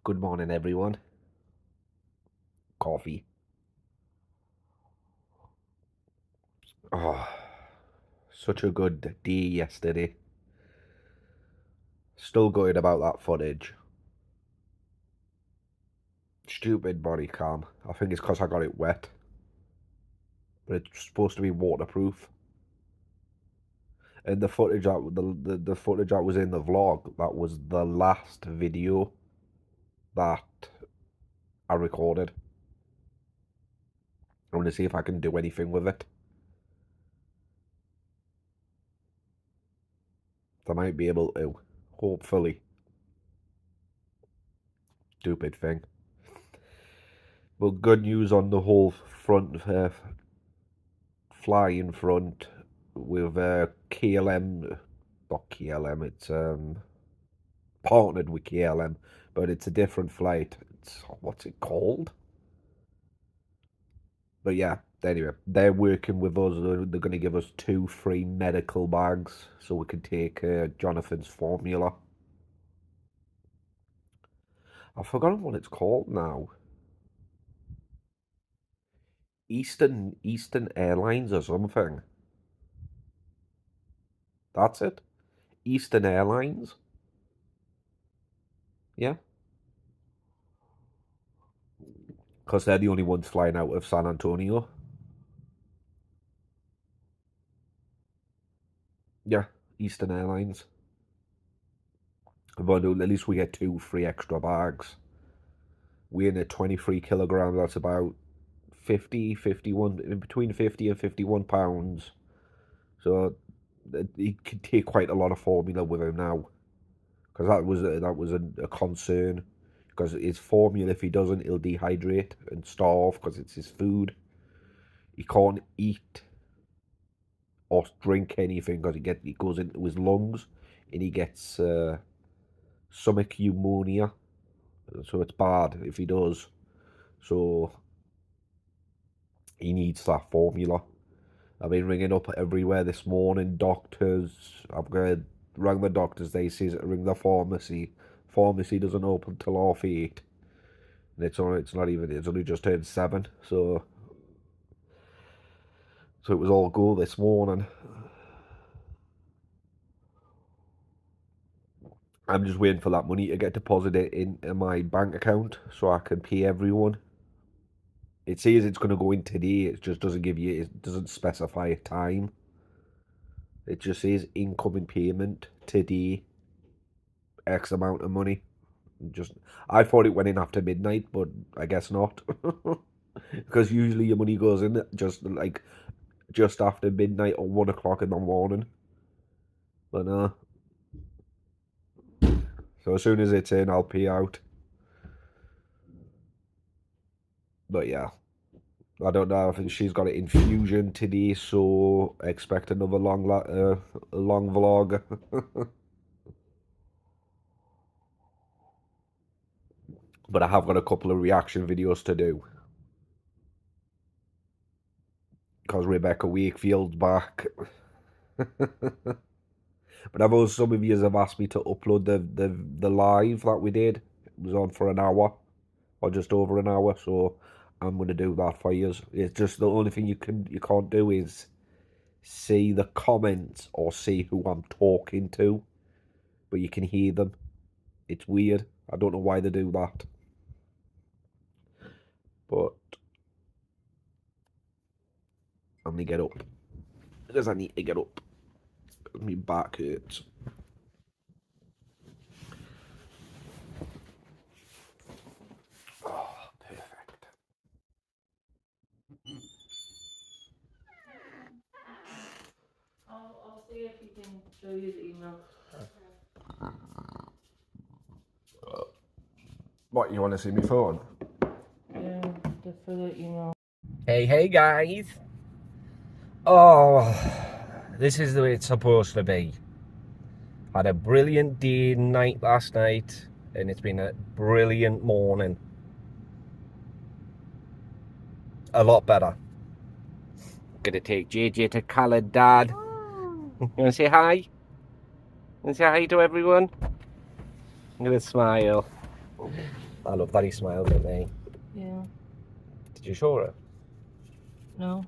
Good morning, everyone. Coffee. Oh, such a good day yesterday. Still going about that footage. Stupid body cam. I think it's because I got it wet. But it's supposed to be waterproof. And the footage the footage that was in the vlog, that was the last video that I recorded. I'm going to see if I can do anything with it. I might be able to. Hopefully. Stupid thing. But good news on the whole front, flying front with KLM, not KLM, it's partnered with KLM, but it's a different flight. It's, what's it called? But yeah, anyway, they're working with us. They're going to give us 2 free medical bags so we can take Jonathan's formula. I've forgotten what it's called now. Eastern Airlines or something. That's it. Eastern Airlines. Yeah. Because they're the only ones flying out of San Antonio. Yeah, Eastern Airlines. But at least we get 2 free extra bags. Weighing at 23 kilograms, that's about 51, between 50 and 51 pounds. So he can take quite a lot of formula with him now. Because that was a concern. Because his formula, if he doesn't, he'll dehydrate and starve because it's his food. He can't eat or drink anything because it goes into his lungs and he gets stomach pneumonia. So it's bad if he does. So he needs that formula. I've been ringing up everywhere this morning. Doctors. Rang the doctors. They say ring the pharmacy. Pharmacy doesn't open till 8:30. And it's only just turned 7. So it was all go this morning. I'm just waiting for that money to get deposited into my bank account so I can pay everyone. It says it's going to go in today. It just doesn't it doesn't specify a time. It just says incoming payment today, X amount of money. I thought it went in after midnight, but I guess not. Because usually your money goes in just after midnight or 1 o'clock in the morning. But so as soon as it's in, I'll pay out. But yeah, I don't know. I think she's got an infusion today, so expect another long vlog. But I have got a couple of reaction videos to do because Rebecca Wakefield's back. But I've also, some of you have asked me to upload the live that we did. It was on for an hour or just over an hour, so I'm gonna do that for you. It's just the only thing you can't do is see the comments or see who I'm talking to, but you can hear them. It's weird. I don't know why they do that, but I'm gonna get up because I need to get up. My back hurts. Oh, perfect. I'll see if he can show you the email. What, you want to see my phone? Yeah, for the email. Hey guys. Oh, this is the way it's supposed to be. Had a brilliant day and night last night, and it's been a brilliant morning. A lot better. Gonna take JJ to Khaled, Dad. You wanna say hi? You wanna say hi to everyone? I'm gonna smile. I love that he smiles at me. Yeah. Did you show her? No.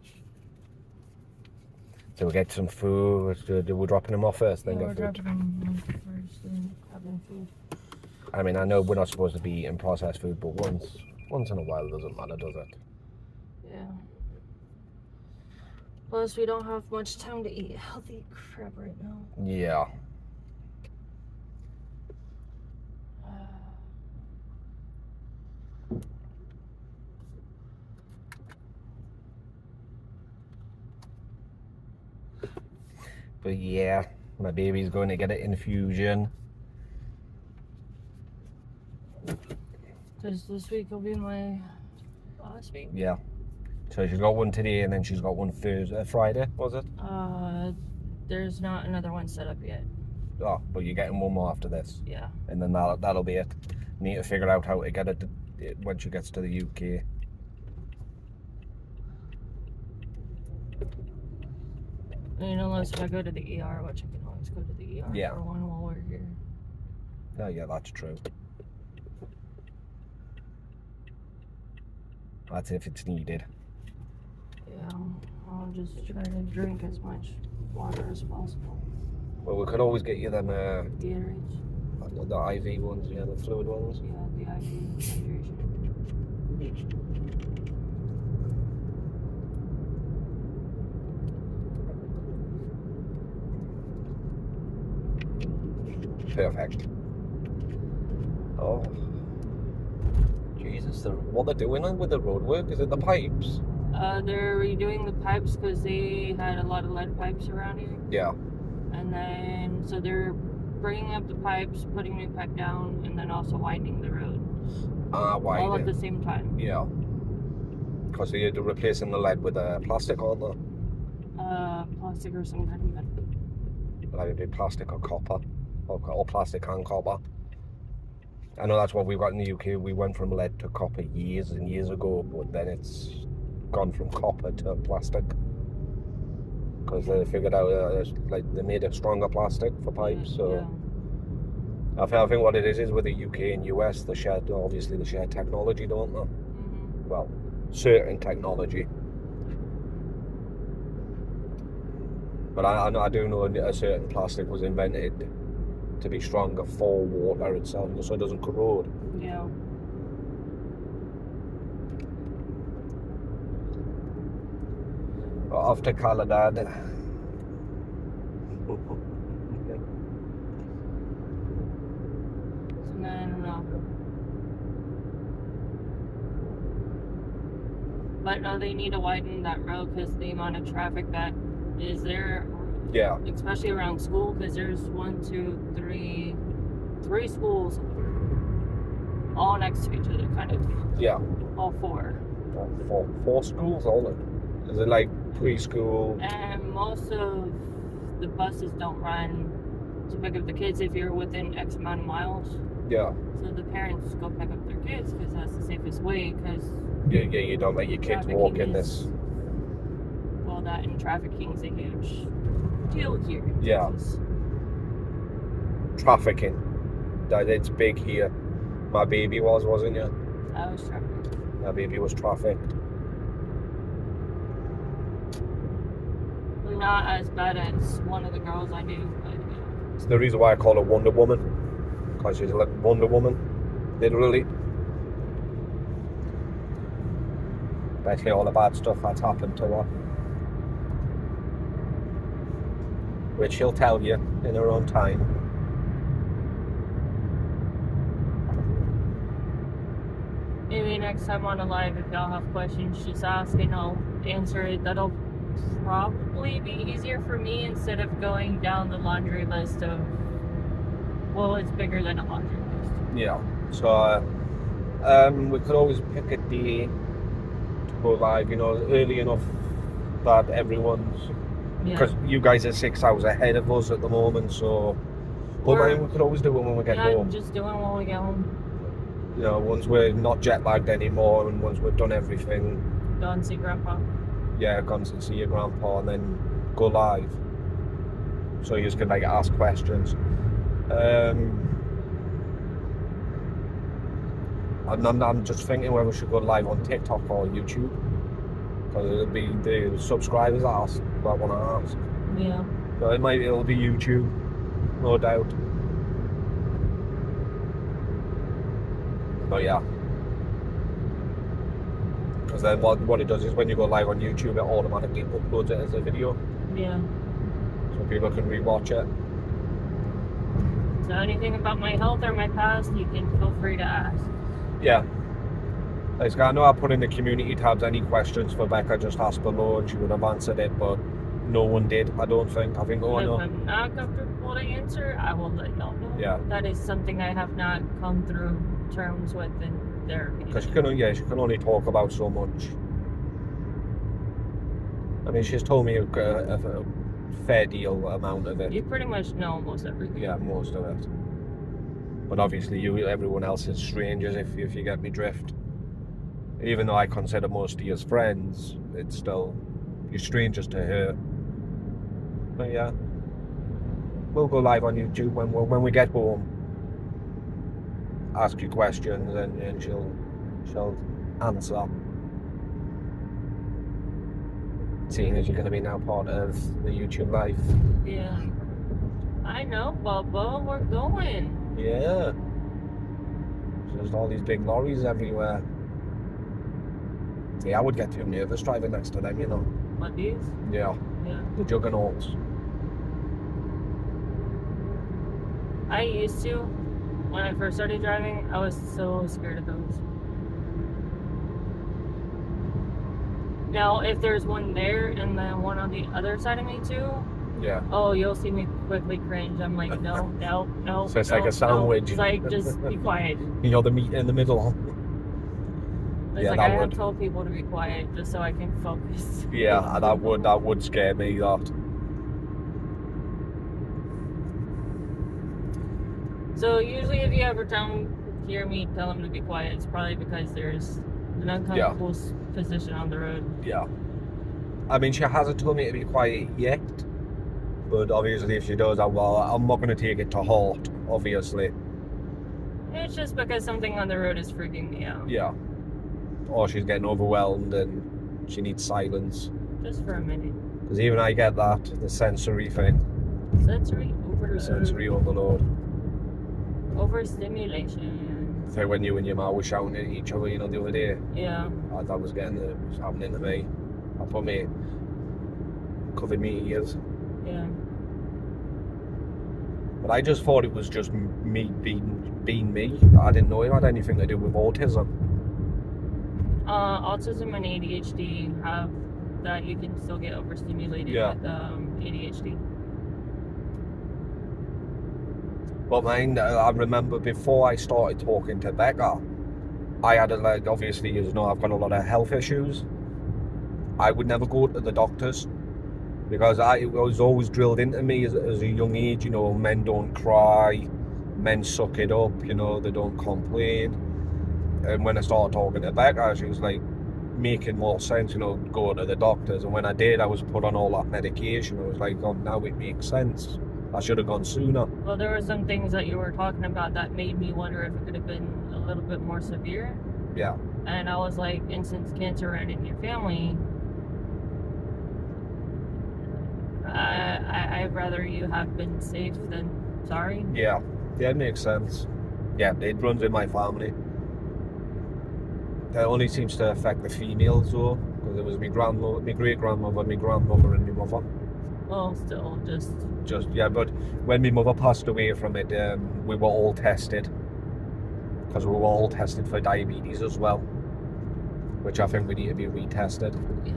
So we'll get some food. We're dropping him off first, then Yeah, get we're food. dropping them first and having food. I mean, I know we're not supposed to be eating processed food, but once in a while doesn't matter, does it? Yeah. Plus, we don't have much time to eat healthy crap right now. Yeah. But yeah, my baby's going to get an infusion. Because this week will be my last week. Yeah. So she's got one today, and then she's got one Friday, was it? There's not another one set up yet. Oh, but you're getting one more after this. Yeah. And then that'll be it. Need to figure out how to get it when she gets to the UK. And unless if I go to the ER, which I can always go to the ER Yeah. for one while we're here. Oh yeah, that's true. That's if it's needed. Yeah, I'll just try to drink as much water as possible. Well, we could always get you them Gatorades. the IV ones, yeah, the fluid ones. Yeah, the IV hydration. Perfect. Oh, Jesus! What they're doing with the roadwork? Is it the pipes? They're redoing the pipes because they had a lot of lead pipes around here. Yeah. And then, so they're bringing up the pipes, putting new pipe down, and then also widening the road. Why? All at the same time. Yeah. Because they're replacing the lead with plastic, aren't they? Plastic or some kind of metal. Like it'd be plastic or copper, or plastic and copper. I know that's what we've got in the UK. We went from lead to copper years and years ago, but then it's gone from copper to plastic because they figured out like they made a stronger plastic for pipes. So Yeah. I think what it is with the UK and US, they share technology, don't they? Mm-hmm. Well, certain technology. But I do know a certain plastic was invented to be stronger for water itself, so it doesn't corrode. Yeah. Off to Caladad. No, I don't know. But no, they need to widen that road because the amount of traffic that is there. Yeah. Especially around school, because there's 3 schools all next to each other, kind of. Yeah. All 4. Four schools, all it. Is it like preschool? And most of the buses don't run to pick up the kids if you're within X amount of miles. Yeah. So the parents go pick up their kids because that's the safest way. Because you don't let your kids walk in this. Well, that and trafficking is a huge deal here. Yeah. Trafficking. It's big here. My baby wasn't it? I was trafficked. My baby was trafficked. Not as bad as one of the girls I knew, but yeah. It's the reason why I call her Wonder Woman. Because she's like Wonder Woman. Literally. Basically all the bad stuff that's happened to her. Which she'll tell you in her own time. Maybe next time on a live, if y'all have questions, just ask and I'll answer it. That'll probably be easier for me instead of going down the laundry list of, well, it's bigger than a laundry list. Yeah. So we could always pick a day to go live, early enough that everyone's, because you guys are 6 hours ahead of us at the moment, so we could always do it when we get home. Just doing when we get home. Once we're not jet lagged anymore and once we've done everything. Go and see Grandpa. Yeah, go and see your grandpa and then go live. So you just can ask I'm just thinking whether we should go live on TikTok or YouTube. Because it'll be the subscribers that want to ask. Yeah. So it'll be YouTube, no doubt. But yeah. Because then what it does is when you go live on YouTube, it automatically uploads it as a video. Yeah. So people can rewatch it. So anything about my health or my past, you can feel free to ask. Yeah. Like, I know I put in the community tabs any questions for Becca, just ask below and she would have answered it, but no one did, I don't think. I think, If I'm not comfortable to answer, I will let y'all know. Yeah. That is something I have not come through terms with in therapy. Because she can only talk about so much. I mean, she's told me a fair deal amount of it. You pretty much know most everything. Yeah, most of it. But obviously, everyone else is strangers if you get me drift. Even though I consider most of you as friends, it's still, you're strangers to her. But yeah, we'll go live on YouTube when we get home. Ask you questions and she'll answer. Seeing as you're going to be now part of the YouTube life. Yeah. I know, Bubba, we're going. Yeah. There's all these big lorries everywhere. Yeah, I would get too nervous driving next to them, you know. What, these? Yeah. Yeah. The juggernauts. I used to. When I first started driving, I was so scared of those. Now, if there's one there and then one on the other side of me too, yeah. Oh, you'll see me quickly cringe. I'm like, no. So it's like a sandwich. No. It's like, just be quiet. You know, the meat in the middle. It's yeah, like I have told people to be quiet just so I can focus. Yeah, that would scare me, that. So usually if you ever hear me tell them to be quiet, it's probably because there's an uncomfortable position on the road. Yeah. I mean, she hasn't told me to be quiet yet, but obviously if she does, I'm not going to take it to heart, obviously. It's just because something on the road is freaking me out. Yeah. Or she's getting overwhelmed and she needs silence. Just for a minute. Because even I get that, the sensory thing. Sensory overload. Sensory overload. Overstimulation. So when you and your ma were shouting at each other, you know, the other day. Yeah. That was happening to me. I put me, covered me ears. Yeah. But I just thought it was just me being me. I didn't know it had anything to do with autism. Autism and ADHD have that you can still get overstimulated with ADHD. But mine, I remember before I started talking to Becca, I had obviously, you know, I've got a lot of health issues. I would never go to the doctors because it was always drilled into me as a young age, you know, men don't cry, men suck it up, you know, they don't complain. And when I started talking to Becca, she was like making more sense, you know, go to the doctors. And when I did, I was put on all that medication. I was like, oh, now it makes sense. I should have gone sooner. Well, there were some things that you were talking about that made me wonder if it could have been a little bit more severe. Yeah. And I was like, and since cancer ran in your family, I'd rather you have been safe than sorry. Yeah, it makes sense. Yeah, it runs in my family. It only seems to affect the females though, because it was my grandmother, my great grandmother, my grandmother, and my mother. Well, still, just yeah. But when my mother passed away from it, we were all tested, because we were all tested for diabetes as well, which I think we need to be retested. Yeah.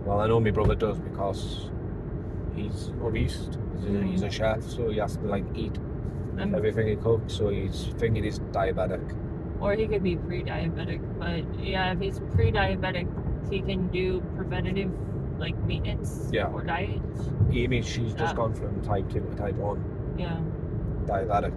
Well, I know my brother does because he's obese. He's a chef, so he has to like eat everything he cooks. So he's thinking he's diabetic. Or he could be pre-diabetic, but yeah, if he's pre-diabetic, he can do preventative, like maintenance or diet. Amy, she's just gone from type 2 to type 1. Yeah. Diabetic.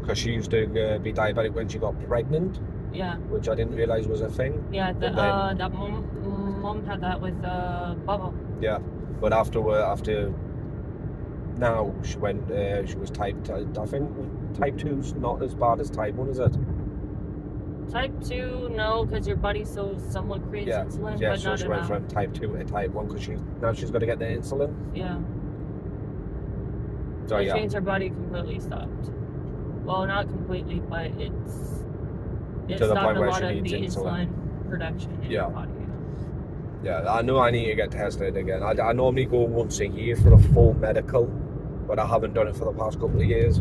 Because she used to be diabetic when she got pregnant. Yeah. Which I didn't realise was a thing. Yeah, that mom had that with Bubba. Yeah, but after now she went, she was type, I think type 2's not as bad as type 1, is it? Type 2, no, because your body still somewhat creates insulin, but so not she went enough. from type 2 to type 1 because now she's got to get the insulin. Yeah. So Which means her body completely stopped. Well, not completely, but it to the stopped point a where lot she of needs the insulin production in your body. Yeah, I know I need to get tested again. I normally go once a year for a full medical, but I haven't done it for the past couple of years.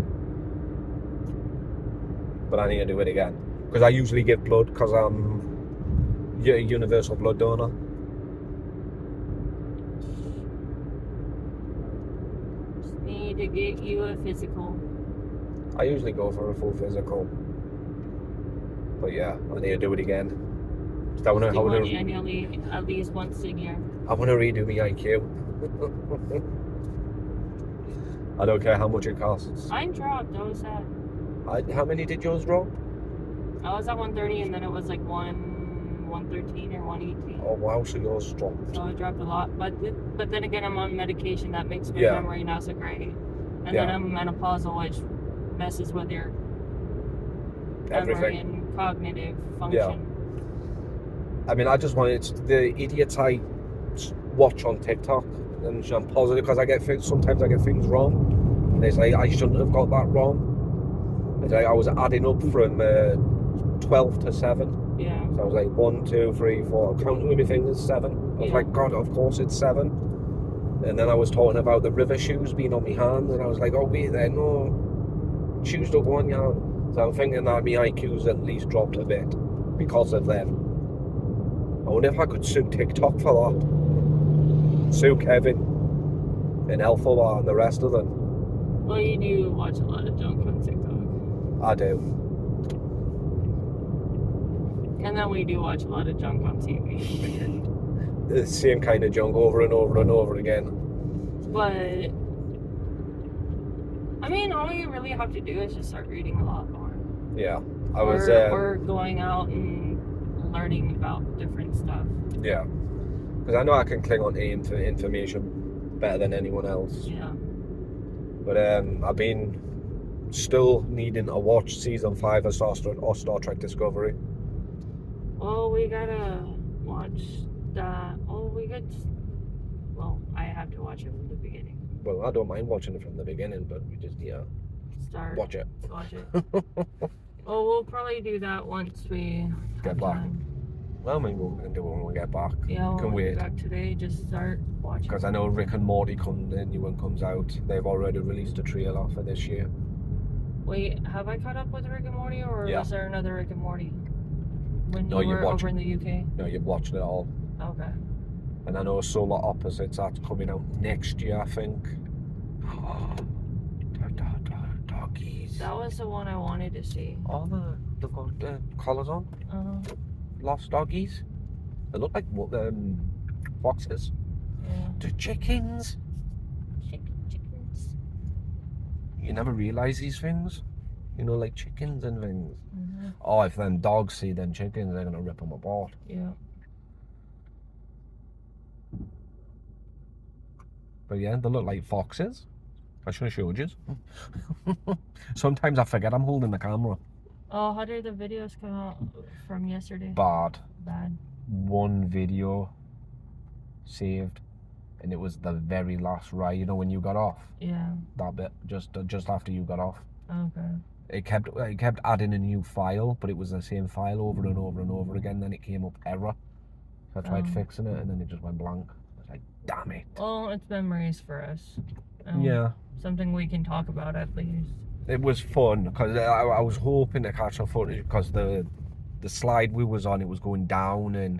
But I need to do it again because I usually give blood because I'm a universal blood donor. Just need to get you a physical. I usually go for a full physical, but yeah, I need to do it again. I want to annually, at least once a year. I want to redo my IQ. I don't care how much it costs. Mine dropped. I was sad. How many did yours drop? I was at 130, and then it was like 113 or 118. Oh wow, so yours dropped. So it dropped a lot, but then again, I'm on medication that makes my memory not so great, and then I'm menopausal, which messes with your memory and cognitive function. Yeah. I mean, I just wanted the idiots I watch on TikTok, and I'm positive because sometimes I get things wrong. And it's like I shouldn't have got that wrong. It's like I was adding up from 12 to 7. Yeah. So I was like 1, 2, 3, 4. Counting with my fingers, 7. I was like, God, of course it's 7. And then I was talking about the river shoes being on my hands, and I was like, oh wait, there, no, shoes don't go on your hand. So I'm thinking that my IQ's at least dropped a bit because of them. I wonder if I could sue TikTok for that. Sue Kevin and Alpha and the rest of them. Well, you do watch a lot of junk on TikTok. I do. And then we do watch a lot of junk on TV. The same kind of junk over and over and over again. But, I mean, all you really have to do is just start reading a lot more. Yeah. Or going out and learning about different stuff. Yeah. Because I know I can cling on to information better than anyone else. Yeah. But I've been still needing to watch season 5 of Star Trek Discovery. Well, we gotta watch that. Well, I have to watch it from the beginning. Well, I don't mind watching it from the beginning, but we just, watch it. Watch it. Well, we'll probably do that once we get back. Well, maybe we can do it when we get back. Yeah, when we get back today, just start watching. Because I know Rick and Morty the new one comes out. They've already released a trailer for this year. Wait, have I caught up with Rick and Morty, or was there another Rick and Morty when you were over in the UK? No, you've watched it all. Okay. And I know Solar Opposites, that's coming out next year, I think. Doggies. That was the one I wanted to see. Oh, they've got collars on. Lost doggies. They look like foxes. Yeah. The chickens. Chickens. You never realise these things. You know, like chickens and things. Mm-hmm. Oh, if them dogs see them chickens, they're gonna rip them apart. Yeah. But yeah, they look like foxes. I should have showed you. Sometimes I forget I'm holding the camera. Oh, how did the videos come out from yesterday? Bad. One video saved, and it was the very last ride. You know when you got off. Yeah. That bit, just after you got off. Okay. It kept adding a new file, but it was the same file over and over and over again. Then it came up error. So I tried fixing it, and then it just went blank. I was like, damn it. Well, it's memories for us. Yeah. Something we can talk about at least. It was fun because I was hoping to catch some footage because the slide we was on, it was going down and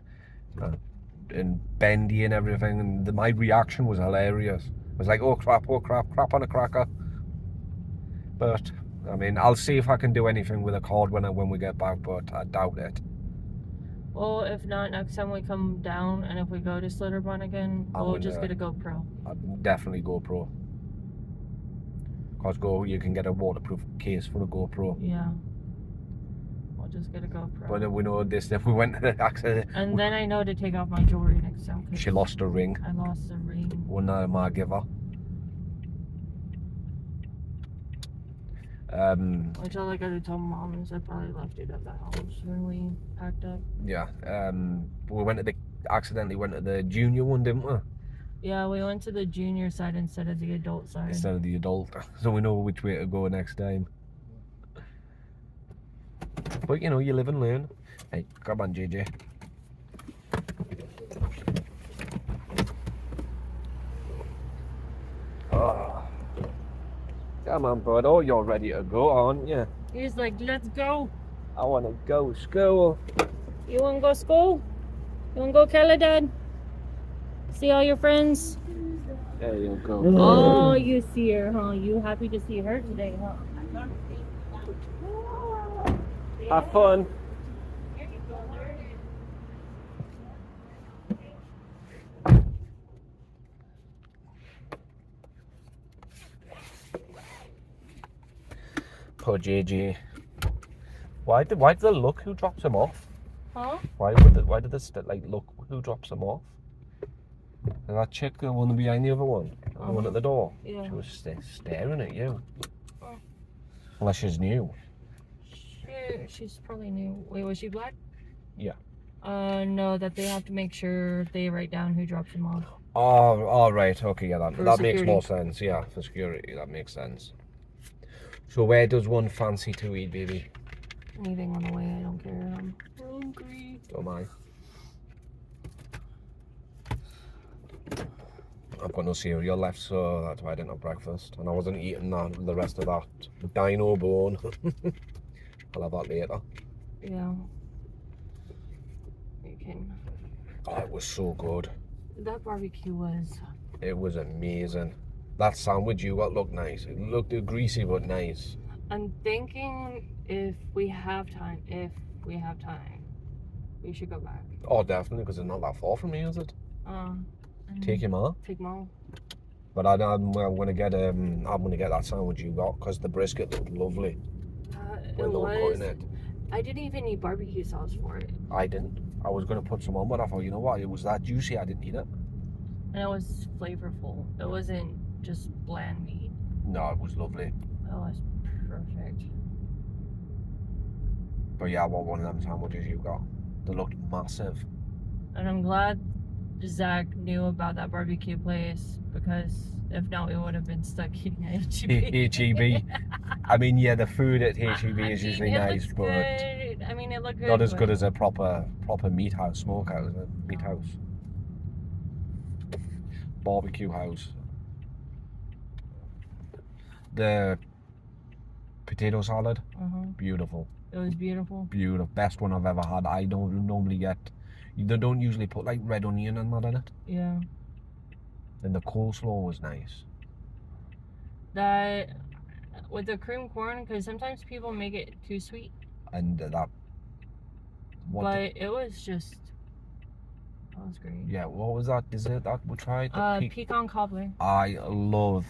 bendy and everything, and my reaction was hilarious. I was like, oh crap on a cracker. But I mean, I'll see if I can do anything with a cord when we get back, but I doubt it. Well, if not, next time we come down and if we go to Slitterbun again, we'll just get a GoPro. Definitely GoPro. Because you can get a waterproof case for a GoPro. Yeah. We'll just get a GoPro. But we know this, if we went to the accident. And then I know to take off my jewelry next time. She lost her ring. I lost the ring. One night I give her. Which all I gotta tell Mom is I probably left it at the house when we packed up. Yeah. We accidentally went to the junior one, didn't we? Yeah, we went to the junior side instead of the adult side. Instead of the adult, so we know which way to go next time. But you know, you live and learn. Hey, come on, JJ. Oh. Come on, bud. Oh, you're ready to go, aren't you? He's like, let's go. I want to go school. You wanna go school? You wanna go, Caledon? See all your friends? There you go. Oh, you see her, huh? You happy to see her today, huh? Have fun. Poor JJ. Why did they look who drops him off? Huh? Why did they like look who drops him off? And that chick, the one behind the other one, the one at the door. Yeah. She was staring at you. Oh. Unless she's new. She's probably new. Wait, was she black? Yeah. No, that they have to make sure they write down who drops them off. Oh, right. Okay, yeah, that makes more security. sense. Yeah, for security, that makes sense. So where does one fancy to eat, baby? Anything on the way, I don't care. I'm hungry. Don't mind. I've got no cereal left, so that's why I didn't have breakfast. And I wasn't eating the rest of that dino bone. I'll have that later. Yeah. You can. Oh, it was so good. That barbecue was. It was amazing. That sandwich you got looked nice. It looked greasy but nice. I'm thinking if we have time, we should go back. Oh, definitely, because it's not that far from me, is it? Take him on. Take mom. But I'm gonna get that sandwich you got because the brisket looked lovely. When they were cutting it. I didn't even need barbecue sauce for it. I didn't. I was gonna put some on, but I thought, you know what? It was that juicy. I didn't need it. And it was flavorful. It wasn't just bland meat. No, it was lovely. It was perfect. But yeah, I want one of them sandwiches you got. They looked massive. And I'm glad Zach knew about that barbecue place, because if not, we would have been stuck eating at HEB. HEB. I mean, yeah, the food at HEB is usually nice, but good. I mean, it looked good. not as good as a proper meat house, smokehouse, meat house, barbecue house. The potato salad, beautiful. It was beautiful. Beautiful, best one I've ever had. I don't normally get. They don't usually put like red onion and that in it. Yeah. And the coleslaw was nice. That with the cream corn, because sometimes people make it too sweet. And that. But it was just. That was great. Yeah, what was that dessert that we tried? Pecan cobbler. I love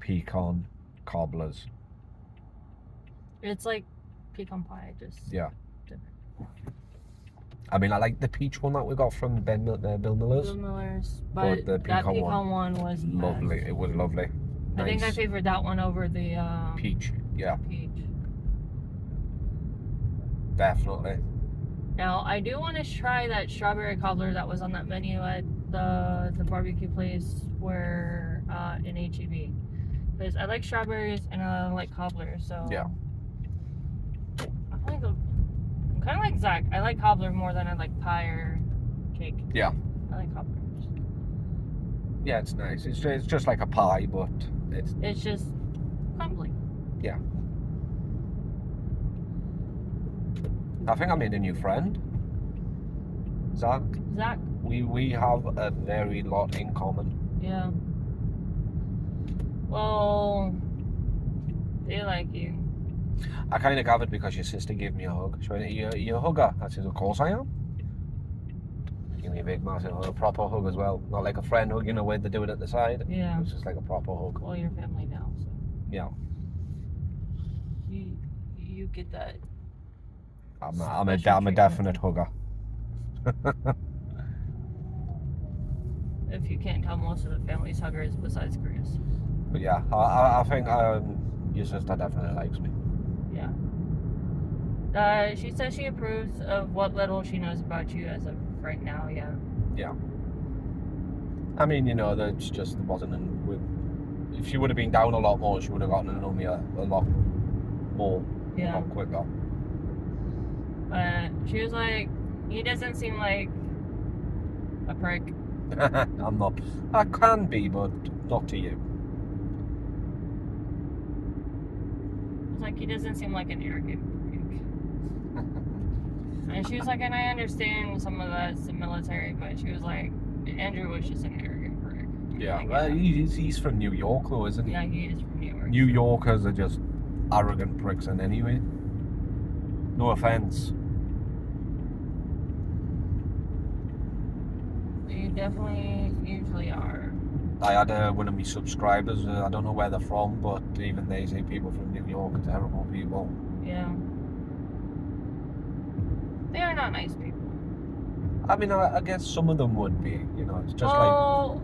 pecan cobblers. It's like pecan pie, just Yeah. different. I mean, I like the peach one that we got from Bill Miller's. Bill Miller's, but the that pecan one was lovely. best. It was lovely. I think I favored that one over the peach. Yeah, peach. definitely. Now I do want to try that strawberry cobbler that was on that menu at the barbecue place where in HEB, because I like strawberries and I like cobbler. So yeah. I'm kind of like Zach. I like cobbler more than I like pie or cake. Yeah. I like cobbler. Yeah, it's nice. It's just like a pie, but it's just crumbly. Yeah. I think I made a new friend. Zach. We have a very lot in common. Yeah. Well, they like you. I kind of gathered because your sister gave me a hug. She went, you a hugger? I said, of course I am. She gave me a big, massive hug, a proper hug as well. Not like a friend hug, you know, where they do it at the side. Yeah. It was just like a proper hug. Well, you're family now, so. Yeah. You get that. I'm a definite hugger. If you can't tell, most of the family's huggers besides Chris. But yeah, I think Your sister definitely likes me. Yeah. She says she approves of what little she knows about you as of right now, yeah. Yeah. I mean, you know, that's just wasn't. If she would have been down a lot more, she would have gotten to know me a lot more, a lot quicker. She was like, he doesn't seem like a prick. I'm not. I can be, but not to you. It's like, he doesn't seem like an arrogant prick. And she was like, and I understand some of that's the military, but she was like, Andrew was just an arrogant prick. Yeah, like, well, he's from New York, though, isn't he? Yeah, he is from New York. New Yorkers are just arrogant pricks, in anyway. No offense. You definitely usually are. I had one of my subscribers. I don't know where they're from, but even they say people from New York are terrible people. Yeah. They are not nice people. I mean, I guess some of them would be. You know, it's just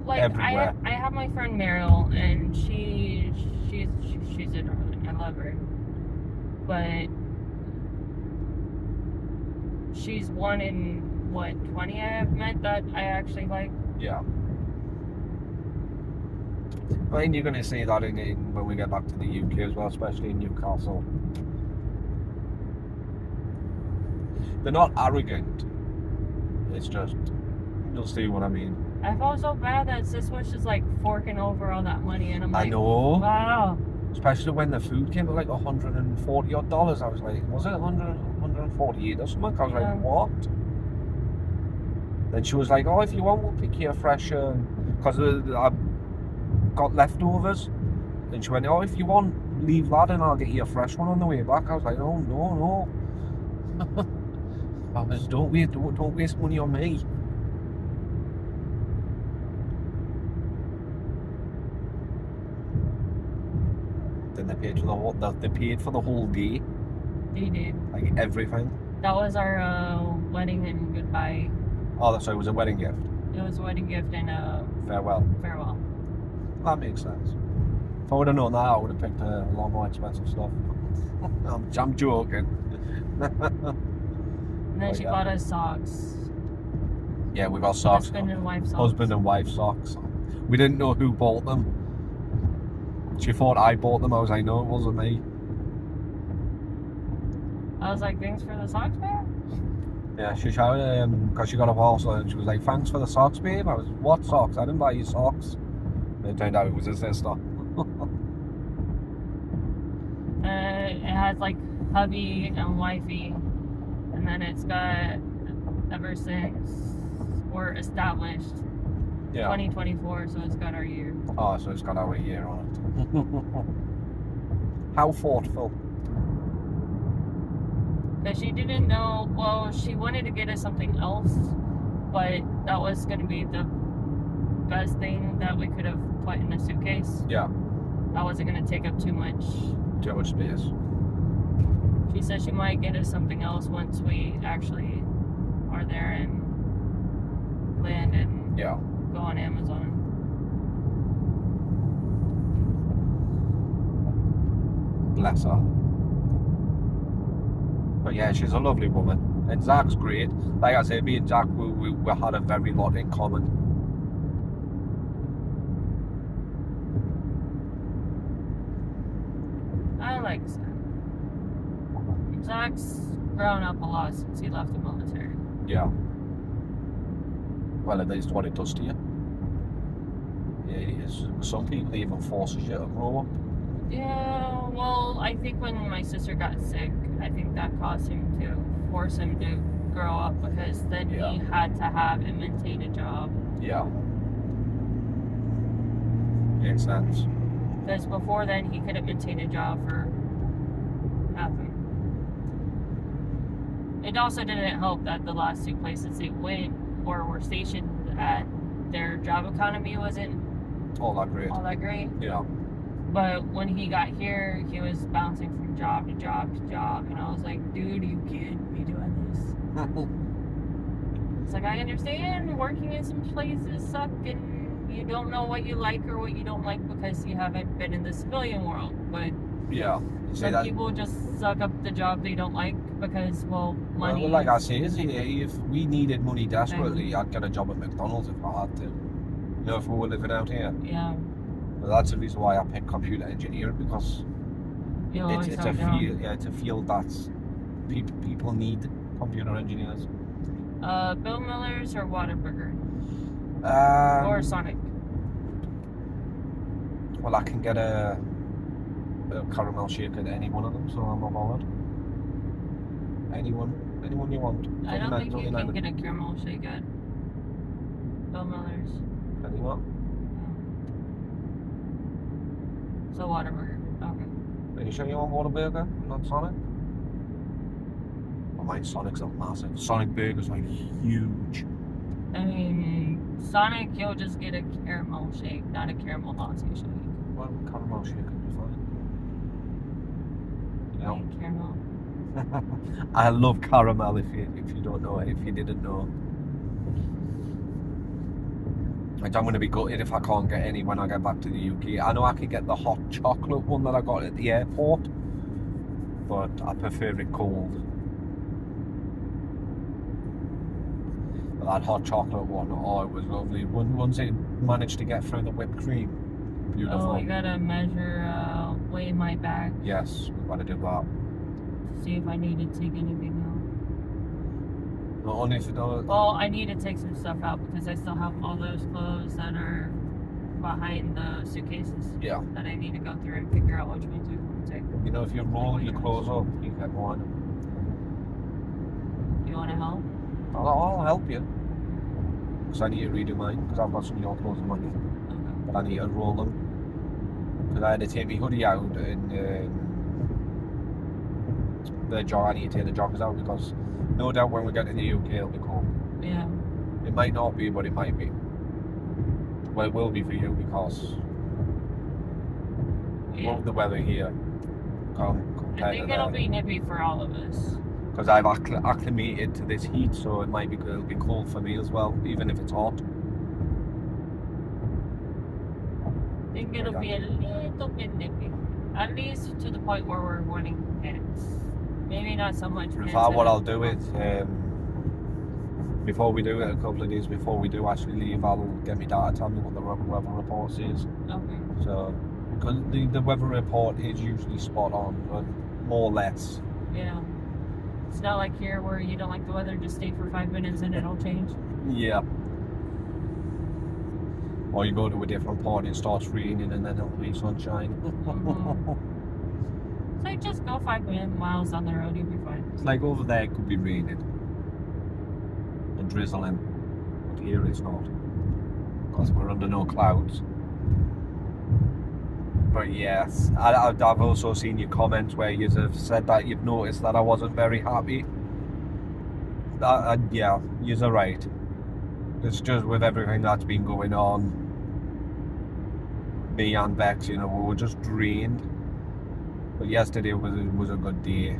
like everywhere. I have my friend Meryl, and she's a darling. I love her, but she's one in what 20 I have met that I actually like. Yeah. I mean, you're going to see that in when we get back to the UK as well, especially in Newcastle. They're not arrogant. It's just, you'll see what I mean. I felt so bad that sis was just like forking over all that money, and I'm like, I know. Wow. Especially when the food came at like $140 odd. I was like, was it 148 or something? I was like, what? Then she was like, oh, if you want, we'll pick you a fresh, because I got leftovers. And she went, oh, if you want, leave that and I'll get you a fresh one on the way back. I was like, oh, no. I was, don't waste money on me. Then they paid for the whole day. They did. Like everything. That was our wedding and goodbye. Oh, that's so it was a wedding gift. It was a wedding gift and a farewell. That makes sense. If I would have known that, I would have picked a lot more expensive stuff. I'm joking. And then she bought us socks. Yeah, we got socks. Husband and wife socks. Husband and wife socks. We didn't know who bought them. She thought I bought them. I was like, no, it wasn't me. I was like, thanks for the socks, babe? Yeah, she shouted because she got a parcel and she was like, thanks for the socks, babe. I was, what socks? I didn't buy you socks. And it turned out it was her sister. It has like hubby and wifey, and then it's got ever since we're established 2024, so it's got our year. Oh, so it's got our year on it. How thoughtful. Because she didn't know, well, she wanted to get us something else, but that was going to be the best thing that we could have put in a suitcase. Yeah. That wasn't going to take up too much space. She said she might get us something else once we actually are there and land and go on Amazon. Bless her. But yeah, she's a lovely woman. And Zach's great. Like I said, me and Zach, we had a very lot in common. I like Zach. Zach's grown up a lot since he left the military. Yeah. Well, at least what it does to you. Yeah, some people even forces you to grow up. Yeah, well, I think when my sister got sick, I think that caused him to force him to grow up, because then he had to have and maintain a job. Yeah. Makes sense. Because before then, he couldn't maintain a job for nothing. It also didn't help that the last two places they went or were stationed at, their job economy wasn't all that great. Yeah. But when he got here, he was bouncing from job to job to job, and I was like, dude, you can't be doing this. It's like, I understand working in some places suck and you don't know what you like or what you don't like because you haven't been in the civilian world. But Yeah. some people just suck up the job they don't like because, well, money. Well, like I say, if we needed money desperately, I'd get a job at McDonald's if I had to. You know, if we were living out here. Yeah. But that's the reason why I picked computer engineering, because it's a field. Yeah, it's a field that's people need computer engineers. Bill Miller's or Whataburger? Or Sonic? Well, I can get a caramel shake at any one of them, so I'm not bothered. Anyone you want. I don't think you can get a caramel shake at Bill Miller's. Can you not? So Whataburger. Okay. Are you sure you want Whataburger, not Sonic? Well, mine Sonic's not massive. Sonic Burger's like huge. I mean, Sonic, you'll just get a caramel shake, not a caramel latte shake. Well, caramel shake would be fine. Yeah. Caramel. I love caramel. If you don't know it, if you didn't know. Like, I'm going to be gutted if I can't get any when I get back to the UK. I know I could get the hot chocolate one that I got at the airport, but I prefer it cold. But that hot chocolate one, oh, it was lovely. Once it managed to get through the whipped cream, beautiful. Oh, you gotta measure, weigh my bag. Yes, we've got to do that. See if I need to take anything out. Not only if it does. Well, I need to take some stuff out because I still have all those clothes that are behind the suitcases. Yeah. That I need to go through and figure out which ones we want to take. You know, if you roll your clothes up, you get one. You want to help? I'll help you. Because I need to redo mine, because I've got some of your clothes in mine. Okay. But I need to roll them. Because I had to take my hoodie out and the jog. I need to take the joggers out because no doubt when we get to the UK it'll be cold. Yeah. It might not be, but it might be. Well, it will be for you because the weather here compared I think it'll be nippy for all of us. Because I've acclimated to this heat, so it might be it'll be cold for me as well, even if it's hot. I think it'll be a little bit nippy. At least to the point where we're wanting pants. Maybe not so much pants. In fact, what I'll do is, before we do it, a couple of days before we do actually leave, I'll get my dad to tell me what the weather report says. Okay. So, because the weather report is usually spot on, more or less. Yeah. It's not like here where you don't like the weather, just stay for 5 minutes and it'll change. Yeah. Or you go to a different part and it starts raining and then it'll be sunshine. Mm-hmm. So just go 5 miles down the road, you'll be fine. It's like over there it could be raining and drizzling, but here it's not, because we're under no clouds. But yes, I've also seen your comments where you have said that you've noticed that I wasn't very happy. Yeah, you're right. It's just with everything that's been going on, me and Bex, you know, we were just drained. But yesterday was a good day.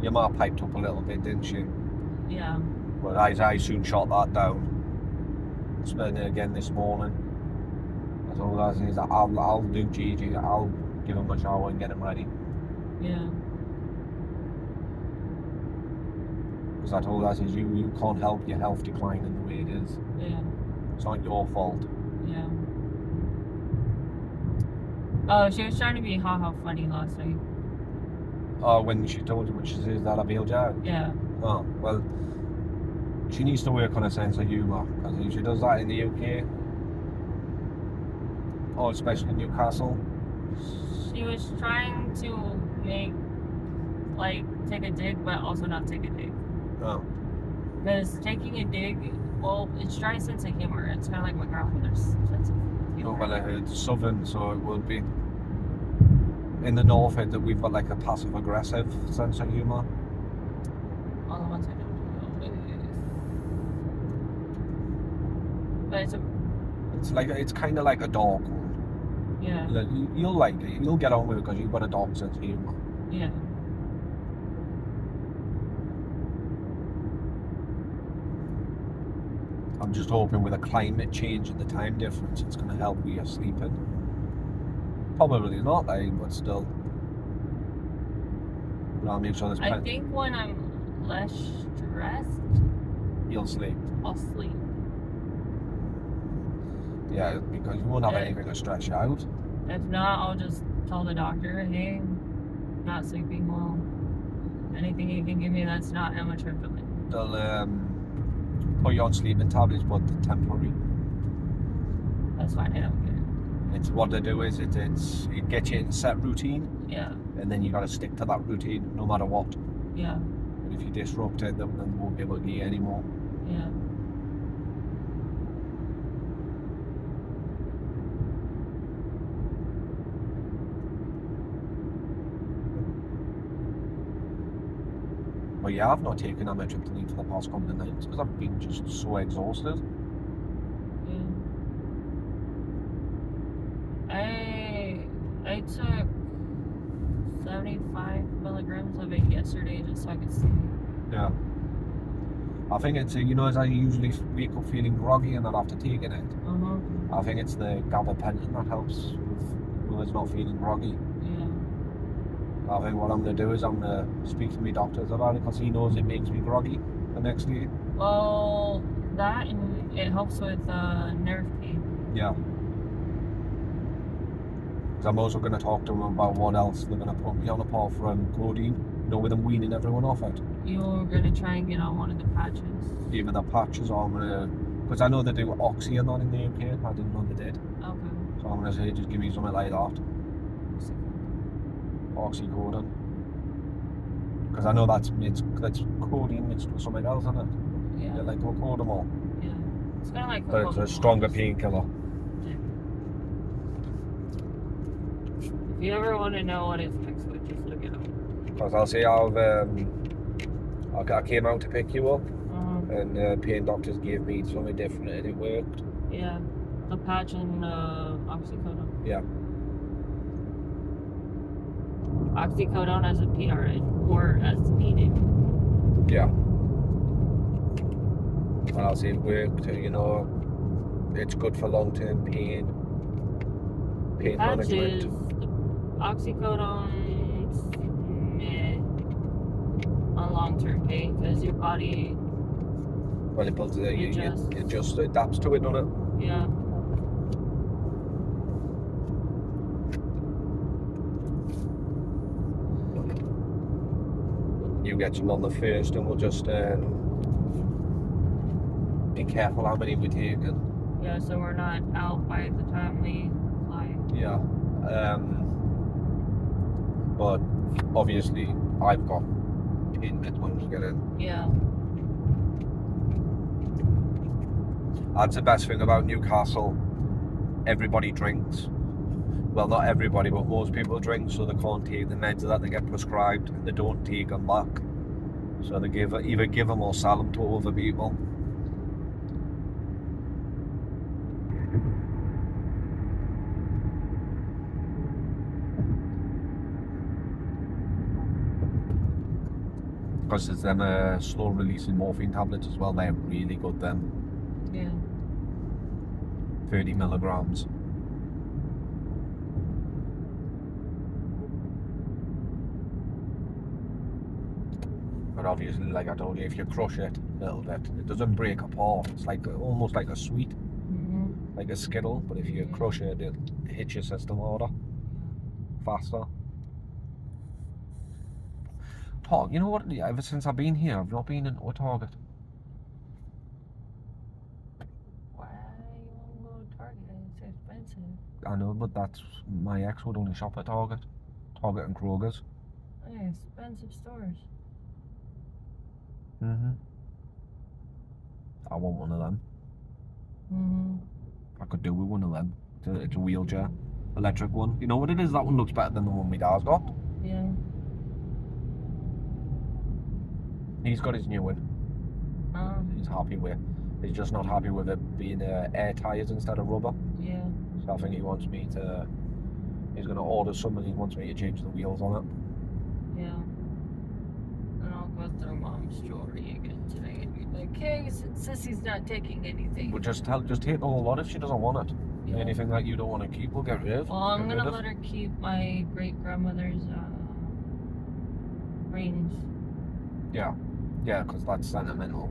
Your ma piped up a little bit, didn't she? Yeah. But I soon shot that down. Spent it again this morning. I told her is that I'll do Gigi. I'll give him a shower and get him ready. Yeah. Because I told her you can't help your health declining the way it is. Yeah. It's not your fault. Yeah. Oh, she was trying to be ha funny last night. Oh, when she told you what she says that I bailed you out? Yeah. Oh, well, she needs to work on her sense of humour, because if she does that in the UK, or especially in Newcastle. She was trying to take a dig, but also not take a dig. Oh. Because taking a dig, well, it's dry sense of humor. It's kind of like my grandmother's sense of humor. No, well, it's southern, so it would be. In the north, we've got like a passive-aggressive sense of humour. All the ones I don't know. But it's kind of like a dog one. Yeah. You'll like it. You'll get on with it because you've got a dog sense of humour. Yeah. I'm just hoping with a climate change and the time difference, it's going to help with your sleeping. Probably not, but still. But I'll make sure there's I think when I'm less stressed, you'll sleep. I'll sleep. Yeah, because you won't have anything to stress you out. If not, I'll just tell the doctor, hey, I'm not sleeping well. Anything you can give me that's not amitriptyline. They'll put you on sleeping tablets, but they're temporary. That's fine, I don't care. It's what they do is it gets you in a set routine. Yeah. And then you got to stick to that routine no matter what. Yeah. But if you disrupt it, then they won't be able to get you anymore. Yeah. But yeah, I've not taken amitriptyline for the past couple of nights because I've been just so exhausted. I took 75 milligrams of it yesterday just so I could sleep. Yeah. I think it's, as I usually wake up feeling groggy and I'd have to take it. I think it's the gabapentin that helps with us not feeling groggy. Yeah. I think what I'm going to do is I'm going to speak to my doctors about it because he knows it makes me groggy the next day. Well, that and it helps with nerve pain. Yeah. Because I'm also going to talk to them about what else they're going to put me on apart from codeine. With them weaning everyone off it. You're going to try and get on one of the patches? Either the patches or I'm going to... Because I know they do Oxy and that in the UK. I didn't know they did. Okay. So I'm going to say, just give me something like that. Oxycodone. Because I know that's codeine mixed with something else, isn't it? Yeah. Like cocodamol. Yeah. It's kind of like but it's a stronger painkiller. If you ever want to know what it's mixed with, just look it up. Because I'll say I came out to pick you up, and pain doctors gave me something different and it worked. Yeah, the patch and oxycodone. Yeah. Oxycodone as a PRN or as needed. Yeah. And I'll say it worked. It's good for long-term pain. Pain management. The oxycodone's on long-term pain because your body. Well, it just adapts to it, doesn't it? Yeah. You get some on the first, and we'll just be careful how many we take. Yeah, so we're not out by the time we fly. Yeah. But obviously, I've got pain meds when we get in. Yeah. That's the best thing about Newcastle. Everybody drinks. Well, not everybody, but most people drink, so they can't take the meds that they get prescribed, and they don't take them back. So they either give them or sell them to other people. Because there's them slow releasing morphine tablets as well. They're really good, them. Yeah. 30 milligrams. But obviously, like I told you, if you crush it a little bit, it doesn't break apart. It's like almost like a sweet, like a Skittle. But if you crush it, it hits your system harder, faster. You know what? Ever since I've been here, I've not been into a Target. Why you won't go to Target? It's expensive. I know, but my ex would only shop at Target and Kroger's. They're expensive stores. I want one of them. I could do with one of them. It's a wheelchair, electric one. You know what it is? That one looks better than the one my dad's got. Yeah. He's got his new one. He's happy with. He's just not happy with it being air tires instead of rubber. Yeah. So I think he wants me to. He's going to order some, and he wants me to change the wheels on it. Yeah. And I'll go through Mom's jewelry again today and be like, hey, since Sissy's not taking anything. We'll just take the whole lot if she doesn't want it. Yeah. Anything that you don't want to keep, we'll get rid of. Well, I'm gonna let her keep my great grandmother's rings. Yeah, because that's sentimental.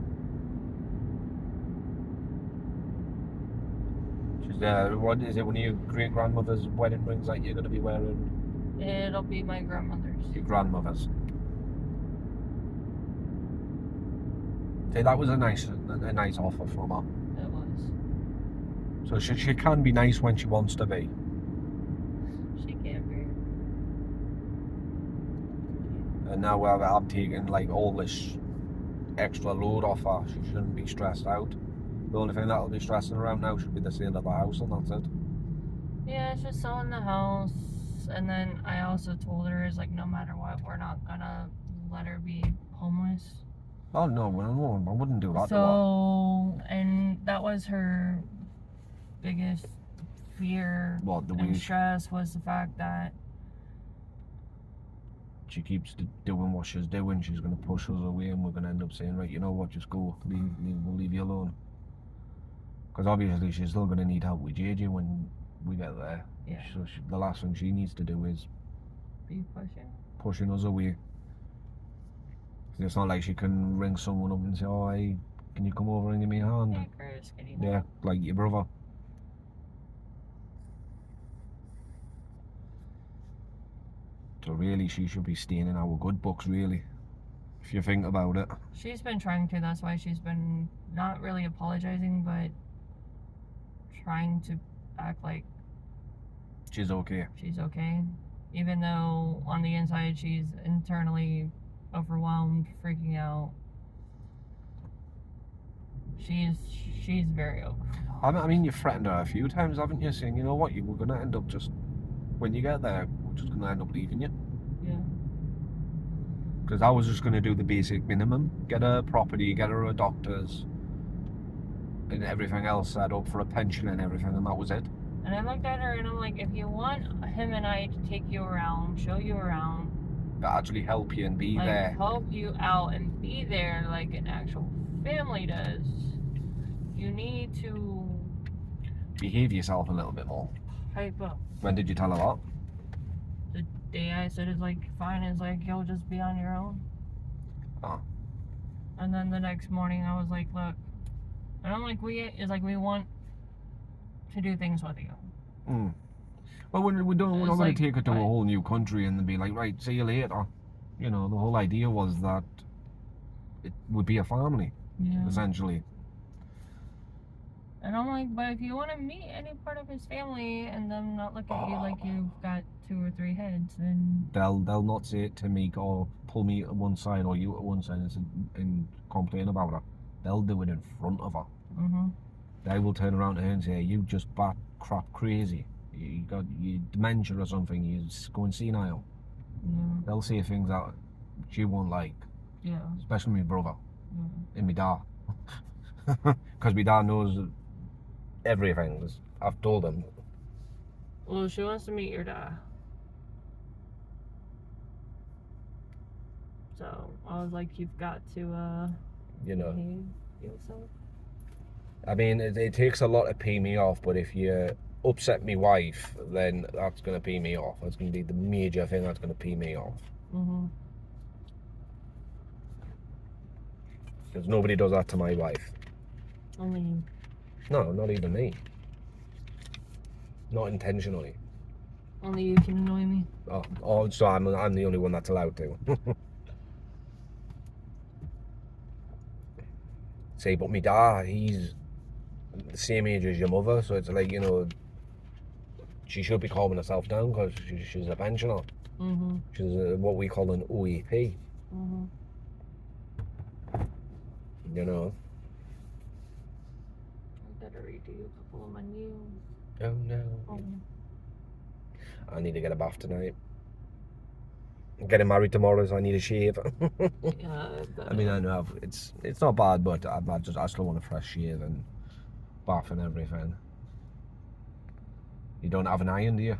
What is it? One of your great grandmother's wedding rings that you're going to be wearing? It'll be my grandmother's. Your grandmother's. See, that was a nice offer from her. It was. So she can be nice when she wants to be. She can be. And now I'm taking like all this extra load off her. She shouldn't be stressed out. The only thing that'll be stressing around now should be the sale of the house, and that's it. Yeah, it's just selling the house. And then I also told her, is like, no matter what, we're not gonna let her be homeless. Oh no, I wouldn't do that. So, and that was her biggest fear and stress, was the fact that she keeps doing what she's doing. She's going to push us away, and we're going to end up saying, right, you know what, just go, we'll leave you alone. Because obviously she's still going to need help with JJ when we get there. Yeah. So the last thing she needs to do is be pushing us away. It's not like she can ring someone up and say, oh, hey, can you come over and give me a hand? Hey, Chris, can you yeah, like your brother. So really, she should be staying in our good books, really, if you think about it. She's been trying to. That's why she's been not really apologizing, but trying to act like she's okay. She's okay. Even though on the inside she's internally overwhelmed, freaking out. She's very overwhelmed. I mean, you've threatened her a few times, haven't you? Saying, you know what, we're going to end up just, when you get there, we're just going to end up leaving you. Yeah. Because I was just going to do the basic minimum. Get her a property, get her a doctor's, and everything else set up for a pension and everything, and that was it. And I looked at her and I'm like, if you want him and I to take you around, show you around, to actually help you and be like, there, help you out and be there like an actual family does, you need to behave yourself a little bit more. Hype up. When did you tell her that? The day I said, it's like, fine, it's like, you'll just be on your own. Oh. And then the next morning I was like, look, and I'm like, we want to do things with you. Well, we're not going to take her to a whole new country and then be like, right, see you later. You know, the whole idea was that it would be a family, essentially. And I'm like, but if you want to meet any part of his family and them not look at you like you've got 2 or 3 heads, then they'll not say it to me or pull me at one side or you at one side and complain about her. They'll do it in front of her. They will turn around to her and say, you just bat crap crazy. You got dementia or something. You're going senile. They'll say things that she won't like. Yeah. Especially my brother and my dad. Because my dad knows everything. I've told him. Well, she wants to meet your dad. So I was like, you've got to, behave yourself. I mean, it takes a lot to pay me off, but if you upset my wife, then that's going to pay me off. That's going to be the major thing that's going to pay me off. Because nobody does that to my wife. Only you. No, not even me. Not intentionally. Only you can annoy me. Oh, so I'm the only one that's allowed to. See, but my dad, he's the same age as your mother, so it's like, she should be calming herself down because she's a pensioner. She's what we call an OEP. You know. I better redo a couple of my nails. Oh no. I need to get a bath tonight. I'm getting married tomorrow, so I need a shave. I mean, I know it's not bad, but I still want a fresh shave and bath and everything. You don't have an iron, do you?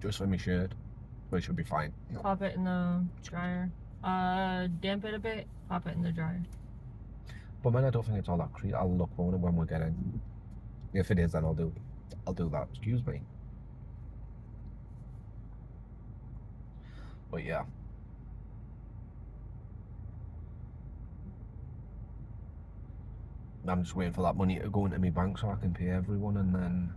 Just for my shirt. But it should be fine. Pop it in the dryer. Damp it a bit. Pop it in the dryer. But man, I don't think it's all that creepy. I'll look on it when we get in. If it is, then I'll do that. Excuse me. But yeah. I'm just waiting for that money to go into my bank so I can pay everyone and then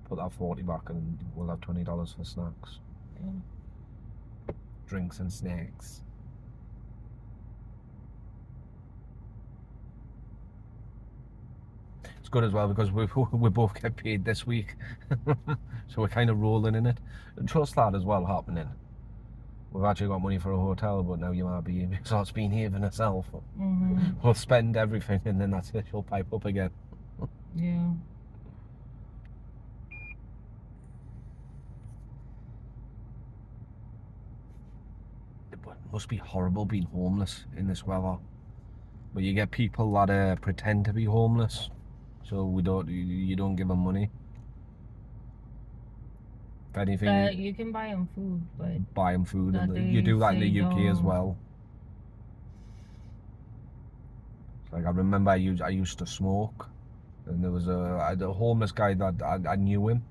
put that 40 back and we'll have $20 for snacks. Yeah. Drinks and snacks. It's good as well because we both get paid this week. So we're kind of rolling in it. Trust that as well happening. We've actually got money for a hotel, but now you might be so it's been having herself. We'll spend everything and then that's it, she'll pipe up again. Yeah. It must be horrible being homeless in this weather. But you get people that pretend to be homeless, so you don't give them money. If anything, You can buy them food, but buy them food, and you do that in the UK as well. Like I remember, I used to smoke, and there was a homeless guy that I knew him.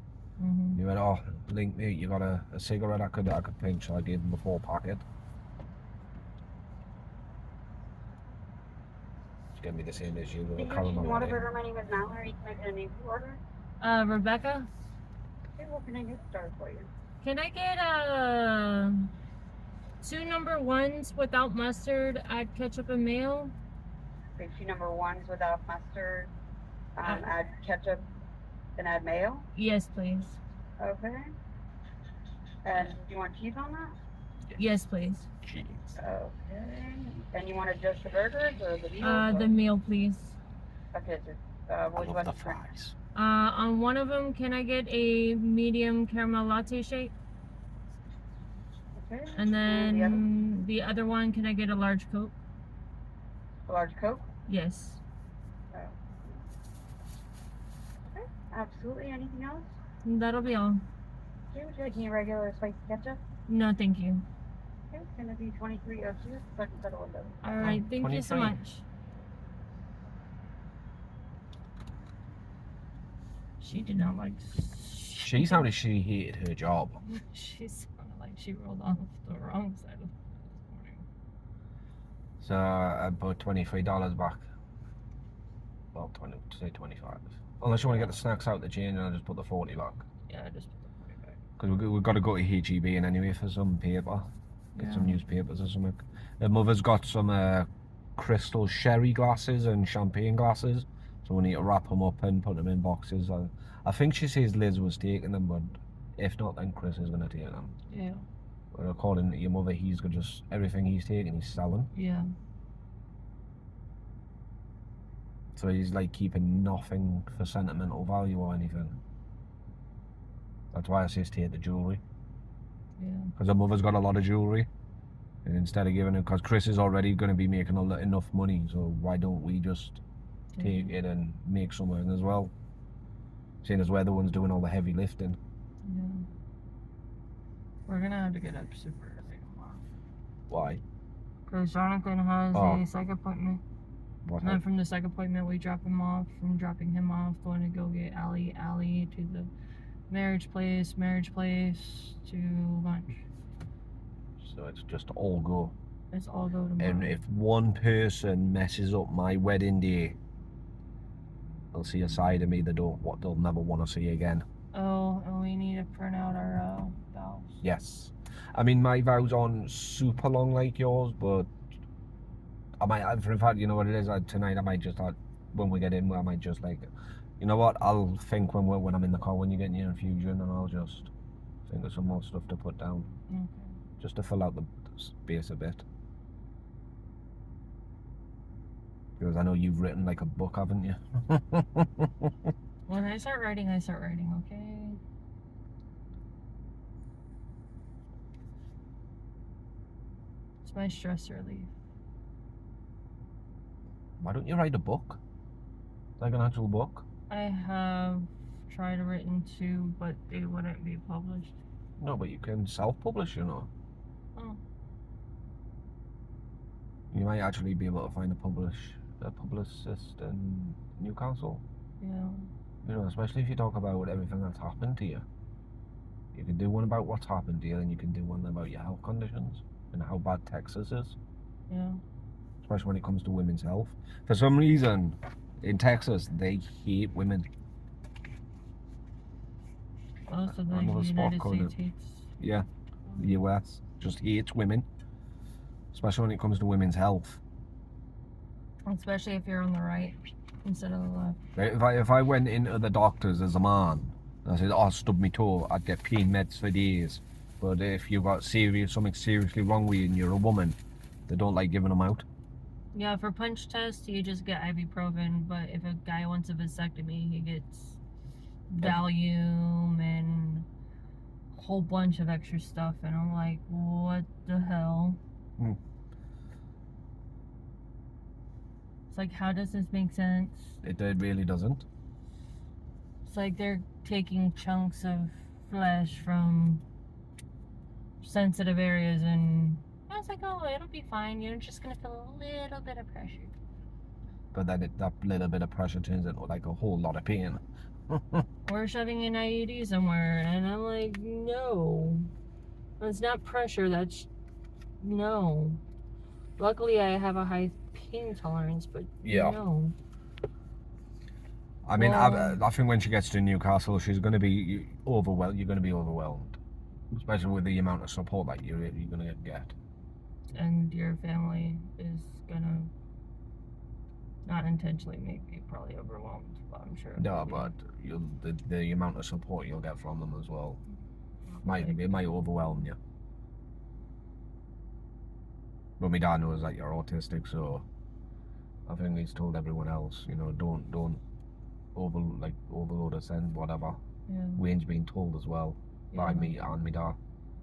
He went, "Oh, Link, mate, you got a cigarette I could pinch?" So I gave him a 4-packet. Just give me the same as you. Whataburger, my name is Mallory. Can I get a name for order? Rebecca. Okay, what can I get started for you? Can I get 2 number 1s without mustard, add ketchup and mayo? Okay, 2 number 1s without mustard, add ketchup and add mayo? Yes, please. Okay. And do you want cheese on that? Yes, please. Cheese. Okay. And you want just the burgers or the meals? The meal, please. Okay, so what do you want to try? Fries. On one of them, can I get a medium caramel latte shake? Okay. And then the other one, can I get a large Coke? A large Coke? Yes. Okay. Absolutely. Anything else? That'll be all. Okay, would you like any regular spicy ketchup? No, thank you. Okay, it's going to be 2302, second set of windows. All right, thank you so 23. much. She did not like. She sounded she hated her job. She sounded like she rolled off the wrong side of this morning. So I put $23 back. Well, 25. Unless you want to get the snacks out the change, and I just put the 40 back. Yeah, I just put the 40 back. Because we've got to go to HEB in anyway for some paper. Get some newspapers or something. Her mother's got some crystal sherry glasses and champagne glasses. So we need to wrap them up and put them in boxes. I think she says Liz was taking them, but if not, then Chris is going to take them. Yeah. But according to your mother, he's got just everything he's taking, he's selling. Yeah. So he's like keeping nothing for sentimental value or anything. That's why I say take the jewellery. Yeah. Because her mother's got a lot of jewellery. And instead of giving it, because Chris is already going to be making enough money, so why don't we just take it and make something as well? Seeing as we're the ones doing all the heavy lifting. Yeah. We're gonna have to get up super early tomorrow. Why? Because Jonathan has a psych appointment. What? And then from the psych appointment, we drop him off. From dropping him off, going to go get Allie to the marriage place to lunch. So it's just all go. It's all go tomorrow. And if one person messes up my wedding day, they'll see a side of me they'll never want to see again. Oh, and we need to print out our vows. Yes. I mean, my vows aren't super long like yours, but I might, in fact, you know what it is, tonight I might just, when we get in, I might just you know what, I'll think when I'm in the car, when you get your infusion, and I'll just think of some more stuff to put down. Okay. Just to fill out the space a bit. Because I know you've written like a book, haven't you? When I start writing, okay? It's my stress relief. Why don't you write a book? Like an actual book? I have tried written 2, but they wouldn't be published. No, but you can self-publish, you know. Oh. You might actually be able to find a publicist in Newcastle. Yeah. You know, especially if you talk about everything that's happened to you. You can do one about what's happened to you, and you can do one about your health conditions and how bad Texas is. Yeah. Especially when it comes to women's health. For some reason, in Texas, they hate women. Also, the Another spot United code. States hates. Yeah, the US just hates women. Especially when it comes to women's health. Especially if you're on the right instead of the left. If I went into the doctors as a man and I said, "Oh, I stubbed my toe," I'd get pain meds for days. But if you've got something seriously wrong with you and you're a woman, they don't like giving them out. Yeah, for punch tests, you just get ibuprofen. But if a guy wants a vasectomy, he gets Valium and a whole bunch of extra stuff. And I'm like, what the hell? Mm. It's like, how does this make sense? It really doesn't. It's like they're taking chunks of flesh from sensitive areas, and I was like, oh, it'll be fine. You're just gonna feel a little bit of pressure. But then that little bit of pressure turns into like a whole lot of pain. Or shoving an IUD somewhere, and I'm like, no. That's not pressure, that's no. Luckily, I have a high pain tolerance, but Yeah. no. I mean, Well, I think when she gets to Newcastle, she's going to be overwhelmed. You're going to be overwhelmed, especially with the amount of support that you're going to get. and your family is gonna not intentionally make you probably overwhelmed, but I'm sure. No, but the amount of support you'll get from them as well it might overwhelm you. But my dad knows that you're autistic, so I think he's told everyone else, you know, don't overload us and whatever. Yeah. Wayne's been told as well by Yeah. me and my dad.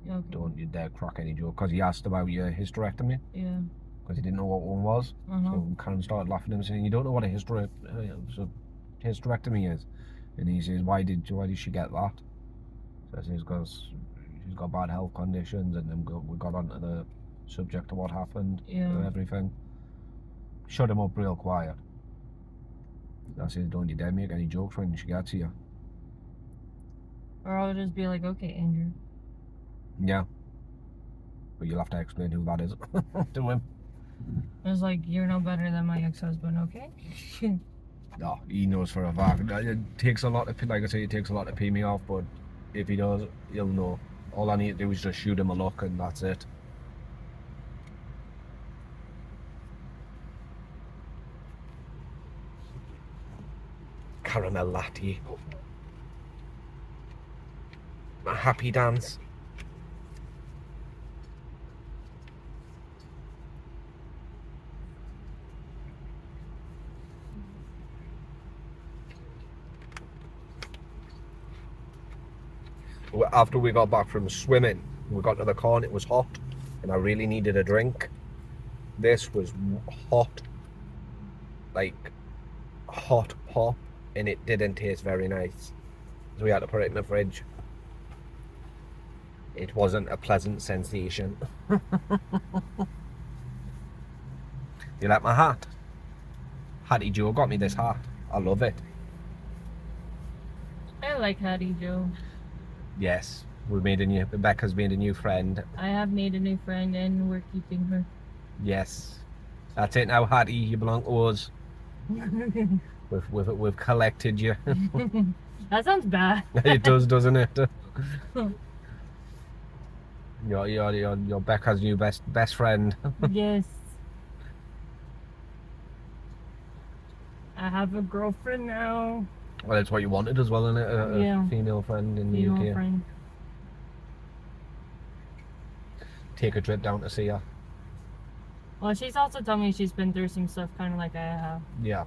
Yeah, okay. Don't you dare crack any joke, because he asked about your hysterectomy, Yeah. because he didn't know what one was. Uh-huh. So Karen started laughing at him, saying, "You don't know what a hysterectomy is?" And he says, "Why did she get that?" So I says, "Because she's got bad health conditions," and then we got onto the subject of what happened Yeah. and everything. Shut him up real quiet. I says, "Don't you dare make any jokes when she gets here." Or I'll just be like, okay, Andrew. Yeah. But you'll have to explain who that is to him. I was like, you're no better than my ex-husband, okay? No, he knows for a fact. It takes a lot to, like I say, it takes a lot to pay me off, but if he does, he'll know. All I need to do is just shoot him a look and that's it. Caramel latte. A happy dance. After we got back from swimming, we got to the car and it was hot, and I really needed a drink. This was hot, like hot pop, and it didn't taste very nice, so we had to put it in the fridge. It wasn't a pleasant sensation. You like my hat? Hattie Joe got me this hat. I love it. I like Hattie Joe. Yes, Becca's made a new friend. I have made a new friend and we're keeping her. Yes. That's it now, Hattie, you belong to us. We've collected you. That sounds bad. It does, doesn't it? You're Becca's new best friend. Yes. I have a girlfriend now. Well, it's what you wanted as well, isn't it? A female friend in the UK. Friend. Take a trip down to see her. Well, she's also told me she's been through some stuff kind of like I have. Yeah.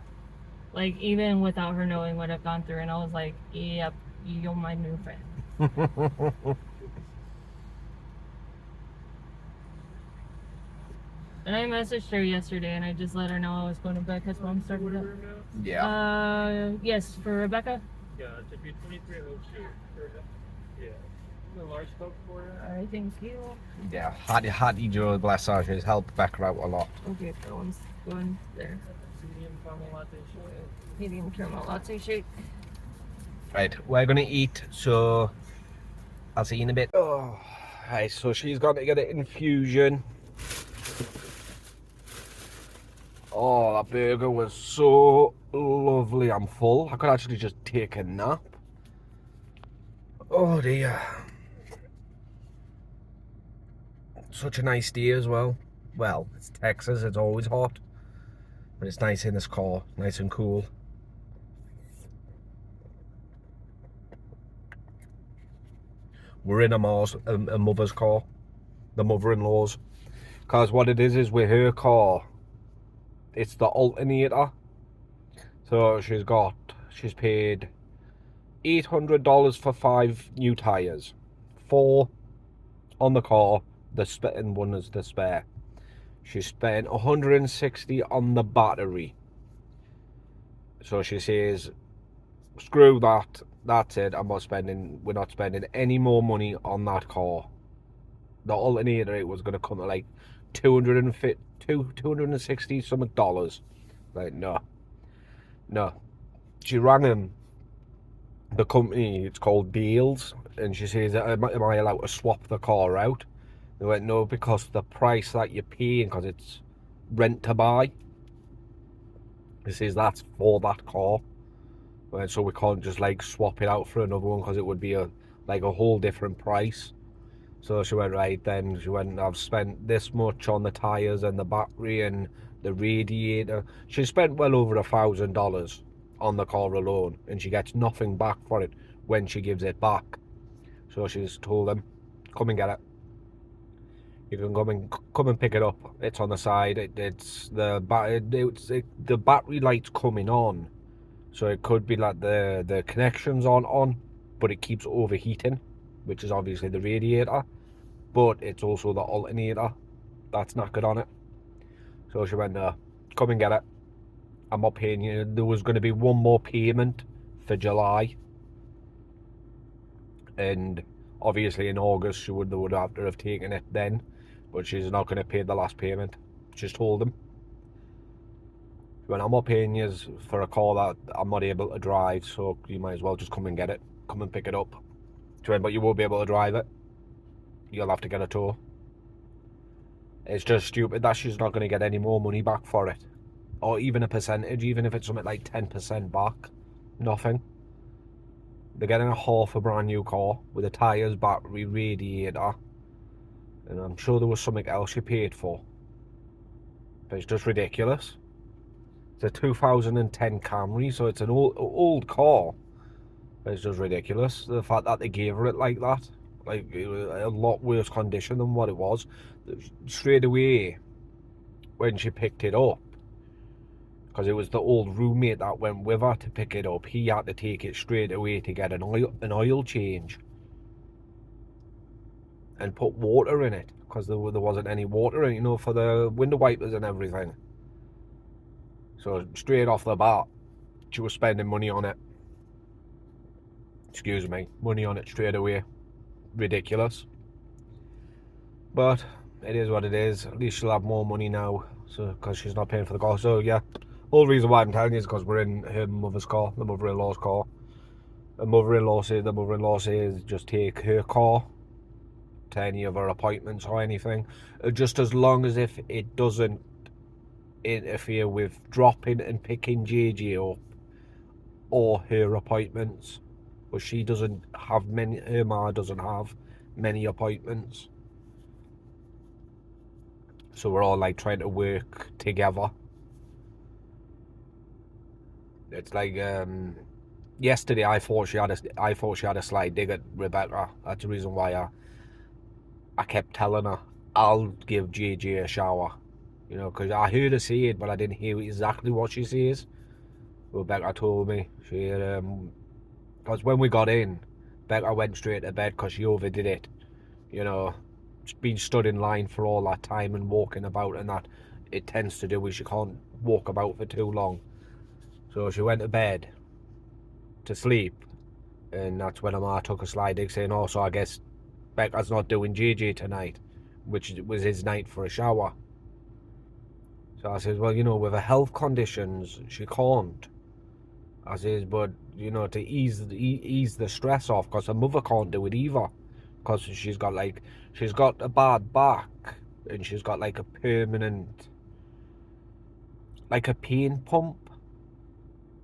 Like, even without her knowing what I've gone through. And I was like, yep, you're my new friend. And I messaged her yesterday and I just let her know I was going to Becca's mom started up. Yeah. Yes, for Rebecca. Yeah, to be 2302. Yeah. The large Coke for you. Alright, thank you. Yeah, Hattie Joe, bless her, she's helped Becca out a lot. Okay, that one's going there. Medium caramel latte shake. Medium caramel latte shake. Right, we're gonna eat, so I'll see you in a bit. Oh, right, so she's got to get an infusion. Oh, that burger was so lovely. I'm full. I could actually just take a nap. Oh dear. Such a nice day as well. Well, it's Texas, it's always hot. But it's nice in this car, nice and cool. We're in a mother's car. The mother-in-law's. Because what it is with her car, it's the alternator. So she's paid $800 for 5 new tyres. 4 on the car, the spitting one is the spare. She spent 160 on the battery. So she says, screw that, that's it, we're not spending any more money on that car. The alternator, it was going to come to like 260 something dollars. Like, no. She rang him, the company, it's called Beals, and she says, am I allowed to swap the car out? They went, no, because the price that you're paying, because it's rent to buy. He says that's for that car. And so we can't just like swap it out for another one, because it would be a whole different price. So she went, right then, she went, I've spent this much on the tyres and the battery and the radiator. She spent well over $1,000 on the car alone, and she gets nothing back for it when she gives it back. So she's told them, come and get it. You can come and pick it up. It's on the side. It's the battery light's coming on, so it could be like the connections on, but it keeps overheating, which is obviously the radiator. But it's also the alternator that's knackered on it. So she went, come and get it. I'm not paying you. There was going to be one more payment for July, and obviously in August they would have to have taken it then, but she's not going to pay the last payment. She's told them, when I'm not paying you for a car that I'm not able to drive, so you might as well just come and get it, come and pick it up. She went, but you won't be able to drive it, you'll have to get a tow. It's just stupid that she's not going to get any more money back for it, or even a percentage, even if it's something like 10% back. Nothing. They're getting a half a brand new car with the tyres, battery, radiator, and I'm sure there was something else she paid for. But it's just ridiculous. It's a 2010 Camry, so it's an old car. But it's just ridiculous. The fact that they gave her it like that, like it was a lot worse condition than what it was. Straight away, when she picked it up, because it was the old roommate that went with her to pick it up, he had to take it straight away to get an oil change and put water in it, because there wasn't any water in it, for the window wipers and everything. So straight off the bat, she was spending money on it. Excuse me, money on it straight away. Ridiculous. But it is what it is. At least she'll have more money now, so because she's not paying for the car. So yeah, whole reason why I'm telling you is because we're in her mother's car, the mother-in-law's car. The mother-in-law says just take her car to any of her appointments or anything, just as long as if it doesn't interfere with dropping and picking JJ up or her appointments. But she doesn't have many, her ma doesn't have many appointments, so we're all like trying to work together. It's like yesterday I thought she had a slight dig at Rebecca. That's the reason why I kept telling her I'll give JJ a shower, because I heard her say it, but I didn't hear exactly what she says. Rebecca told me she because when we got in, Becca went straight to bed because she overdid it. Being stood in line for all that time and walking about, and that it tends to do is she can't walk about for too long. So she went to bed to sleep, and that's when her ma took a sly dig saying, oh, so I guess Becca's not doing JJ tonight, which was his night for a shower. So I says, well, with her health conditions, she can't. I says, but, to ease the stress off, because her mother can't do it either. Because she's got a bad back, and she's got like a permanent, like a pain pump,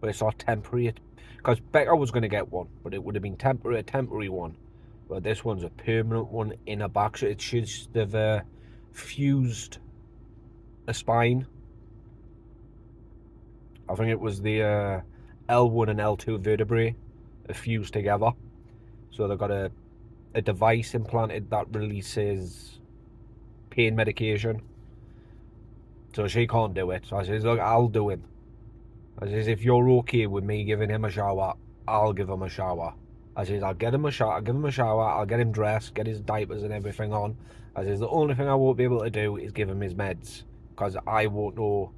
but it's not temporary. Because Becca was going to get one, but it would have been a temporary one. But this one's a permanent one in her back. So they've fused a spine. I think it was the L1 and L2 vertebrae are fused together. So they've got a device implanted that releases pain medication. So she can't do it. So I says, look, I'll do him. I says, if you're okay with me giving him a shower, I'll give him a shower. I says, I'll give him a shower, I'll get him dressed, get his diapers and everything on. I says, the only thing I won't be able to do is give him his meds, because I won't know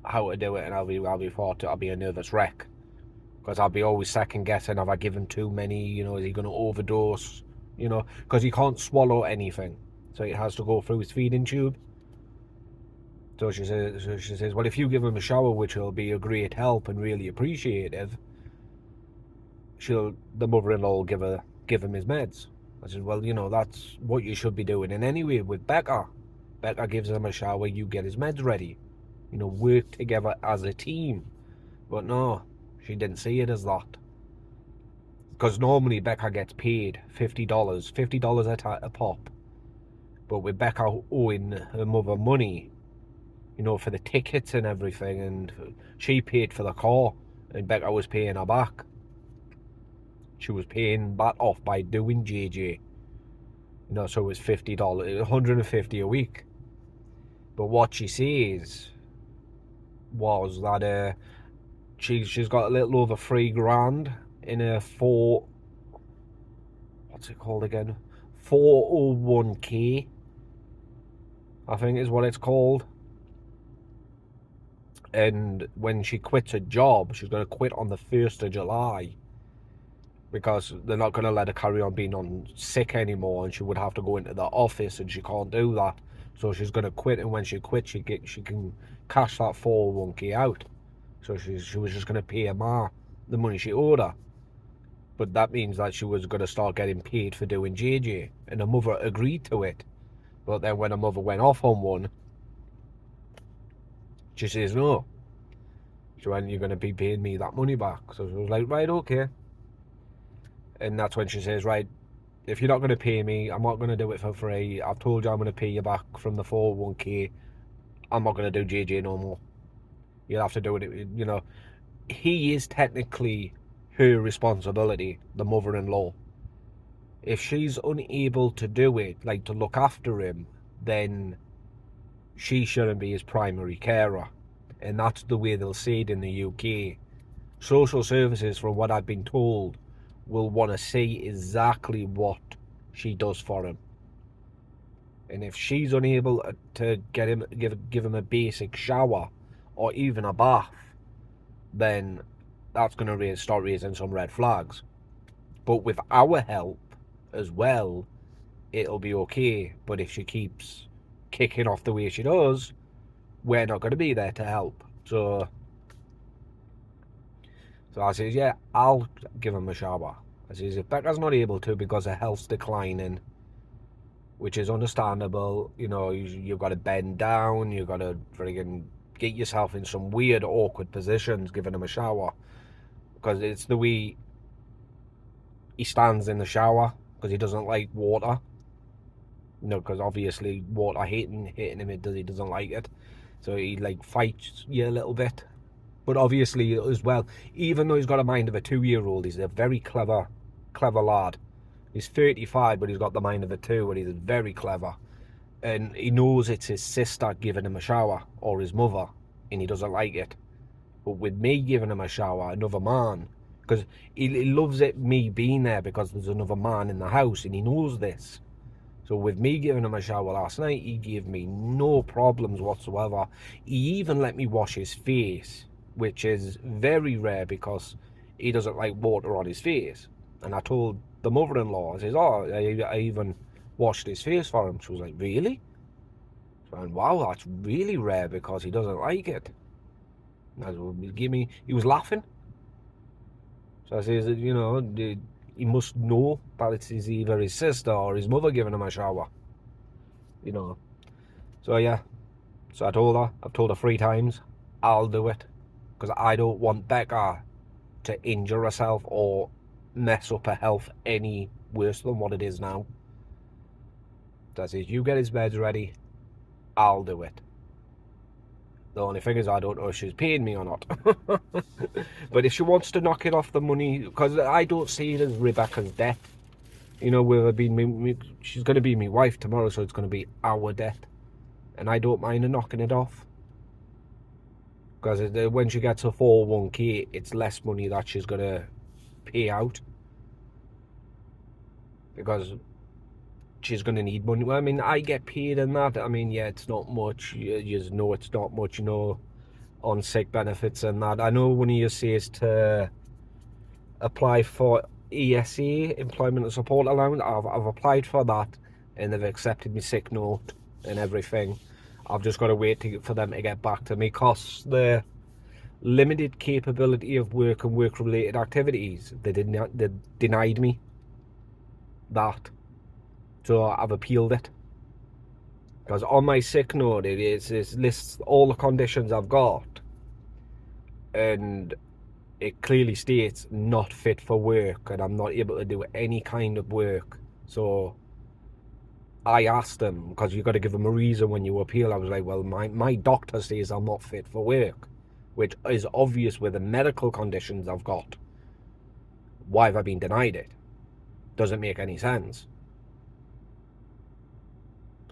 how to do it, and I'll be a nervous wreck. Because I'll be always second guessing, have I given too many, is he going to overdose, because he can't swallow anything. So it has to go through his feeding tube. So she says, well, if you give him a shower, which will be a great help and really appreciative, the mother-in-law will give him his meds. I said, well, that's what you should be doing. And anyway, with Becca gives him a shower, you get his meds ready. Work together as a team. But no, she didn't see it as that. Because normally Becca gets paid $50 a pop. But with Becca owing her mother money, for the tickets and everything, and she paid for the car, and Becca was paying her back. She was paying that off by doing JJ. So it was $50, $150 a week. But what she says was that she's got a little over $3,000 in a what's it called again? 401k, I think is what it's called. And when she quits a job, she's going to quit on the 1st of July. Because they're not going to let her carry on being on sick anymore, and she would have to go into the office, and she can't do that. So she's going to quit, and when she quits, she can cash that 401k out. So she was just going to pay her ma the money she owed her. But that means that she was going to start getting paid for doing JJ, and her mother agreed to it. But then when her mother went off on one, she says, no. She went, you're going to be paying me that money back. So she was like, right, okay. And that's when she says, right, if you're not going to pay me, I'm not going to do it for free. I've told you I'm going to pay you back from the 401k. I'm not going to do JJ no more. You'll have to do it, He is technically her responsibility, the mother-in-law. If she's unable to do it, like to look after him, then she shouldn't be his primary carer. And that's the way they'll say it in the UK. Social services, from what I've been told, will want to see exactly what she does for him. And if she's unable to give him a basic shower or even a bath, then that's going to start raising some red flags. But with our help as well, it'll be okay. But if she keeps kicking off the way she does, we're not going to be there to help. So I says, yeah, I'll give him a shower. I says, if Becca's not able to because her health's declining, which is understandable, you've got to bend down, you've got to friggin' get yourself in some weird, awkward positions giving him a shower. Because it's the way he stands in the shower, because he doesn't like water. Because obviously water hitting him, he doesn't like it. So he fights you a little bit. But obviously as well, even though he's got a mind of a 2-year-old, he's a very clever lad. He's 35, but he's got the mind of a 2, and he's very clever. And he knows it's his sister giving him a shower, or his mother, and he doesn't like it. But with me giving him a shower, another man, because he loves it, me being there, because there's another man in the house, and he knows this. So with me giving him a shower last night, he gave me no problems whatsoever. He even let me wash his face, which is very rare because he doesn't like water on his face. And I told the mother-in-law says, "Oh, I even washed his face for him." She was like, "Really?" So I went, "Wow, that's really rare because he doesn't like it." And I said, "Give me." He was laughing. So I says, "You know, he must know that it's either his sister or his mother giving him a shower." You know. So yeah. So I told her. I've told her 3 times. I'll do it because I don't want Becca to injure herself or mess up her health any worse than what it is now. So I says, "You get his beds ready, I'll do it." The only thing is, I don't know if she's paying me or not. But if she wants to knock it off the money, because I don't see it as Rebecca's debt. You know, with her being she's going to be my wife tomorrow, so it's going to be our debt. And I don't mind her knocking it off. Because when she gets a 401k, it's less money that she's going to pay out. Because she's going to need money. Well, I mean, I get paid in that. I mean, yeah, it's not much. You know it's not much, you know, on sick benefits and that. I know one of you says to apply for ESA, Employment and Support Allowance. I've applied for that and they've accepted me sick note and everything. I've just got to wait for them to get back to me because the limited capability of work and work-related activities, they denied me that. So I've appealed it. Because on my sick note, it lists all the conditions I've got. And it clearly states not fit for work. And I'm not able to do any kind of work. So I asked them, because you've got to give them a reason when you appeal. I was like, well, my doctor says I'm not fit for work. Which is obvious with the medical conditions I've got. Why have I been denied it? Doesn't make any sense.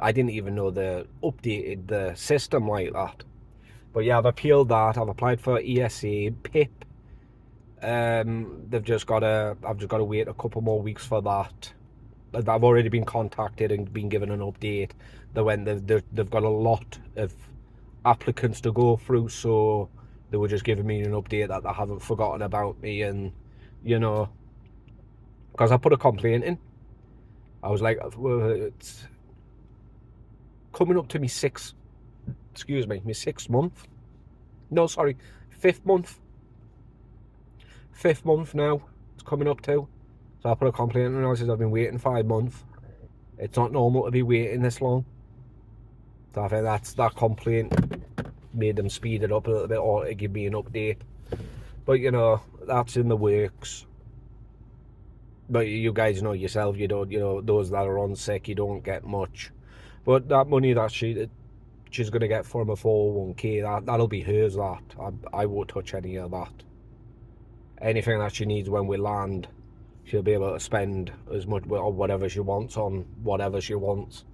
I didn't even know they updated the system like that. But yeah, I've appealed that. I've applied for ESA, PIP. I've just got to wait a couple more weeks for that. I've already been contacted and been given an update. They've got a lot of applicants to go through, so they were just giving me an update that they haven't forgotten about me. And you know, because I put a complaint in, I was like, well, it's coming up to me my 6th month. No, sorry, 5th month. 5th month now. It's coming up to. So I put a complaint in and I says I've been waiting 5 months. It's not normal to be waiting this long. So I think that complaint made them speed it up a little bit or to give me an update. But you know, that's in the works. But you guys know yourself, you don't, you know, those that are on sick, you don't get much. But that money that she's going to get from a 401k, that'll be hers. That I won't touch any of that. Anything that she needs when we land, she'll be able to spend as much or whatever she wants on whatever she wants.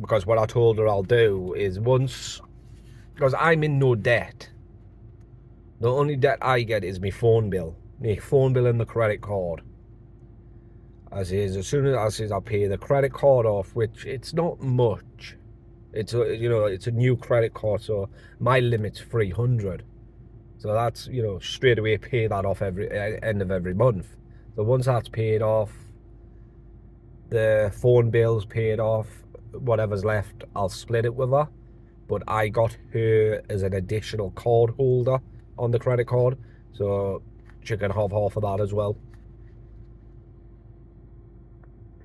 Because what I told her I'll do is because I'm in no debt. The only debt I get is my phone bill. My phone bill and the credit card. As soon as I pay the credit card off, which it's not much. It's it's a new credit card, so my limit's 300. So that's, you know, straight away pay that off every end of every month. So once that's paid off, the phone bill's paid off, whatever's left, I'll split it with her. But I got her as an additional card holder on the credit card, so she can have half of that as well.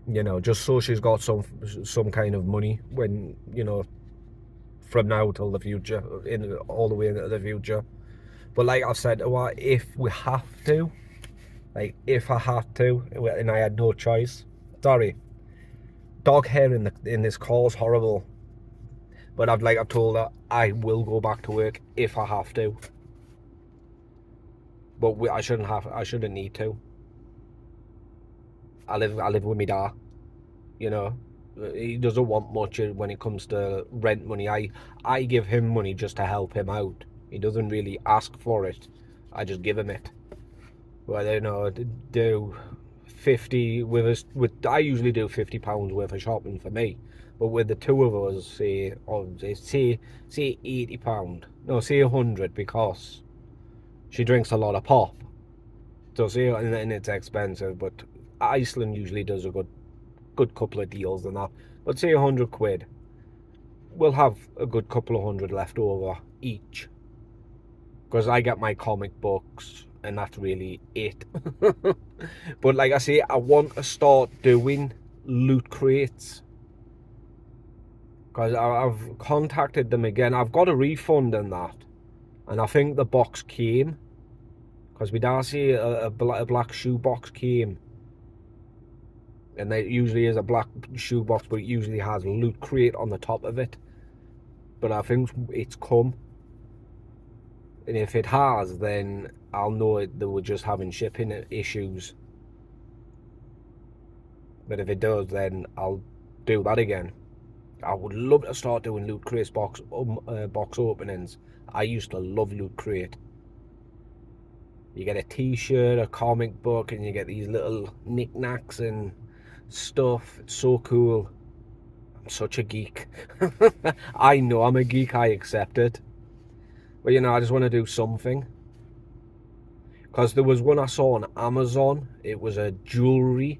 You know, just so she's got some kind of money when, you know, from now till the future, all the way into the future. But like I've said, if we have to, like if I had to, and I had no choice, sorry, dog hair in this car is horrible. But I've told her I will go back to work if I have to. But I shouldn't need to. I live with my dad, you know. He doesn't want much when it comes to rent money. I give him money just to help him out. He doesn't really ask for it. I just give him it. Well, you know, do 50 with us. I usually do £50 worth of shopping for me, but with the two of us, say £80. No, say 100 because she drinks a lot of pop. So say, and it's expensive, but Iceland usually does a good couple of deals and that. But say 100 quid, we'll have a good couple of hundred left over each. Because I get my comic books, and that's really it. But like I say, I want to start doing loot crates. Because I've contacted them again. I've got a refund in that. And I think the box came. Because we did see a black shoebox came. And there usually is a black shoebox, but it usually has loot crate on the top of it. But I think it's come. And if it has, then I'll know they were just having shipping issues. But if it does, then I'll do that again. I would love to start doing loot crate box openings. I used to love loot crate. You get a t-shirt, a comic book, and you get these little knickknacks and stuff. It's so cool. I'm such a geek. I know I'm a geek, I accept it. But you know, I just want to do something. Because there was one I saw on Amazon. It was a jewellery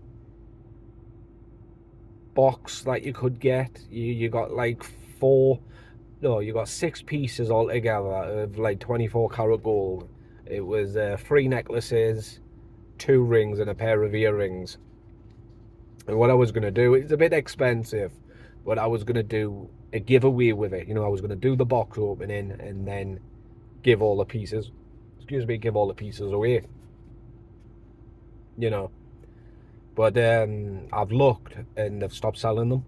box that you could get. You got like you got 6 pieces altogether of like 24 karat gold. It was 3 necklaces, 2 rings, and a pair of earrings. And what I was going to do, it's a bit expensive, but I was going to do a giveaway with it. You know, I was going to do the box opening and then give all the pieces away. You know. But I've looked and they've stopped selling them.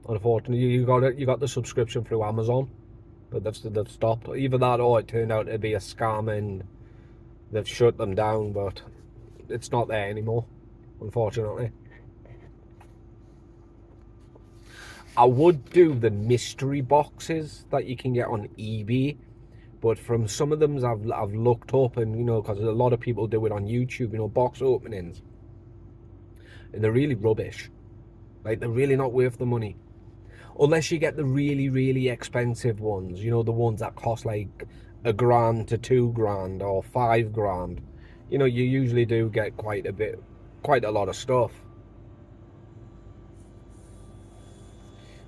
Unfortunately, you got the subscription through Amazon, but they've stopped. Either that or it turned out to be a scam and they've shut them down. But it's not there anymore, unfortunately. I would do the mystery boxes that you can get on eBay, but from some of them I've looked up, and you know, because a lot of people do it on YouTube, you know, box openings, and they're really rubbish. Like, they're really not worth the money. Unless you get the really, really expensive ones, you know, the ones that cost like $1,000 to $2,000 or $5,000. You know, you usually do get quite a lot of stuff.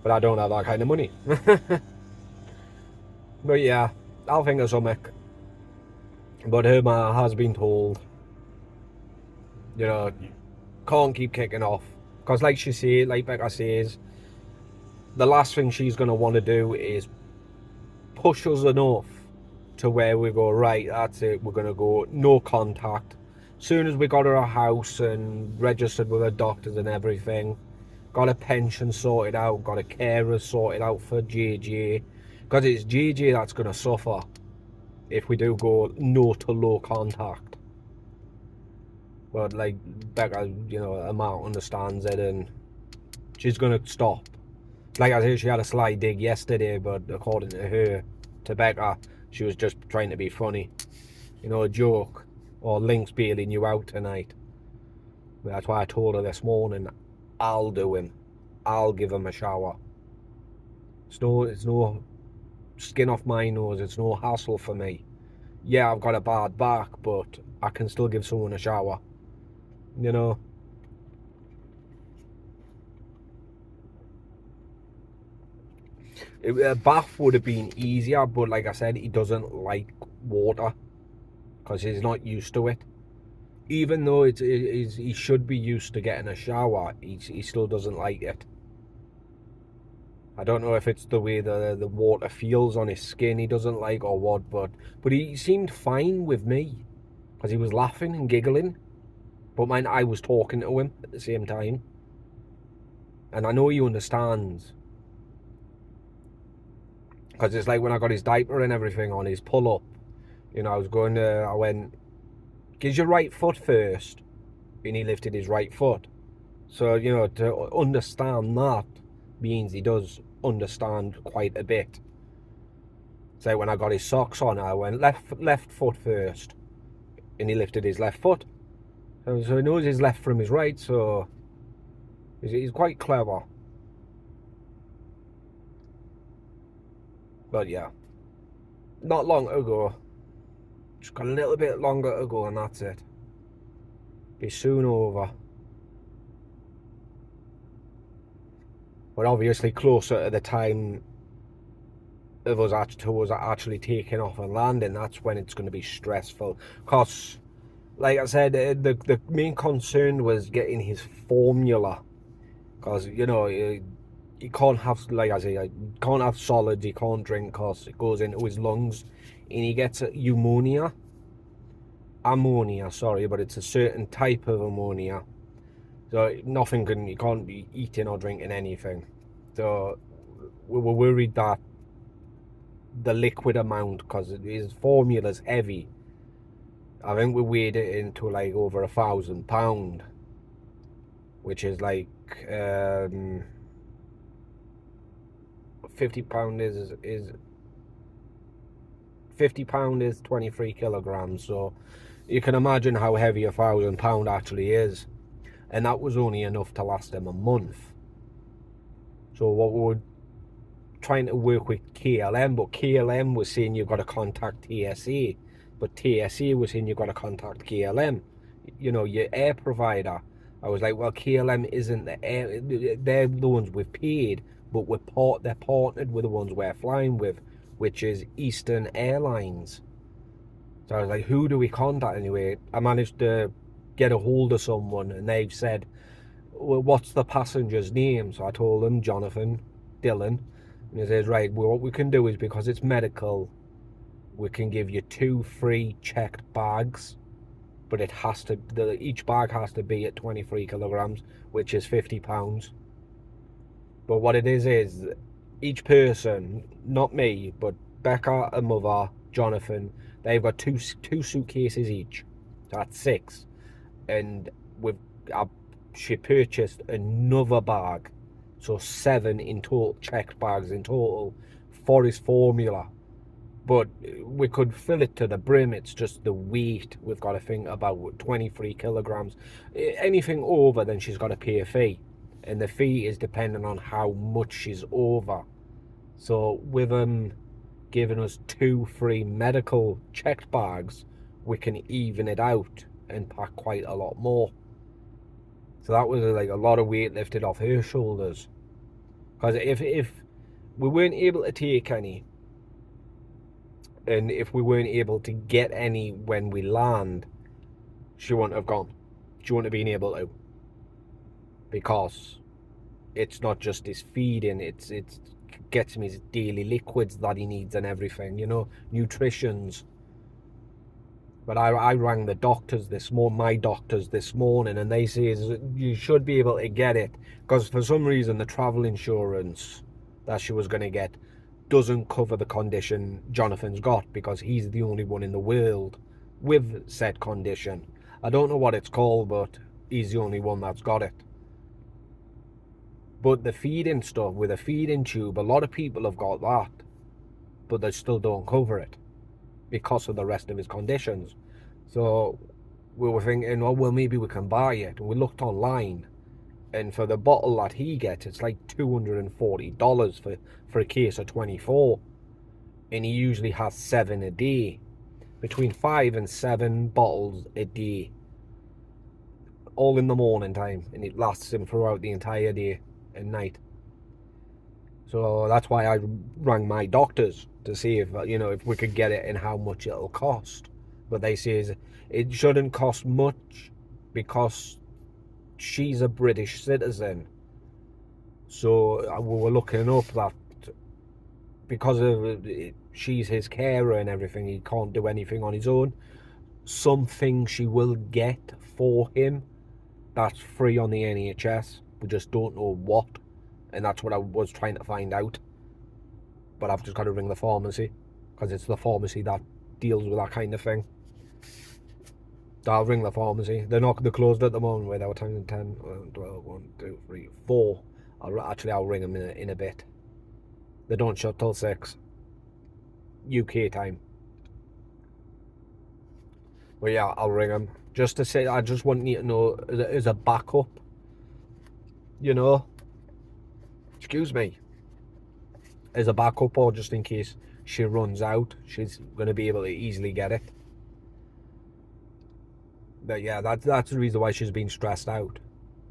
But I don't have that kind of money. But yeah, I'll think of something. But Herma has been told, you know, can't keep kicking off. Because like Becca says, the last thing she's going to want to do is push us enough to where we go, right, that's it, we're going to go no contact. Soon as we got her a house and registered with her doctors and everything, got a pension sorted out, got a carer sorted out for JJ, because it's JJ that's going to suffer if we do go no to low contact. But like Becca, you know, Emma understands it and she's going to stop. Like I said, she had a sly dig yesterday, but according to her, to Becca, she was just trying to be funny. You know, a joke. Or Link's bailing you out tonight. But that's why I told her this morning, I'll do him. I'll give him a shower. It's no skin off my nose. It's no hassle for me. Yeah, I've got a bad back, but I can still give someone a shower. You know? A bath would have been easier, but like I said, he doesn't like water because he's not used to it. Even though he should be used to getting a shower, he still doesn't like it. I don't know if it's the way the water feels on his skin he doesn't like or what, but he seemed fine with me because he was laughing and giggling. But I was talking to him at the same time, and I know he understands. Because it's like when I got his diaper and everything on, his pull-up, you know, I went, get your right foot first, and he lifted his right foot. So, you know, to understand that means he does understand quite a bit. So when I got his socks on, I went left foot first, and he lifted his left foot. So he knows his left from his right, so he's quite clever. But yeah, not long ago, just got a little bit longer to go and that's it. Be soon over. But obviously closer to the time of us actually taking off and landing, that's when it's going to be stressful. Because, like I said, the main concern was getting his formula. Because, you know, you can't have, like I say, you can't have solids, you can't drink because it goes into his lungs. And he gets ammonia, sorry, but it's a certain type of ammonia. So you can't be eating or drinking anything. So we were worried that the liquid amount, because his formula's heavy, I think we weighed it into like over £1,000, which is like £50 is £50 is 23 kilograms. So you can imagine how heavy £1,000 actually is, and that was only enough to last him a month. So what we were trying to work with KLM, but KLM was saying you've got to contact TSA, but TSA was saying you've got to contact KLM, you know, your air provider. I was like, well, KLM isn't the air, they're the ones we've paid, but they're partnered with the ones we're flying with, which is Eastern Airlines. So I was like, who do we contact anyway? I managed to get a hold of someone, and they've said, well, what's the passenger's name? So I told them Jonathan Dillon. And he says, right, well, what we can do is, because it's medical, we can give you 2 free checked bags, but it has to, each bag has to be at 23 kilograms, which is £50. But what it is each person, not me, but Becca and mother, Jonathan, they've got two suitcases each. So that's 6. And she purchased another bag. So 7 in total, checked bags in total, for his formula. But we could fill it to the brim. It's just the weight we've got to think about. 23 kilograms. Anything over, then she's got to pay a fee. And the fee is dependent on how much she's over. So with them giving us 2 free medical checked bags, we can even it out and pack quite a lot more. So that was like a lot of weight lifted off her shoulders. Because if we weren't able to take any, and if we weren't able to get any when we land, she wouldn't have gone. She wouldn't have been able to. Because it's not just his feeding, it's gets him his daily liquids that he needs and everything, you know, nutritions. But I rang the doctors my doctors this morning, and they say you should be able to get it, because for some reason the travel insurance that she was going to get doesn't cover the condition Jonathan's got, because he's the only one in the world with said condition. I don't know what it's called, but he's the only one that's got it. But the feeding stuff, with a feeding tube, a lot of people have got that, but they still don't cover it because of the rest of his conditions. So we were thinking, oh, well, maybe we can buy it. And we looked online, and for the bottle that he gets, it's like $240 for a case of 24. And he usually has 7 a day, between 5 and 7 bottles a day, all in the morning time, and it lasts him throughout the entire day and night. So that's why I rang my doctors to see if, you know, if we could get it and how much it'll cost. But they say it shouldn't cost much, because she's a British citizen. So we were looking up that because of she's his carer and everything, he can't do anything on his own. Something she will get for him that's free on the NHS. We just don't know what. And that's what I was trying to find out. But I've just got to ring the pharmacy, because it's the pharmacy that deals with that kind of thing. So I'll ring the pharmacy. They're closed at the moment. Wait, our time 10, 12, 1, 2, 3, 4. I'll ring them in a bit. They don't shut till 6 UK time. But yeah, I'll ring them just to say. I just want you to know, as a backup, you know. Excuse me. As a backup, or just in case she runs out, she's going to be able to easily get it. But yeah, that's the reason why she's been stressed out.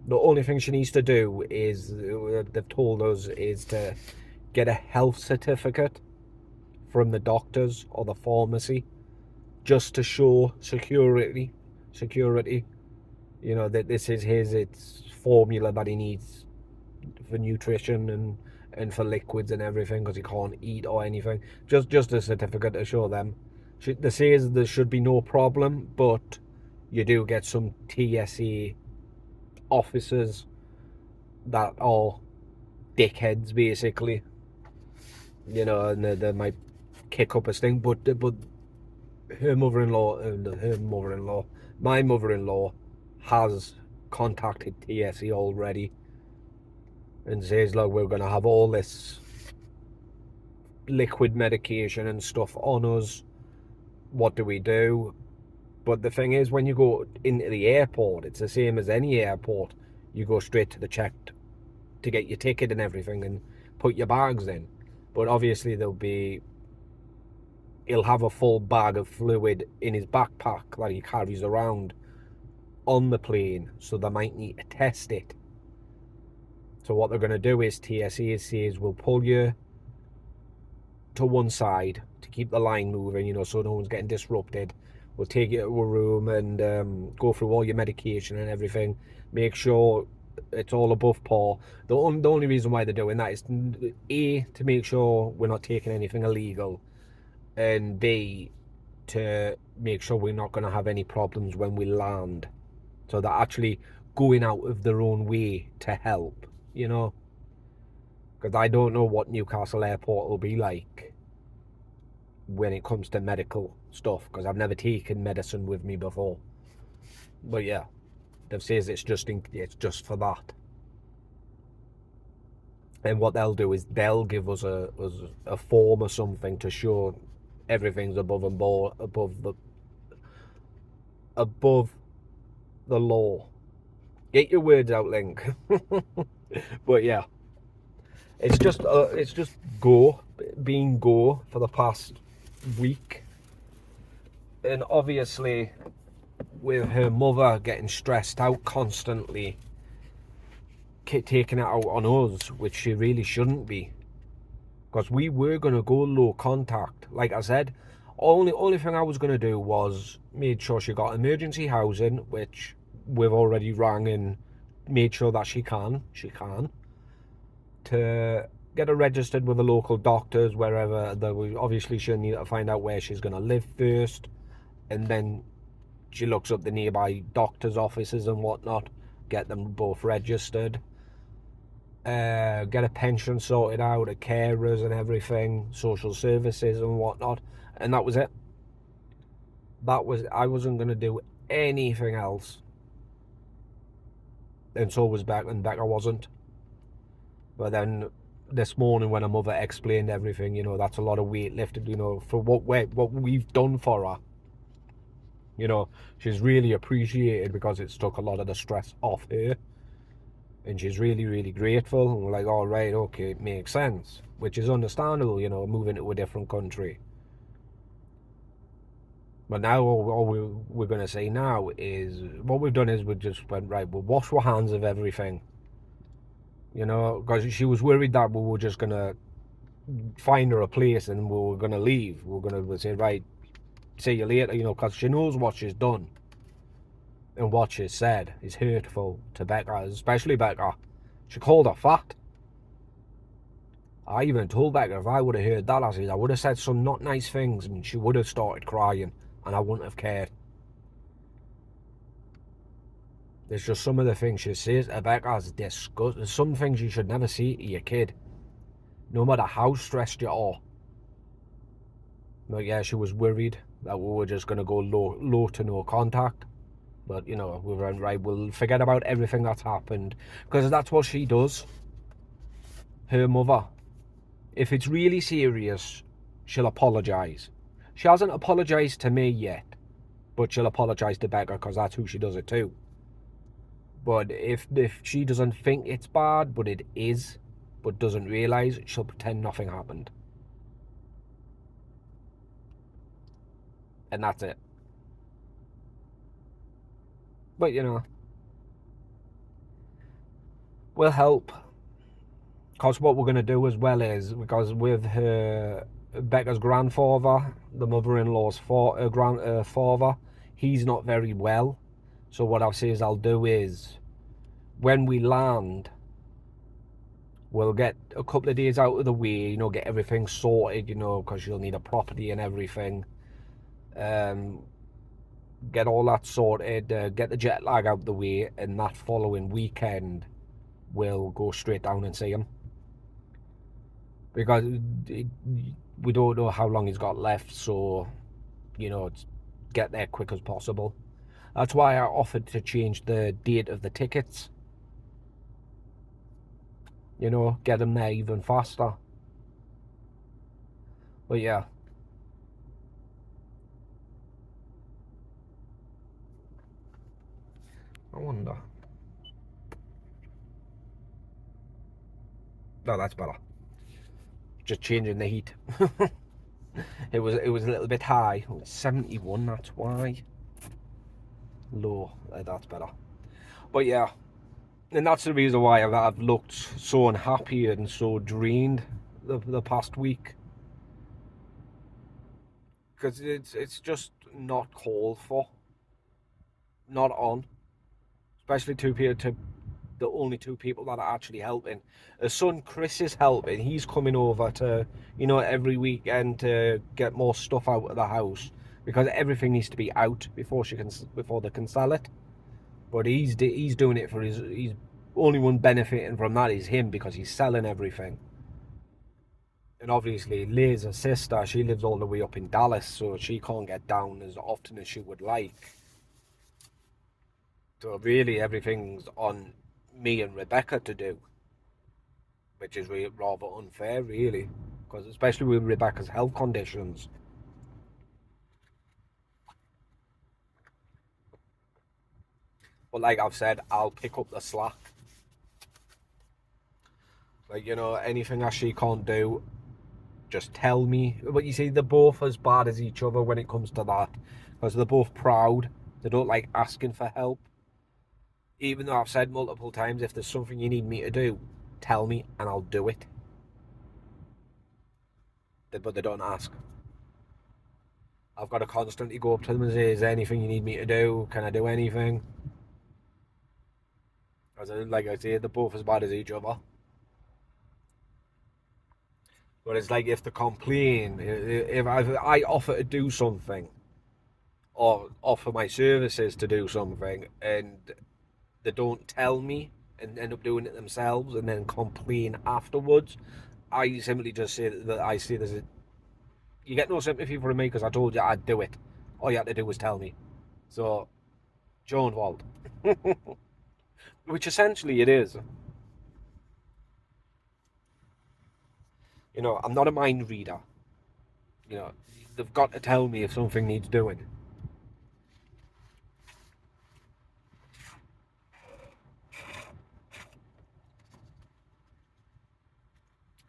The only thing she needs to do is, they've told us, is to get a health certificate from the doctors or the pharmacy, just to show security, you know, that this is its formula that he needs for nutrition and for liquids and everything, because he can't eat or anything. Just a certificate to show them. They say there should be no problem, but you do get some TSA officers that are dickheads, basically, you know, and they might kick up a stink. But her mother-in-law, my mother-in-law, has contacted TSA already and says, look, we're going to have all this liquid medication and stuff on us. What do we do? But the thing is, when you go into the airport, it's the same as any airport. You go straight to the check to get your ticket and everything and put your bags in. But obviously he'll have a full bag of fluid in his backpack that he carries around on the plane, so they might need to test it. So what they're going to do is, TSA says, we'll pull you to one side to keep the line moving, you know, so no one's getting disrupted. We'll take you to a room and go through all your medication and everything, make sure it's all above par. The only reason why they're doing that is, A, to make sure we're not taking anything illegal, and B, to make sure we're not going to have any problems when we land. So they're actually going out of their own way to help, you know. Because I don't know what Newcastle Airport will be like when it comes to medical stuff, because I've never taken medicine with me before. But yeah, they've said it's just for that. And what they'll do is they'll give us a form or something to show everything's above the law. Get your words out, Link. But yeah, it's just being go for the past week, and obviously with her mother getting stressed out constantly, taking it out on us, which she really shouldn't be, because we were going to go low contact. Like I said, only thing I was going to do was made sure she got emergency housing, which we've already rang and made sure that she can, to get her registered with the local doctors wherever. Obviously she'll need to find out where she's going to live first, and then she looks up the nearby doctor's offices and whatnot, get them both registered, get a pension sorted out, a carers and everything, social services and whatnot, and that was it. I wasn't going to do anything else, and so was Becca, and Becca wasn't. But then this morning when her mother explained everything, you know, that's a lot of weight lifted, you know, for what we've done for her. You know, she's really appreciated, because it's took a lot of the stress off her. And she's really, really grateful. And we're like, all right, okay, it makes sense. Which is understandable, you know, moving to a different country. But now all we're going to say now is, what we've done is we just went, right, we'll wash our hands of everything. You know, because she was worried that we were just going to find her a place and we were going to leave. We were going to say, right, see you later, you know, because she knows what she's done. And what she's said is hurtful to Becca, especially Becca. She called her fat. I even told Becca if I would have heard that, I would have said some not nice things, and she would have started crying, and I wouldn't have cared. There's just some of the things she says to Becca's disgusting. There's some things you should never say to your kid, no matter how stressed you are. But yeah, she was worried that we were just going to go low to no contact. But, you know, we went, right, we'll forget about everything that's happened. Because that's what she does. Her mother. If it's really serious, she'll apologise. She hasn't apologised to me yet. But she'll apologise to Becca, because that's who she does it to. But if she doesn't think it's bad, but it is, but doesn't realise, she'll pretend nothing happened. And that's it. But you know, we'll help. Because what we're going to do as well is, because with her, Becca's grandfather, the mother-in-law's father, he's not very well. So what I'll say is I'll do is, when we land, we'll get a couple of days out of the way, you know, get everything sorted, you know, because you'll need a property and everything. Get all that sorted, get the jet lag out of the way, and that following weekend, we'll go straight down and see him. Because we don't know how long he's got left, so, you know, get there quick as possible. That's why I offered to change the date of the tickets. You know, get him there even faster. But yeah. I wonder. No, that's better. Just changing the heat. It was a little bit high. It was 71, that's why. Low, that's better. But yeah, and that's the reason why I've looked so unhappy and so drained the past week. Because it's just not called for. Not on. Especially the only two people that are actually helping. Her son Chris is helping. He's coming over to, you know, every weekend to get more stuff out of the house, because everything needs to be out before they can sell it. But he's doing it for he's only one benefiting from that is him, because he's selling everything. And obviously Liz, her sister, she lives all the way up in Dallas, so she can't get down as often as she would like. So really everything's on me and Rebecca to do, which is really rather unfair, really, because especially with Rebecca's health conditions. But like I've said, I'll pick up the slack. Like, you know, anything that she can't do, just tell me. But you see, they're both as bad as each other when it comes to that, because they're both proud. They don't like asking for help. Even though I've said multiple times, if there's something you need me to do, tell me and I'll do it. But they don't ask. I've got to constantly go up to them and say, is there anything you need me to do? Can I do anything? Because like I say, they're both as bad as each other. But it's like, if they complain, if I offer to do something, or offer my services to do something, and they don't tell me and end up doing it themselves and then complain afterwards, I simply just say that I see this. You get no sympathy from me because I told you I'd do it. All you had to do was tell me. So, Joan Wald. Which essentially it is. You know, I'm not a mind reader. You know, they've got to tell me if something needs doing.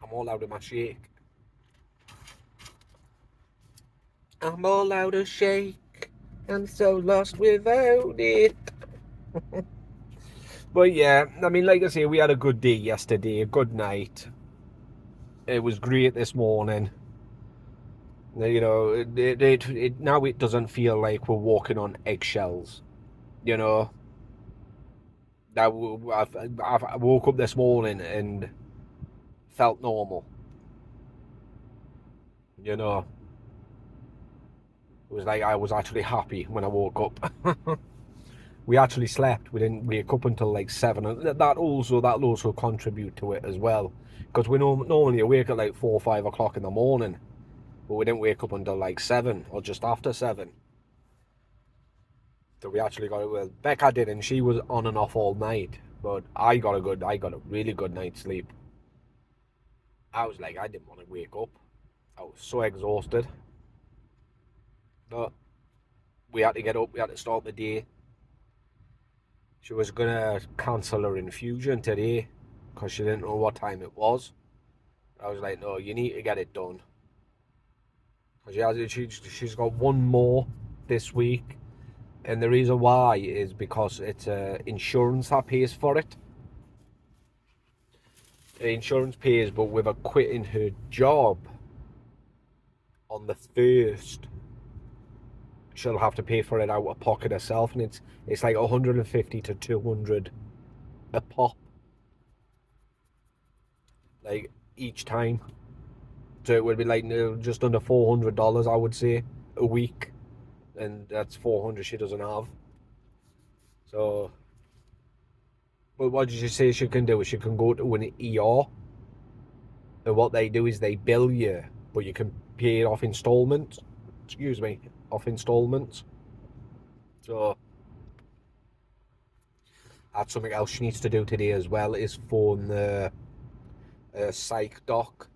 I'm all out of my shake. I'm all out of shake. I'm so lost without it. But yeah, I mean, like I say, we had a good day yesterday, a good night. It was great this morning. You know, now it doesn't feel like we're walking on eggshells. You know, I woke up this morning and felt normal. You know, it was like I was actually happy when I woke up. We actually slept. We didn't wake up until like 7. That'll also contribute to it as well, because we normally awake at like 4 or 5 o'clock in the morning, but we didn't wake up until like 7 or just after 7. So we actually got it. Well, Becca didn't. She was on and off all night, but I got a really good night's sleep. I was like, I didn't want to wake up. I was so exhausted. But we had to get up. We had to start the day. She was gonna cancel her infusion today because she didn't know what time it was. I was like, no, you need to get it done. She's got one more this week, And the reason why is because it's insurance that pays for it. The insurance pays, but with her quitting her job on the 1st, she'll have to pay for it out of pocket herself, and it's like 150 to 200 a pop, like each time. So it would be like just under $400, I would say, a week, and that's 400 she doesn't have. So, but what did you say she can do? She can go to an ER, and what they do is they bill you, but you can pay it off installments. Excuse me, off installments. So that's something else she needs to do today as well, is phone the psych doc,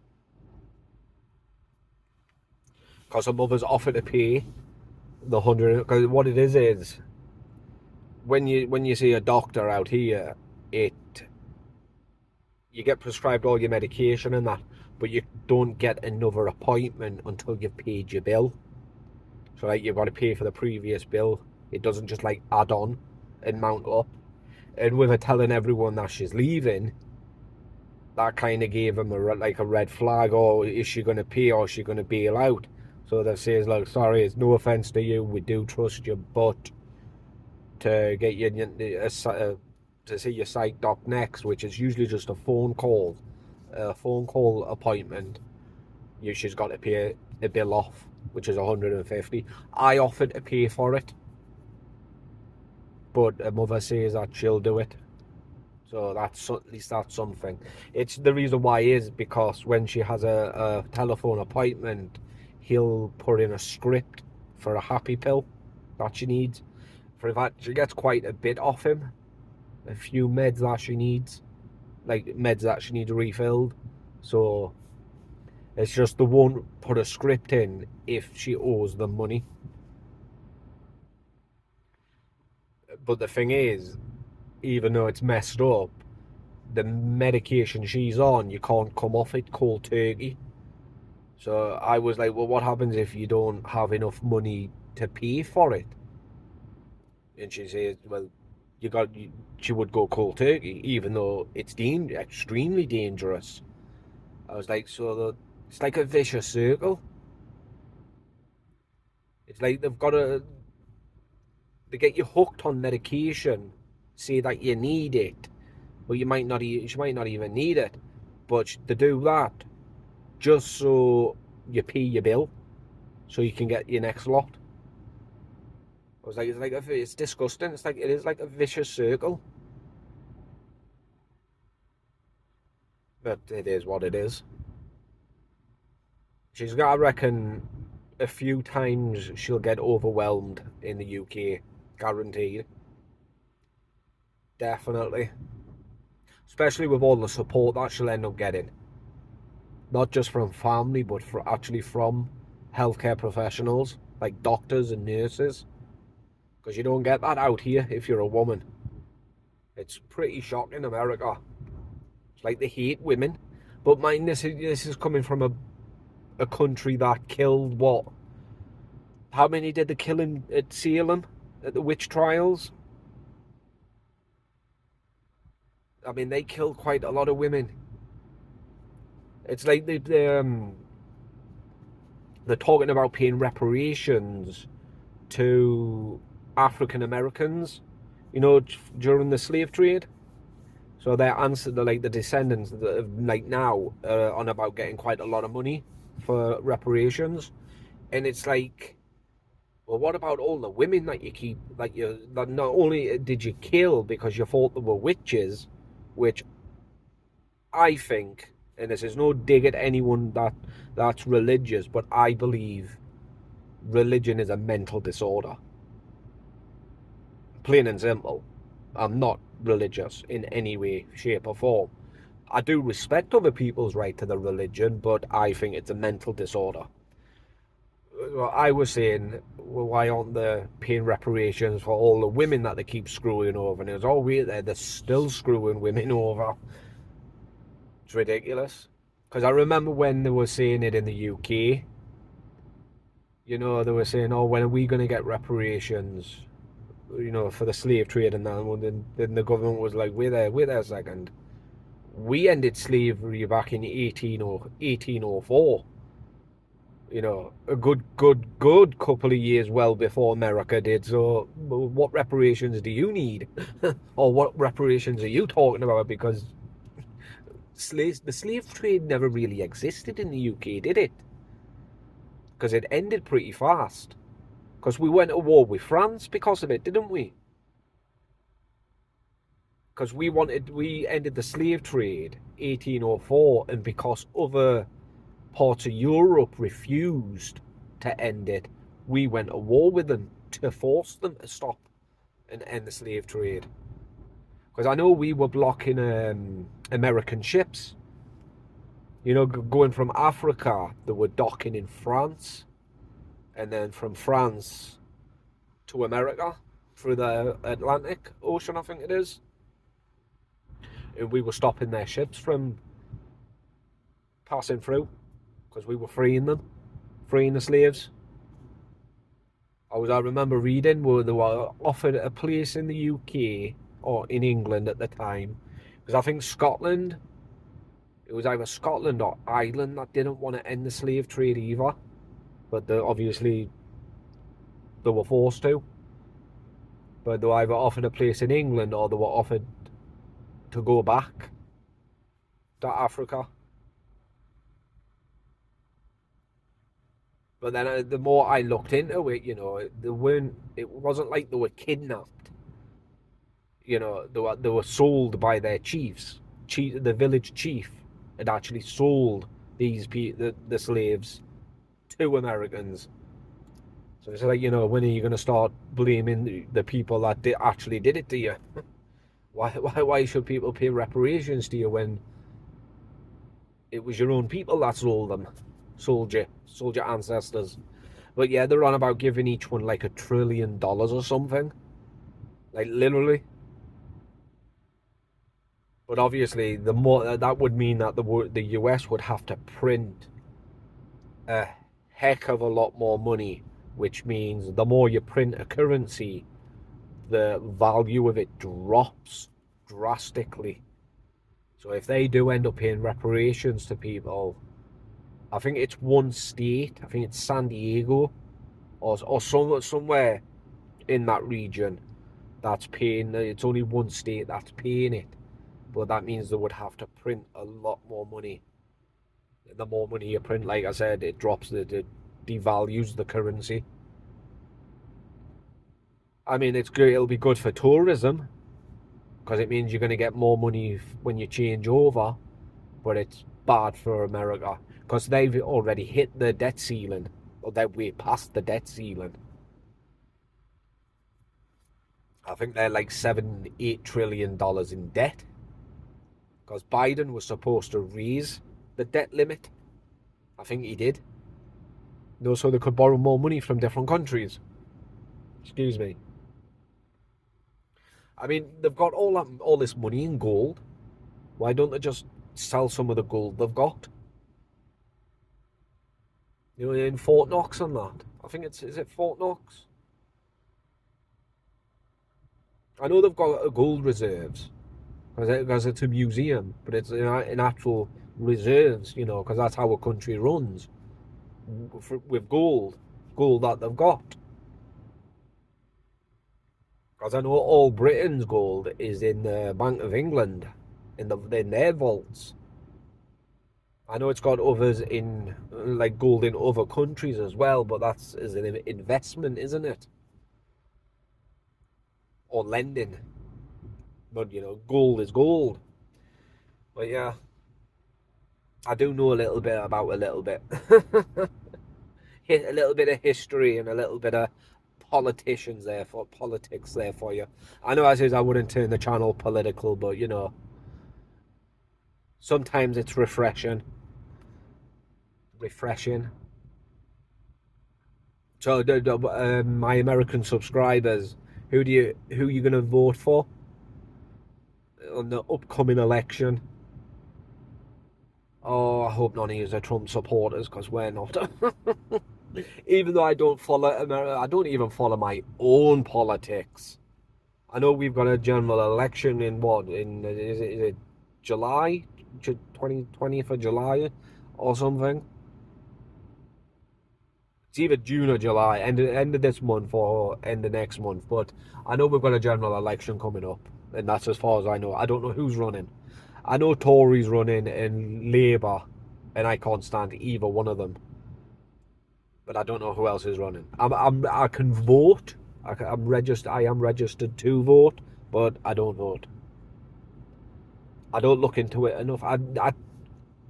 because her mother's offered to pay the 100. Because what it is when you see a doctor out here, you get prescribed all your medication and that, but you don't get another appointment until you've paid your bill. So like you've got to pay for the previous bill. It doesn't just like add on and mount up. And with her telling everyone that she's leaving, that kind of gave him a red flag. Oh, is she going to pay or is she going to bail out? So they says, look, sorry, it's no offence to you, we do trust you, but to get you to see your psych doc next, which is usually just a phone call appointment, she's got to pay a bill off, which is 150. I offered to pay for it, but her mother says that she'll do it. So that's at least that's something. It's the reason why is because when she has a telephone appointment, he'll put in a script for a happy pill that she needs. For that, she gets quite a bit off him. A few meds that she needs, like meds that she needs refilled. So it's just the won't put a script in if she owes them money. But the thing is, even though it's messed up, the medication she's on, you can't come off it cold turkey. So I was like, well, what happens if you don't have enough money to pay for it? And she says, well, she would go cold turkey, even though it's extremely dangerous. I was like, it's like a vicious circle. It's like they get you hooked on medication, say that you need it, but she might not even need it, but they do that just so you pay your bill, so you can get your next lot. I was like, it's disgusting. It is like a vicious circle. But it is what it is. She's got, I reckon, a few times she'll get overwhelmed in the UK. Guaranteed. Definitely. Especially with all the support that she'll end up getting. Not just from family, but actually from healthcare professionals, like doctors and nurses. Because you don't get that out here if you're a woman. It's pretty shocking in America. It's like they hate women. But mind, this is coming from a country that killed what? How many did they kill at Salem? At the witch trials? I mean, they killed quite a lot of women. It's like they're talking about paying reparations to African Americans, during the slave trade. So they're like the descendants that like now on about getting quite a lot of money for reparations, and it's like, well, what about all the women that you keep, that not only did you kill because you thought they were witches, which I think, and this is no dig at anyone that's religious, but I believe religion is a mental disorder. Plain and simple. I'm not religious in any way, shape or form. I do respect other people's right to their religion, but I think it's a mental disorder. Well, I was saying, well, why aren't they paying reparations for all the women that they keep screwing over? And it was, wait there, they're still screwing women over. It's ridiculous. Because I remember when they were saying it in the UK, they were saying, when are we going to get reparations? you know, for the slave trade and that. And then the government was like, wait there a second. We ended slavery back in 1804. You know, a good couple of years well before America did. So what reparations do you need? Or what reparations are you talking about? Because the slave trade never really existed in the UK, did it? Because it ended pretty fast. Because we went to war with France because of it, didn't we? Because we ended the slave trade 1804, and because other parts of Europe refused to end it, we went to war with them to force them to stop and end the slave trade. Because I know we were blocking American ships, you know, going from Africa, they were docking in France, and then from France to America through the Atlantic Ocean, I think it is. And we were stopping their ships from passing through because we were freeing the slaves. I remember reading where they were offered a place in the UK or in England at the time, because I think Scotland, it was either Scotland or Ireland that didn't want to end the slave trade either, but obviously they were forced to. But they were either offered a place in England or they were offered to go back to Africa. But then the more I looked into it, you know, it wasn't like they were kidnapped. You know, they were sold by their chiefs. The village chief had actually sold the slaves to Americans. So it's like, you know, when are you going to start blaming the people that actually did it to you? Why should people pay reparations to you when it was your own people that sold your ancestors? But yeah, they're on about giving each one like $1 trillion or something, like literally. But obviously, the more that would mean that the US would have to print a heck of a lot more money, which means the more you print a currency, the value of it drops drastically. So if they do end up paying reparations to people, I think it's one state, I think it's San Diego or somewhere in that region that's paying. It's only one state that's paying it, but that means they would have to print a lot more money. The more money you print, like I said, it drops it devalues the currency. I mean, it's good. It'll be good for tourism because it means you're going to get more money when you change over, but it's bad for America because they've already hit the debt ceiling, or they're way past the debt ceiling. I think they're like $7-8 trillion in debt because Biden was supposed to raise the debt limit. I think he did. No, so they could borrow more money from different countries. Excuse me. I mean, they've got all this money in gold. Why don't they just sell some of the gold they've got? You know, in Fort Knox and that. I think is it Fort Knox? I know they've got gold reserves because it's a museum, but it's in actual reserves, you know, because that's how a country runs with gold that they've got. Because I know all Britain's gold is in the Bank of England, in their vaults. I know it's got others in, like gold in other countries as well, but that's as an investment, isn't it? Or lending. But, you know, gold is gold. But yeah, I do know a little bit about a little bit. A little bit of history and a little bit of politics there for you. I know I said I wouldn't turn the channel political, but you know, sometimes it's refreshing. So my American subscribers, who you gonna vote for on the upcoming election? Oh, I hope none of you are Trump supporters, because we're not. Even though I don't follow America, I don't even follow my own politics. I know we've got a general election in what, is it July? 20th of July or something? It's either June or July, end of this month or end of next month. But I know we've got a general election coming up, and that's as far as I know. I don't know who's running. I know Tories running and Labour, and I can't stand either one of them. But I don't know who else is running. I can vote. I'm registered. I am registered to vote, but I don't vote. I don't look into it enough.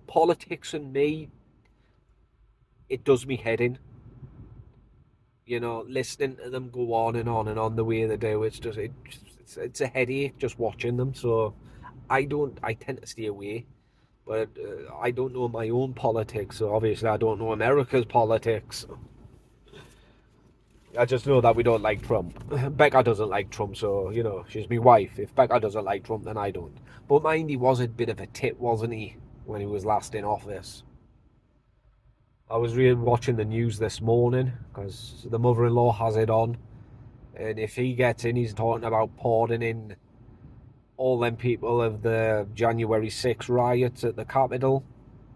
Politics and me, it does me head in. You know, listening to them go on and on and on the way they do, it's a headache just watching them. So I tend to stay away. But I don't know my own politics, so obviously I don't know America's politics. I just know that we don't like Trump. Becca doesn't like Trump, so, you know, she's my wife. If Becca doesn't like Trump, then I don't. But mind, he was a bit of a tit, wasn't he, when he was last in office? I was really watching the news this morning, because the mother-in-law has it on. And if he gets in, he's talking about pardoning all them people of the January 6th riots at the Capitol.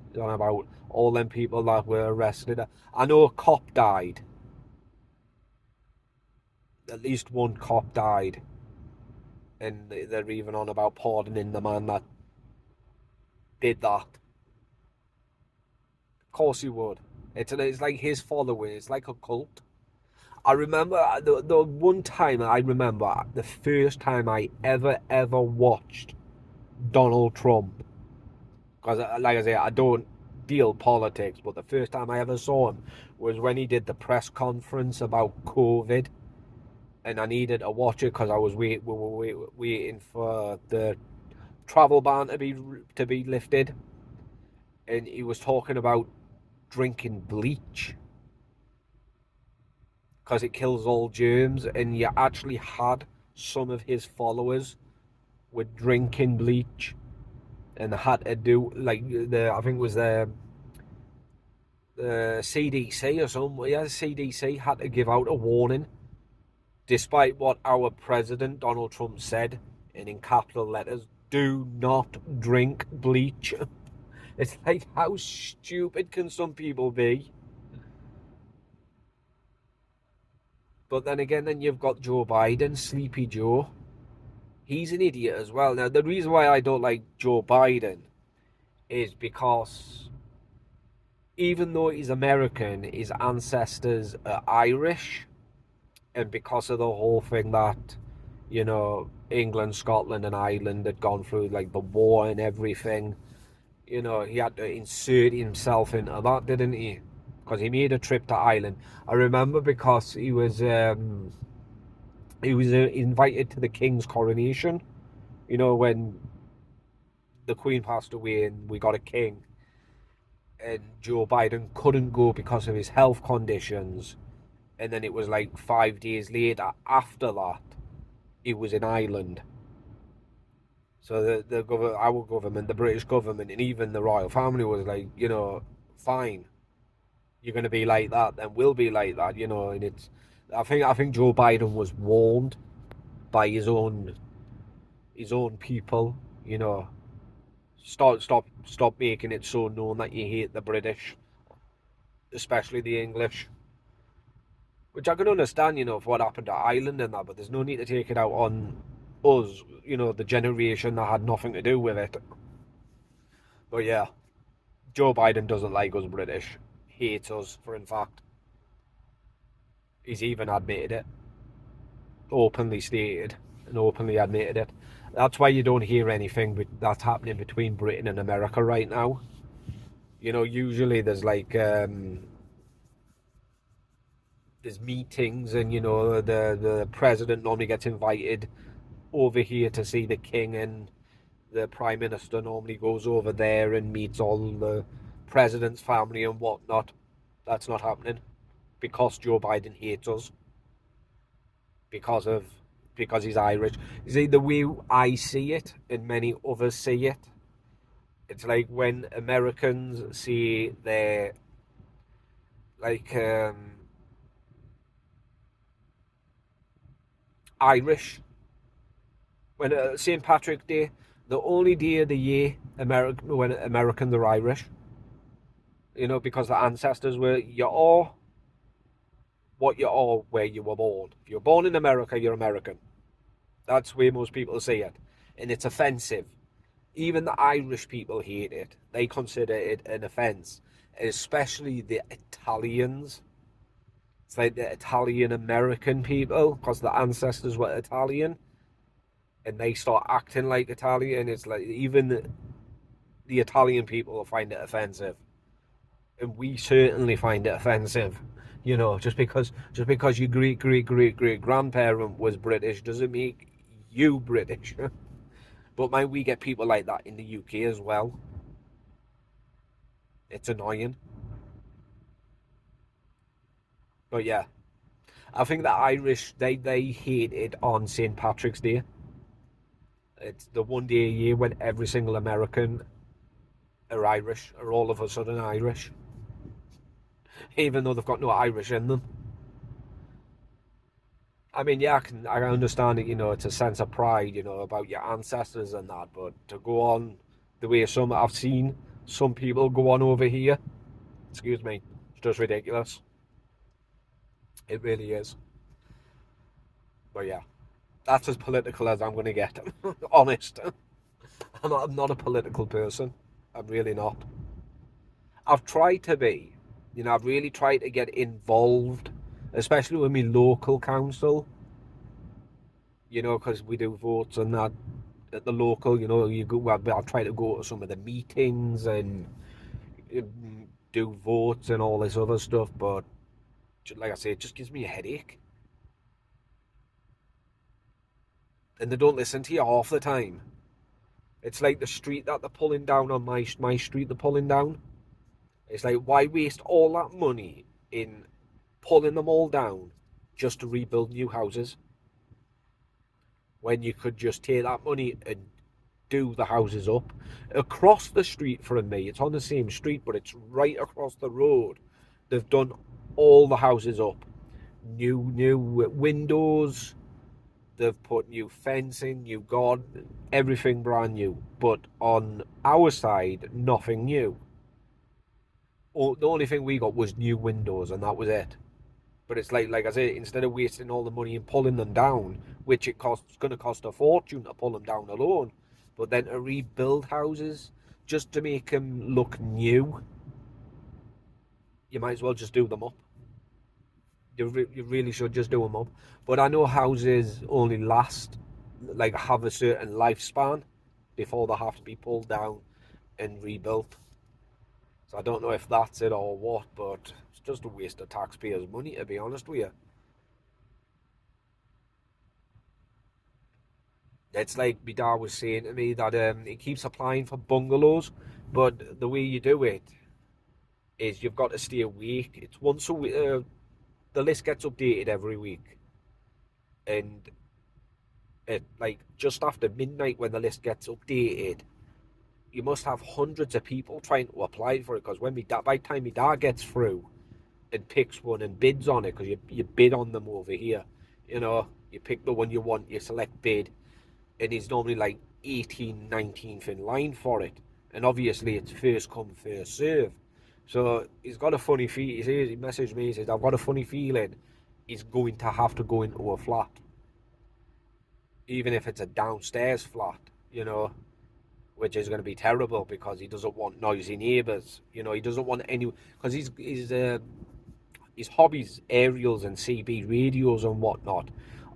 He's talking about all them people that were arrested. I know a cop died. At least one cop died, and they're even on about pardoning the man that did that. Of course you would. It's like his following. It's like a cult. I remember the one time I remember the first time I ever watched Donald Trump, because like I say, I don't deal politics, but the first time I ever saw him was when he did the press conference about COVID. And I needed to watch it because we were waiting for the travel ban to be lifted, and he was talking about drinking bleach because it kills all germs, and you actually had some of his followers were drinking bleach, and they had to do like I think it was the CDC or something. Yeah, the CDC had to give out a warning. Despite what our president, Donald Trump, said, and in capital letters, do not drink bleach. It's like, how stupid can some people be? But then again, then you've got Joe Biden, Sleepy Joe. He's an idiot as well. Now, the reason why I don't like Joe Biden is because even though he's American, his ancestors are Irish. And because of the whole thing that, you know, England, Scotland and Ireland had gone through, like the war and everything, you know, he had to insert himself into that, didn't he? Because he made a trip to Ireland. I remember because he was invited to the King's coronation, you know, when the Queen passed away and we got a king. And Joe Biden couldn't go because of his health conditions. And then it was like 5 days later, after that, he was in Ireland. So our government, the British government, and even the royal family was like, you know, fine, you're going to be like that, then we'll be like that, you know. And I think Joe Biden was warned by his own people, you know, stop making it so known that you hate the British, especially the English. Which I can understand, you know, for what happened to Ireland and that, but there's no need to take it out on us, you know, the generation that had nothing to do with it. But yeah, Joe Biden doesn't like us British. Hates us, in fact. He's even admitted it. Openly stated and openly admitted it. That's why you don't hear anything that's happening between Britain and America right now. You know, usually there's like there's meetings, and you know the president normally gets invited over here to see the king, and the prime minister normally goes over there and meets all the president's family and whatnot. That's not happening because Joe Biden hates us because he's Irish. You see, the way I see it and many others see it, it's like when Americans see like Irish. When St. Patrick's Day, the only day of the year when Americans are Irish, because the ancestors were, you are what you are where you were born. If you're born in America, you're American. That's where most people see it. And it's offensive. Even the Irish people hate it. They consider it an offence. Especially the Italians. It's like the Italian American people, because the ancestors were Italian. And they start acting like Italian. It's like even the Italian people find it offensive. And we certainly find it offensive. Just because your great grandparent was British doesn't make you British. But we get people like that in the UK as well. It's annoying. But yeah, I think the Irish, they hate it on St. Patrick's Day. It's the one day a year when every single American are Irish, are all of a sudden Irish, even though they've got no Irish in them. I mean, yeah, I understand it. It's a sense of pride, about your ancestors and that. But to go on the way I've seen some people go on over here, excuse me, it's just ridiculous. It really is. But yeah, that's as political as I'm going to get. Honest, I'm not a political person. I'm really not. I've tried to be. I've really tried to get involved, especially with my local council. Because we do votes and that at the local. You go. Well, I've tried to go to some of the meetings and do votes and all this other stuff. But like I say, it just gives me a headache. And they don't listen to you half the time. It's like the street that they're pulling down on my street. They're pulling down. It's like, why waste all that money in pulling them all down just to rebuild new houses when you could just take that money and do the houses up across the street from me? It's on the same street, but it's right across the road. They've done all the houses up, new windows. They've put new fencing, new garden, everything brand new. But on our side, nothing new. The only thing we got was new windows, and that was it. But it's like I say, instead of wasting all the money and pulling them down, which it's going to cost a fortune to pull them down alone, but then to rebuild houses just to make them look new, you might as well just do them up. You really should just do them up. But I know houses only have a certain lifespan before they have to be pulled down and rebuilt. So I don't know if that's it or what, but it's just a waste of taxpayers' money, to be honest with you. It's like my dad was saying to me that he keeps applying for bungalows, but the way you do it is you've got to stay awake. It's once a week. The list gets updated every week, and just after midnight when the list gets updated, you must have hundreds of people trying to apply for it, because by the time my dad gets through and picks one and bids on it, because you bid on them over here, you pick the one you want, you select bid, and he's normally like 18th, 19th in line for it, and obviously it's first come, first serve. So he's got a funny feeling. He messaged me, he says, I've got a funny feeling he's going to have to go into a flat, even if it's a downstairs flat, which is going to be terrible because he doesn't want noisy neighbours. He doesn't want any, because his hobbies, aerials and CB radios and whatnot.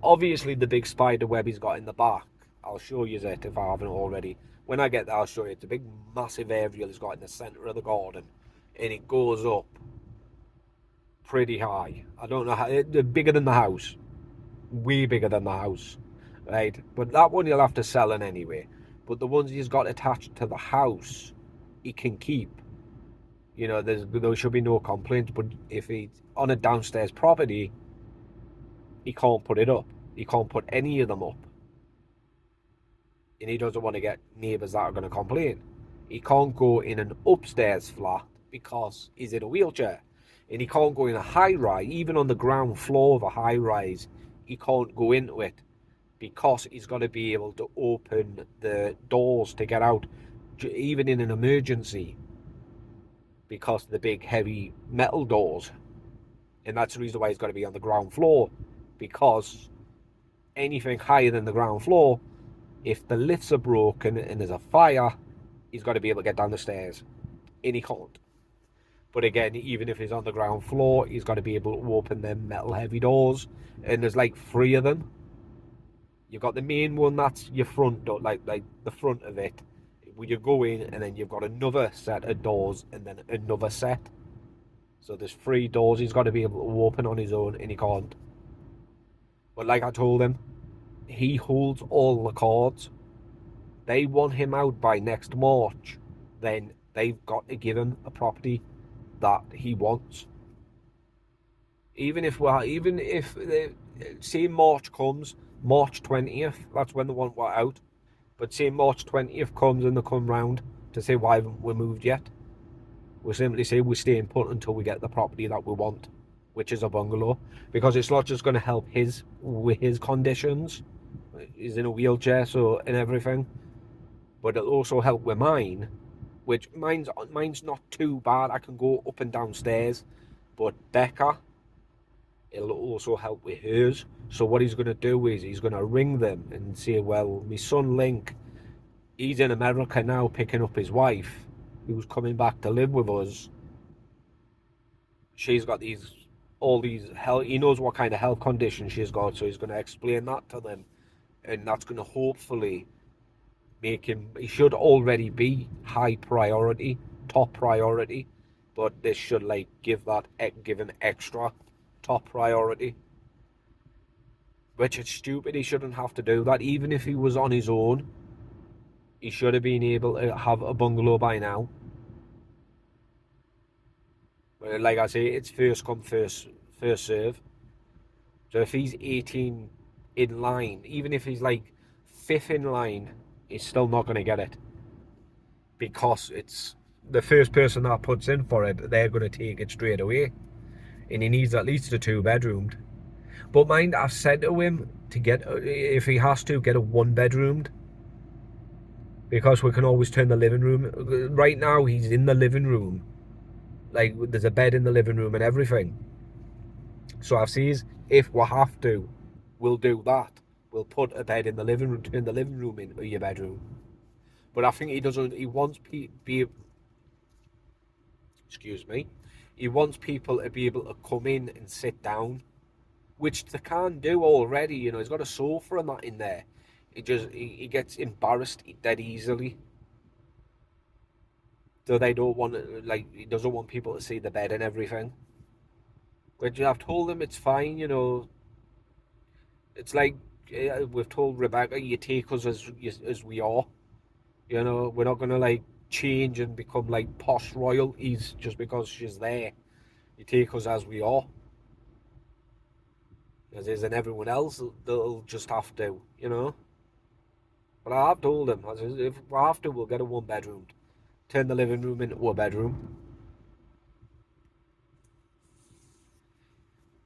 Obviously, the big spider web he's got in the back, I'll show you it if I haven't already. When I get there, I'll show you. It's a big, massive aerial he's got in the centre of the garden, and it goes up pretty high. I don't know how, bigger than the house, way bigger than the house, right? But that one you'll have to sell in anyway. But the ones he's got attached to the house, he can keep. There should be no complaints. But if he's on a downstairs property, he can't put it up. He can't put any of them up. And he doesn't want to get neighbours that are going to complain. He can't go in an upstairs flat because he's in a wheelchair. And he can't go in a high rise, even on the ground floor of a high rise, he can't go into it because he's got to be able to open the doors to get out, even in an emergency, because of the big heavy metal doors. And that's the reason why he's got to be on the ground floor, because anything higher than the ground floor, if the lifts are broken and there's a fire, he's got to be able to get down the stairs, and he can't. But again, even if he's on the ground floor, he's got to be able to open them metal heavy doors, and there's like 3 of them. You've got the main one, that's your front door, like the front of it, where you go in, and then you've got another set of doors, and then another set. So there's 3 doors he's got to be able to open on his own, and he can't. But like I told him, he holds all the cards. They want him out by next March, then they've got to give him a property that he wants. Even if say March comes, March 20th, that's when they want what out. But say March 20th comes and they come round to say why haven't we moved yet, we simply say we're staying put until we get the property that we want, which is a bungalow, because it's not just going to help with his conditions. He's in a wheelchair, so and everything, but it'll also help with mine, which mine's not too bad. I can go up and down stairs, but Becca, it'll also help with hers. So what he's going to do is he's going to ring them and say, well, my son Link, he's in America now picking up his wife, who's coming back to live with us. She's got all these health, he knows what kind of health condition she's got, so he's going to explain that to them, and that's going to hopefully make him, he should already be high priority, top priority, but this should like give him extra top priority, which is stupid. He shouldn't have to do that. Even if he was on his own, he should have been able to have a bungalow by now. But like I say, it's first come, first serve. So if he's 18 in line, even if he's like 5th in line, he's still not going to get it, because it's the first person that puts in for it, they're going to take it straight away, and he needs at least a 2-bedroomed. But mind, I've said to him to get, if he has to, get a 1-bedroomed, because we can always turn the living room. Right now he's in the living room, like there's a bed in the living room and everything. So I've said, if we have to, we'll do that. We'll put a bed in the living room, turn the living room into your bedroom. But I think he doesn't. He wants He wants people to be able to come in and sit down, which they can do already. You know, he's got a sofa and that in there. He gets embarrassed dead easily. So they don't want to, like, he doesn't want people to see the bed and everything. But I've told him it's fine. You know, it's like we've told Rebecca, you take us as we are. You know, we're not gonna like change and become like posh royalties just because she's there. You take us as we are, as is, and everyone else they'll just have to, you know. But I have told him, I said, if we have to, we'll get a 1-bedroom, turn the living room into a bedroom.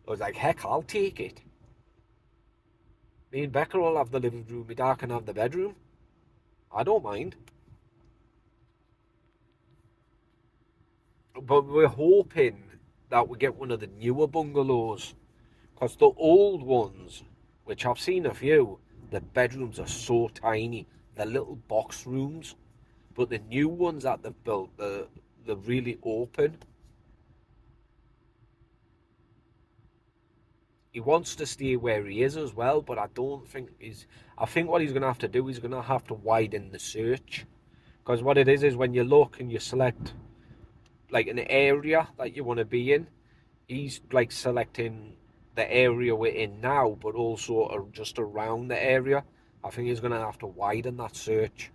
I was like, heck, I'll take it. Me and Becca will have the living room, my dad can have the bedroom. I don't mind. But we're hoping that we get one of the newer bungalows, because the old ones, which I've seen a few, the bedrooms are so tiny. They're little box rooms. But the new ones that they've built, they're really open. He wants to stay where he is as well, but I don't think I think what he's going to have to do, he's going to have to widen the search. Because what it is when you look and you select like an area that you want to be in, he's like selecting the area we're in now, but also just around the area. I think he's going to have to widen that search.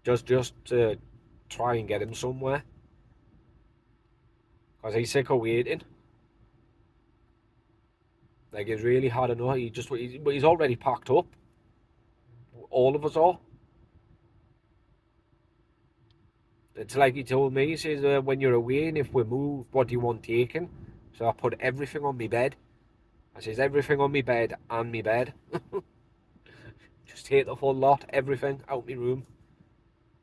Just to try and get him somewhere. Because he's sick of waiting. Like, it's really hard enough. But he's already packed up. All of us are. It's like he told me, he says, when you're away and if we move, what do you want taken? So I put everything on my bed. I says, everything on my bed and my bed. Just take the full lot, everything out my room.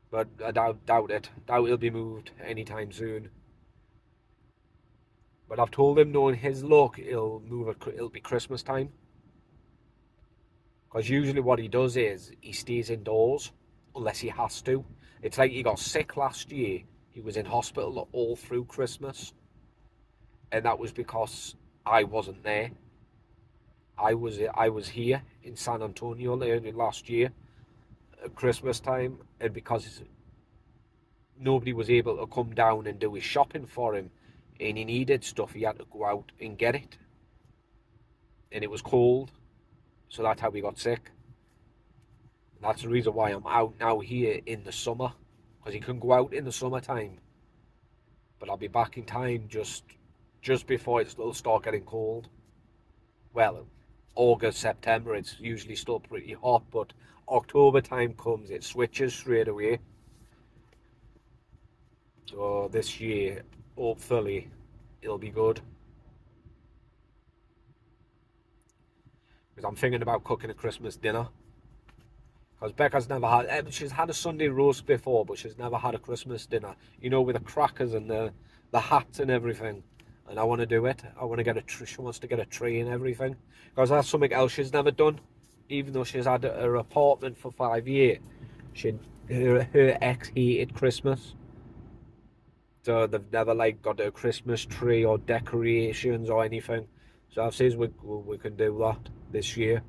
But I doubt it. Doubt it'll be moved anytime soon. But I've told him, knowing his luck, it'll be Christmas time. Because usually what he does is he stays indoors unless he has to. It's like he got sick last year. He was in hospital all through Christmas. And that was because I wasn't there. I was here in San Antonio last year at Christmas time, and because nobody was able to come down and do his shopping for him, and he needed stuff, he had to go out and get it. And it was cold, so that's how he got sick. And that's the reason why I'm out now here in the summer, because he can go out in the summertime. But I'll be back in time just before it'll start getting cold. Well, August, September, it's usually still pretty hot, but October time comes, it switches straight away. So this year, hopefully, it'll be good. Because I'm thinking about cooking a Christmas dinner. Because Becca's never had, she's had a Sunday roast before, but she's never had a Christmas dinner. You know, with the crackers and the hats and everything. And I want to do it. I want to get she wants to get a tree and everything. Because that's something else she's never done. Even though she's had her apartment for 5 years. Her ex hated Christmas. So they've never like got a Christmas tree or decorations or anything. So I've said we can do that this year.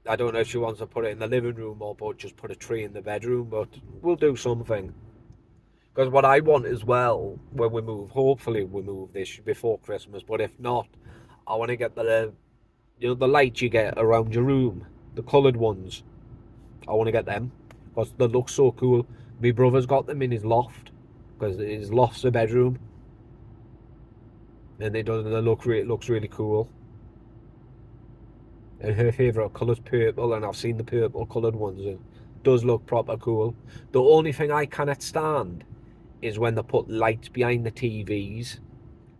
I don't know if she wants to put it in the living room or just put a tree in the bedroom, but we'll do something. Because what I want as well, when we move, hopefully we move this before Christmas, but if not, I want to get the lights you get around your room, the coloured ones. I want to get them, because they look so cool. My brother's got them in his loft, because his loft's a bedroom. And it looks really cool. And her favourite colour's purple, and I've seen the purple coloured ones. It does look proper cool. The only thing I cannot stand is when they put lights behind the TVs.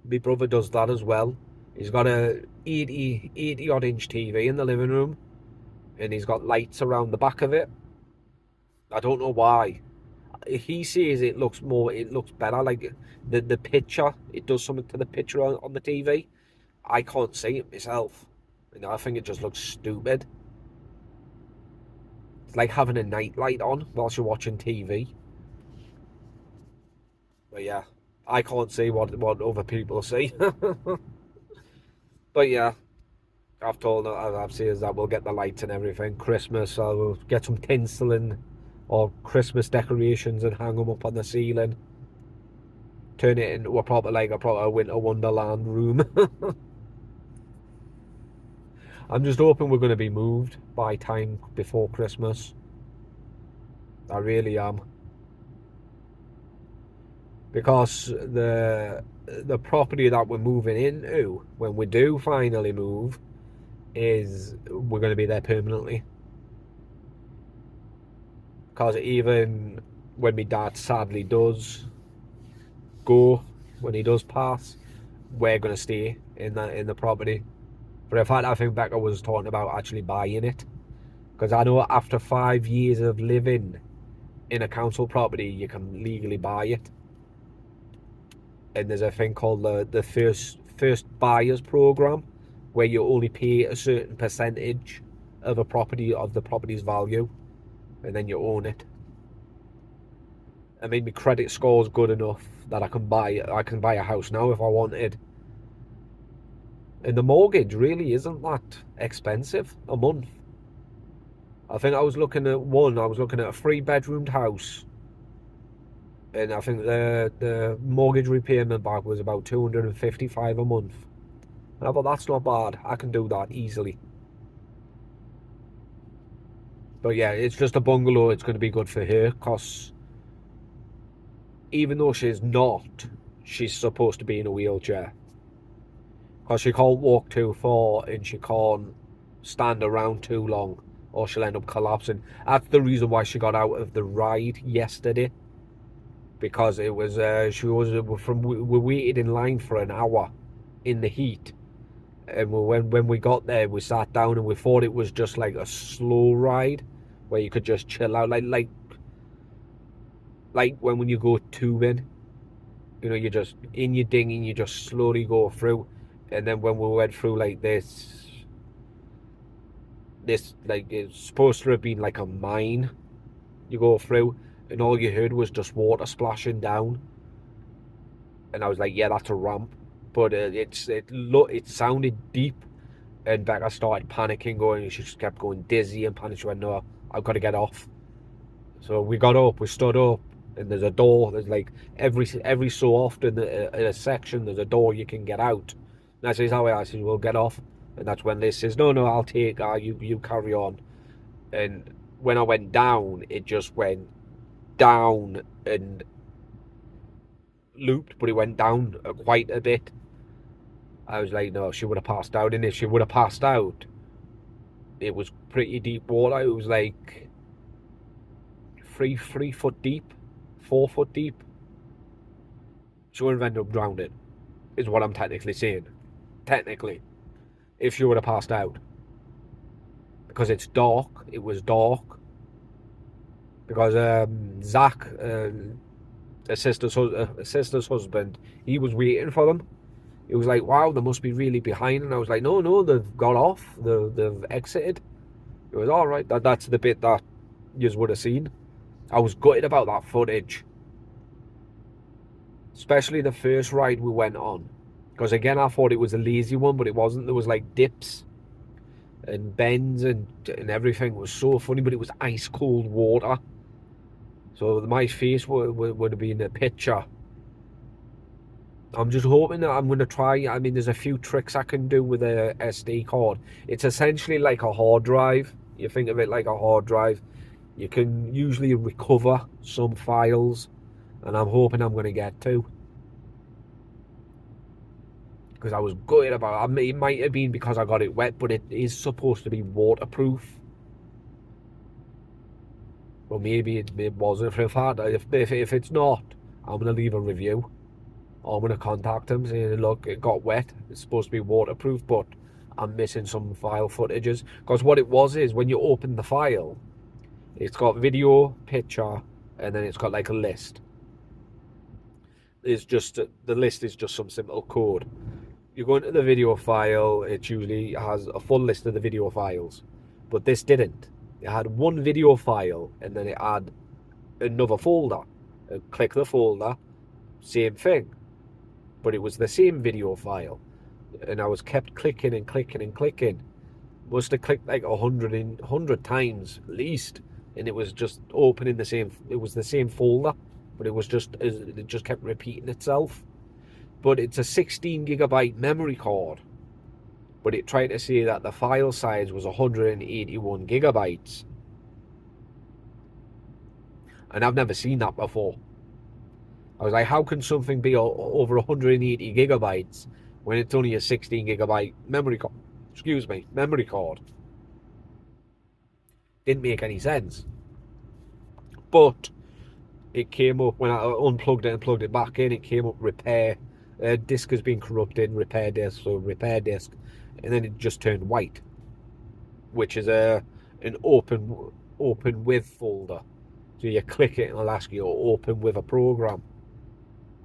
My brother does that as well. He's got a 80 odd inch TV in the living room, and he's got lights around the back of it. I don't know why. He says it looks better, like the picture, it does something to the picture on the TV. I can't see it myself, and I think it just looks stupid. It's like having a night light on whilst you're watching TV. But yeah, I can't see what other people see. But yeah, I've said that we'll get the lights and everything. Christmas, I'll get some tinsel or Christmas decorations and hang them up on the ceiling. Turn it into a proper winter wonderland room. I'm just hoping we're going to be moved by time before Christmas. I really am. Because the property that we're moving into, when we do finally move, we're going to be there permanently. Because even when my dad sadly does go, when he does pass, we're going to stay in the property. But in fact, I think Becca was talking about actually buying it. Because I know after 5 years of living in a council property, you can legally buy it. And there's a thing called the first buyers program, where you only pay a certain percentage of the property's value, and then you own it. I mean, my credit score is good enough that I can buy a house now if I wanted. And the mortgage really isn't that expensive a month. I think I was looking at a 3-bedroomed house, and I think the mortgage repayment back was about $255 a month. And I thought, that's not bad. I can do that easily. But yeah, it's just a bungalow. It's going to be good for her, because even though she's supposed to be in a wheelchair. Because she can't walk too far, and she can't stand around too long, or she'll end up collapsing. That's the reason why she got out of the ride yesterday, because it was we waited in line for an hour in the heat, and when we got there, we sat down and we thought it was just like a slow ride where you could just chill out, like when you go tubing, you know, you're just in your dinghy and you just slowly go through. And then when we went through like this like, it's supposed to have been like a mine you go through, and all you heard was just water splashing down, and I was like, yeah, that's a ramp. But it sounded deep, and Becca started panicking, going, she just kept going dizzy and panic. She went, no, I've got to get off. So we got up, we stood up, and there's a door. There's like every so often in a section there's a door you can get out. And I says, how? I says, we'll get off. And that's when Liz says, no, I'll take her, you carry on. And when I went down, it just went down and looped, but it went down quite a bit. I was like, no, she would have passed out. And if she would have passed out, it was pretty deep water. It was like 3 foot deep, 4 foot deep. She would have ended up drowning, is what I'm technically saying. Technically, if she would have passed out. Because it's dark. It was dark. Because Zach, a sister's husband, he was waiting for them. He was like, wow, they must be really behind. And I was like, no, they've got off. They've exited. It was all right. That's the bit that you would have seen. I was gutted about that footage. Especially the first ride we went on. Because again, I thought it was a lazy one, but it wasn't. There was like dips and bends and everything. It was so funny, but it was ice cold water. So my face would have been a picture. I'm just hoping that I'm going to try. I mean, there's a few tricks I can do with a SD card. It's essentially like a hard drive. You think of it like a hard drive. You can usually recover some files, and I'm hoping I'm going to get to. Because I was gutted about it. It might have been because I got it wet, but it is supposed to be waterproof. Well, maybe it wasn't for a fact. If it's not, I'm going to leave a review. I'm going to contact him saying, look, it got wet. It's supposed to be waterproof, but I'm missing some file footages. Because what it was is, when you open the file, it's got video, picture, and then it's got like a list. It's just, the list is just some simple code. You go into the video file, it usually has a full list of the video files. But this didn't. It had one video file, and then it had another folder. Click the folder, same thing. But it was the same video file. And I was kept clicking and clicking and clicking. Must have clicked like 100 times at least. And it was just opening the same, it was the same folder. But it just kept repeating itself. But it's a 16 gigabyte memory card. But it tried to say that the file size was 181 gigabytes. And I've never seen that before. I was like, how can something be over 180 gigabytes when it's only a 16 gigabyte memory card? Memory card. Didn't make any sense. But it came up when I unplugged it and plugged it back in. It came up repair. Disk has been corrupted. Repair disk. So repair disk, and then it just turned white, which is an open with folder. So you click it and it'll ask you to open with a program.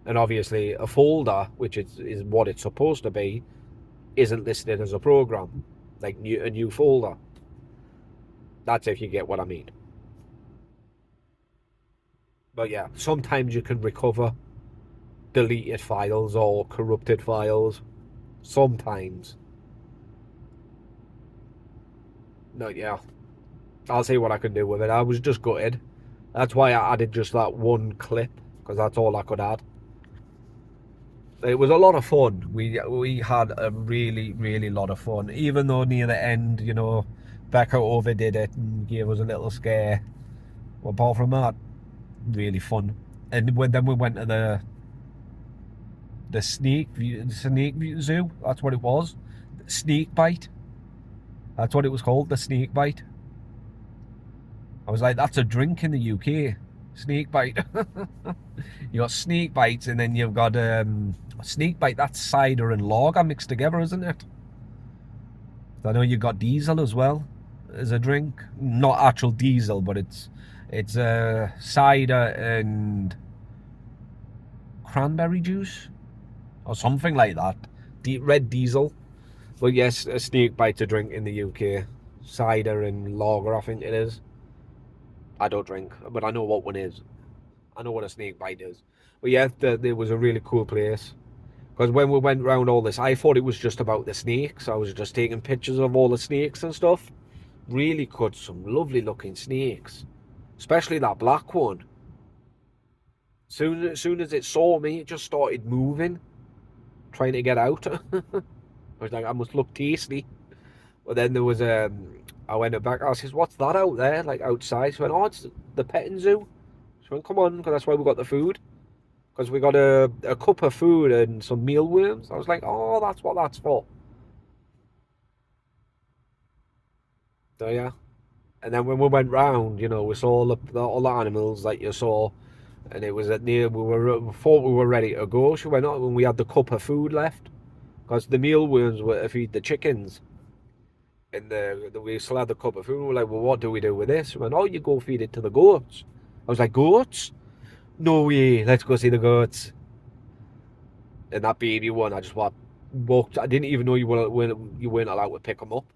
And obviously a folder, which is what it's supposed to be, isn't listed as a program, like a new folder. That's if you get what I mean. But yeah, sometimes you can recover deleted files or corrupted files. Sometimes. No, yeah. I'll see what I can do with it. I was just gutted. That's why I added just that one clip, because that's all I could add. It was a lot of fun. We had a really lot of fun. Even though near the end, you know, Becca overdid it and gave us a little scare. But apart from that, really fun. And then we went to the snake zoo. That's what it was. Snake bite. That's what it was called. The snake bite. I was like, that's a drink in the UK. Snake bite. You got snake bites, and then you've got snake bite. That's cider and lager mixed together, isn't it? I know you got diesel as well as a drink. Not actual diesel, but it's cider and cranberry juice or something like that. Red diesel. But yes, a snake bite's a drink in the UK. Cider and lager, I think it is. I don't drink, but I know what one is. I know what a snake bite is. But yeah, it was a really cool place. Because when we went round all this, I thought it was just about the snakes. I was just taking pictures of all the snakes and stuff. Really caught some lovely looking snakes. Especially that black one. Soon as it saw me, it just started moving. Trying to get out. I was like, I must look tasty. But then there was I went back. I says, "What's that out there, like outside?" She went, "Oh, it's the petting zoo." She went, "Come on, because that's why we got the food. Because we got a cup of food and some mealworms." I was like, "Oh, that's what that's for." So yeah. And then when we went round, you know, we saw all the animals that you saw, and it was at near we thought we were ready to go. She went, "Oh," when we had the cup of food left, because the mealworms were to feed the chickens. And we still had the cup of food. And we're like, "Well, what do we do with this?" She went, "Oh, you go feed it to the goats." I was like, "Goats? No way, let's go see the goats." And that baby one, I just walked. I didn't even know you weren't allowed to pick them up.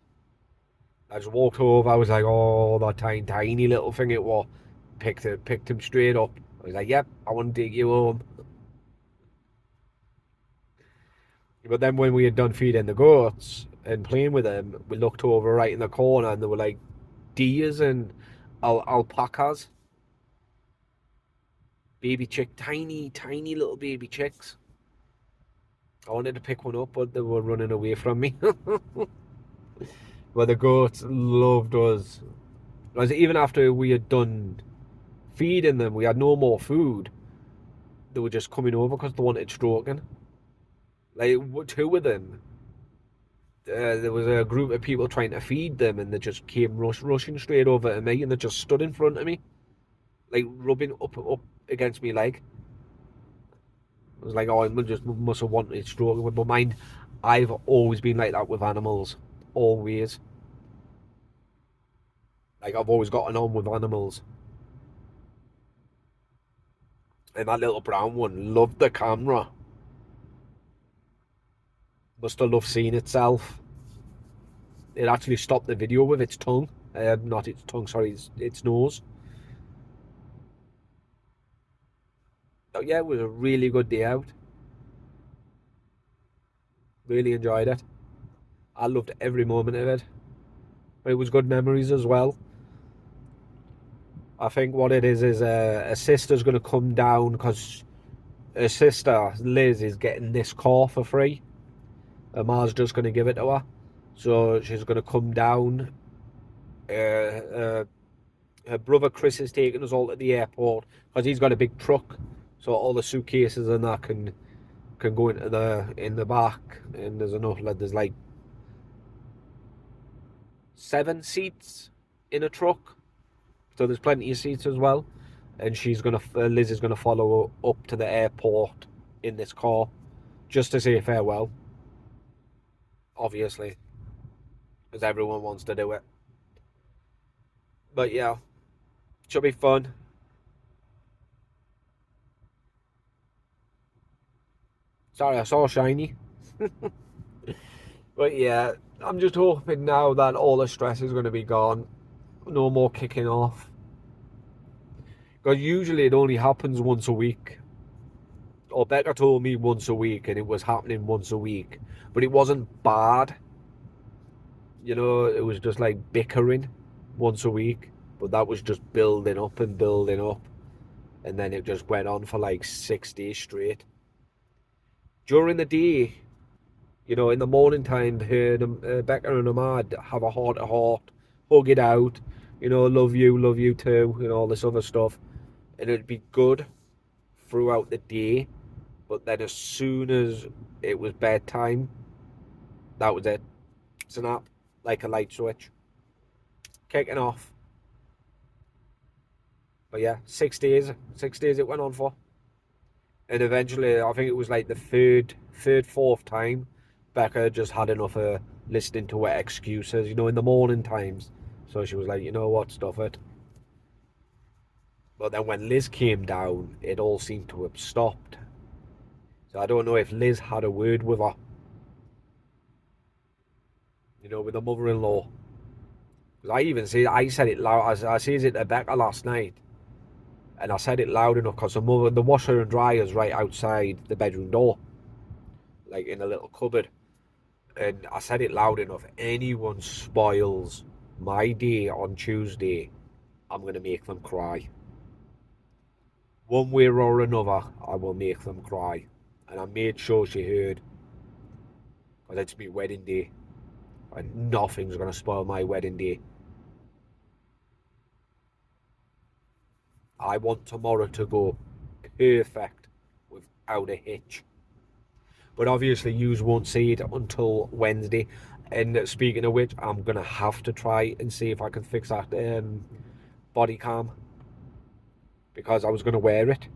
I just walked over. I was like, "Oh, that tiny little thing it was." Picked him straight up. I was like, "Yep, I want to take you home." But then when we had done feeding the goats and playing with them, we looked over right in the corner, and there were like deers and alpacas, baby chick, tiny little baby chicks. I wanted to pick one up, but they were running away from me. But the goats loved us. Because even after we had done feeding them, we had no more food. They were just coming over because they wanted stroking. Like, two of them. There was a group of people trying to feed them, and they just came rushing straight over to me, and they just stood in front of me, like rubbing up against me leg. I was like, "Oh, I must have wanted stroking." But mind, I've always been like that with animals, always. Like I've always gotten on with animals. And that little brown one loved the camera. Must have loved seeing itself. It actually stopped the video with its tongue. Not its tongue, sorry, its nose. So yeah, it was a really good day out. Really enjoyed it. I loved every moment of it. It was good memories as well. I think what it is a sister's going to come down because her sister, Liz, is getting this car for free. Her ma's just going to give it to her. So she's going to come down. Her brother Chris is taking us all to the airport because he's got a big truck. So all the suitcases and that can go into in the back. And there's like 7 seats in a truck. So there's plenty of seats as well. And Liz is gonna follow up to the airport in this car, just to say farewell. Obviously, because everyone wants to do it. But yeah, should be fun. Sorry, I saw shiny. But yeah, I'm just hoping now that all the stress is gonna be gone. No more kicking off. Because usually it only happens once a week. Or Becca told me once a week, and it was happening once a week. But it wasn't bad. You know, it was just like bickering once a week. But that was just building up and building up. And then it just went on for like 6 days straight. During the day, you know, in the morning time, Becca and Ahmad have a heart to heart, hug it out, you know, love you too, and all this other stuff. And it'd be good throughout the day. But then as soon as it was bedtime, that was it. Snap, like a light switch. Kicking off. But yeah, 6 days. 6 days it went on for. And eventually, I think it was like the fourth time, Becca just had enough of listening to her excuses, in the morning times. So she was like, you know what, stuff it. But then when Liz came down, it all seemed to have stopped. So I don't know if Liz had a word with her. With the mother-in-law. Because I said it loud. I said it to Becca last night. And I said it loud enough because the washer and dryer is right outside the bedroom door. Like in a little cupboard. And I said it loud enough. Anyone spoils my day on Tuesday, I'm going to make them cry. One way or another, I will make them cry. And I made sure she heard. Because it's my wedding day. And nothing's going to spoil my wedding day. I want tomorrow to go perfect without a hitch. But obviously yous won't see it until Wednesday. And speaking of which, I'm going to have to try and see if I can fix that body cam. Because I was going to wear it.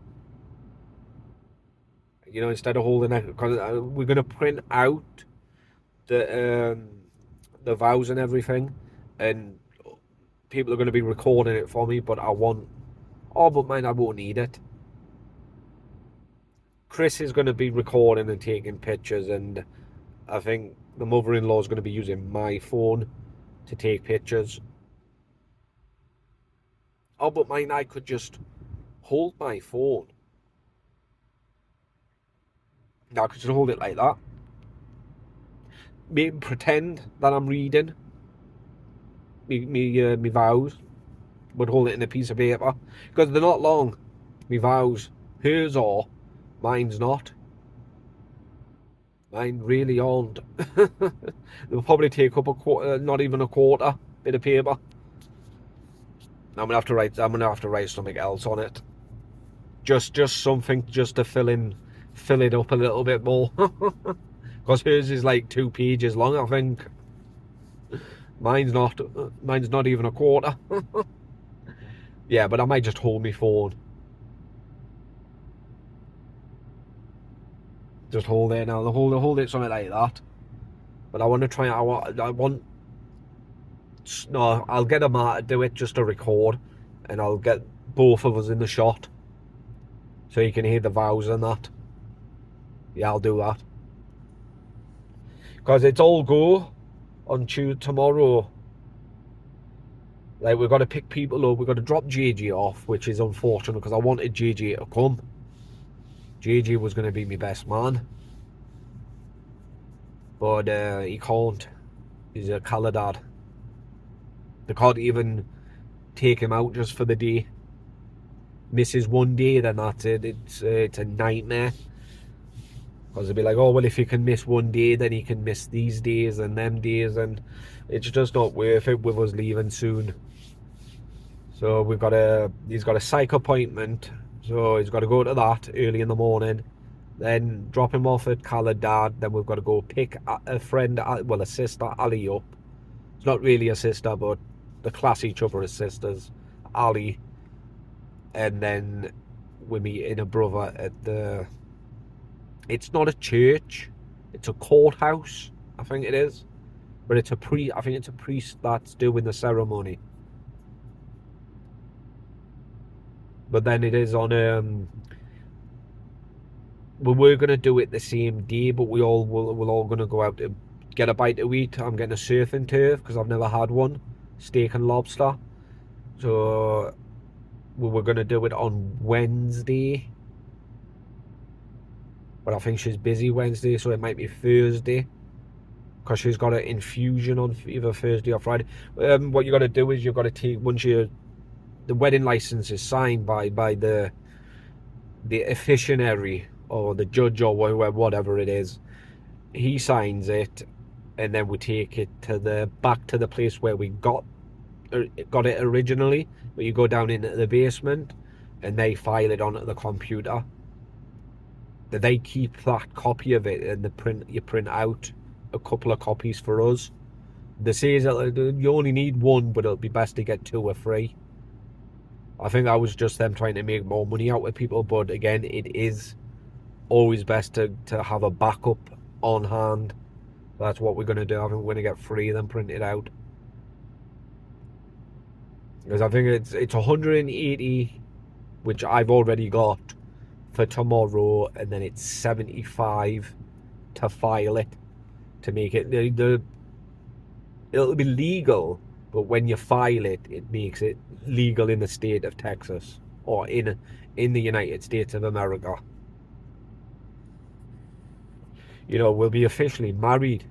Instead of holding it. Because we're going to print out the vows and everything. And people are going to be recording it for me. But I want... Oh, but mine, I won't need it. Chris is going to be recording and taking pictures, and I think the mother-in-law is going to be using my phone to take pictures. Oh, but mine, I could just hold my phone. I could just hold it like that. Maybe pretend that I'm reading me vows, but hold it in a piece of paper. Because they're not long, me vows. Hers are, mine's not. Mine really aren't. They'll probably take up a quarter, not even a quarter bit of paper. I'm gonna have to write something else on it. Just something just to fill it up a little bit more. Because hers is like 2 pages long, I think. Mine's not even a quarter. Yeah, but I might just hold my phone. Just hold it now. Hold it something like that. But I want to try. No, I'll get a man to do it just to record, and I'll get both of us in the shot, so you can hear the vows and that. Yeah, I'll do that. Because it's all go on tomorrow. Like, we've got to pick people up. We've got to drop JJ off, which is unfortunate because I wanted JJ to come. JJ was going to be my best man. But he can't. He's a colour dad. They can't even take him out just for the day. Misses one day, then that's it. It's a nightmare. Because they'll be like, oh, well, if he can miss one day, then he can miss these days and them days. And it's just not worth it with us leaving soon. So he's got a psych appointment. So he's got to go to that early in the morning. Then drop him off at Colour Dad. Then we've got to go pick a sister, Ali, up. It's not really a sister, but they class each other as sisters. Ali. And then we're meeting a brother at the... It's not a church. It's a courthouse, I think it is. But I think it's a priest that's doing the ceremony. But then it is on... we were going to do it the same day, but we're all going to go out to get a bite to eat. I'm getting a surf and turf because I've never had one. Steak and lobster. So we were going to do it on Wednesday. But I think she's busy Wednesday, so it might be Thursday. Because she's got an infusion on either Thursday or Friday. What you got to do is you've got to take... Once the wedding license is signed by the officiary or the judge or whatever it is, he signs it, and then we take it back to the place where we got it originally. But you go down into the basement, and they file it onto the computer. They keep that copy of it, and you print out a couple of copies for us. They say that you only need one, but it'll be best to get 2 or 3. I think that was just them trying to make more money out of people. But again, it is always best to have a backup on hand. That's what we're going to do. I think we're going to get 3 of them printed out. Because I think it's 180, which I've already got for tomorrow, and then it's 75 to file it, to make it it'll be legal, but when you file it, it makes it legal in the state of Texas, or in the United States of America. You know, we'll be officially married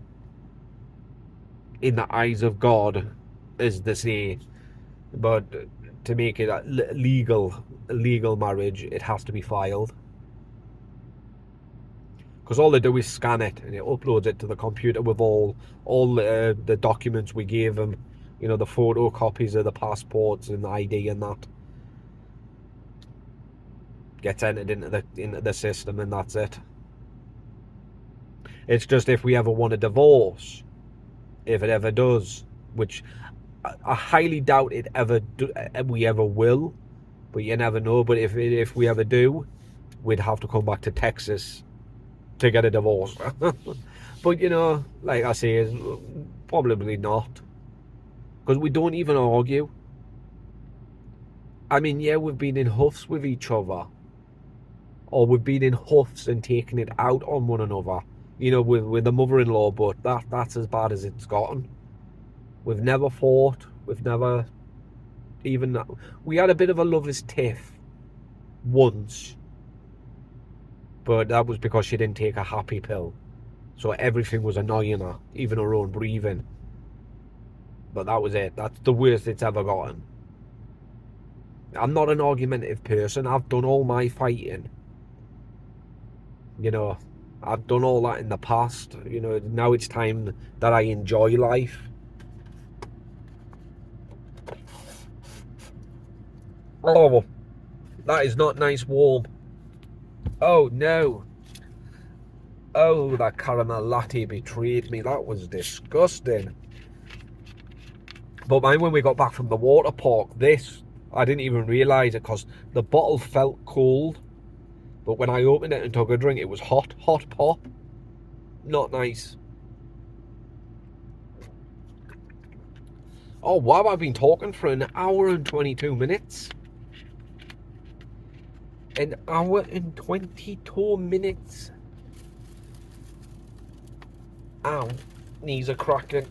in the eyes of God, as they say, but to make it a legal marriage, it has to be filed. Because all they do is scan it and it uploads it to the computer with all the documents we gave them, you know, the photocopies of the passports and the ID and that. Gets entered into the system, and that's it. It's just if we ever want a divorce, if it ever does, which I highly doubt we ever will, but you never know. But if we ever do, we'd have to come back to Texas to get a divorce. But you know, like I say, it's probably not, because we don't even argue. I mean, yeah, we've been in huffs with each other, or we've been in huffs and taken it out on one another, you know, with the mother-in-law, but that's as bad as it's gotten. We've never fought. We've never even... We had a bit of a lover's tiff once, but that was because she didn't take a happy pill. So everything was annoying her, even her own breathing. But that was it. That's the worst it's ever gotten. I'm not an argumentative person. I've done all my fighting. You know, I've done all that in the past. You know, now it's time that I enjoy life. Oh, that is not nice warm. Oh, no. Oh, that caramel latte betrayed me. That was disgusting. But mind when we got back from the water park, I didn't even realise it because the bottle felt cold. But when I opened it and took a drink, it was hot pop. Not nice. Oh, wow, I've been talking for an hour and 22 minutes. An hour and 22 minutes. Ow, knees are cracking.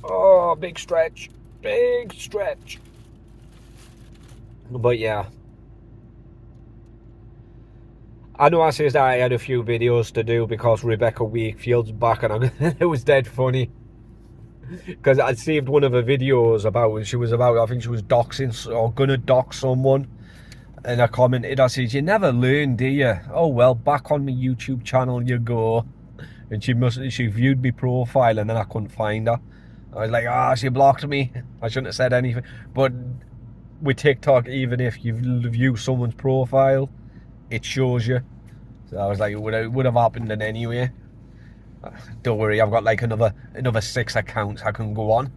Oh, big stretch. Big stretch. But yeah. I know I says that I had a few videos to do because Rebecca Wakefield's back, and it was dead funny. Because I'd saved one of her videos I think she was doxing, or gonna dox someone. And I commented, I says, you never learn, do you? Oh well, back on my YouTube channel you go. And she viewed my profile, and then I couldn't find her. I was like, she blocked me. I shouldn't have said anything. But with TikTok, even if you view someone's profile, it shows you. So I was like, it would have happened in anyway. Don't worry, I've got like another 6 accounts I can go on.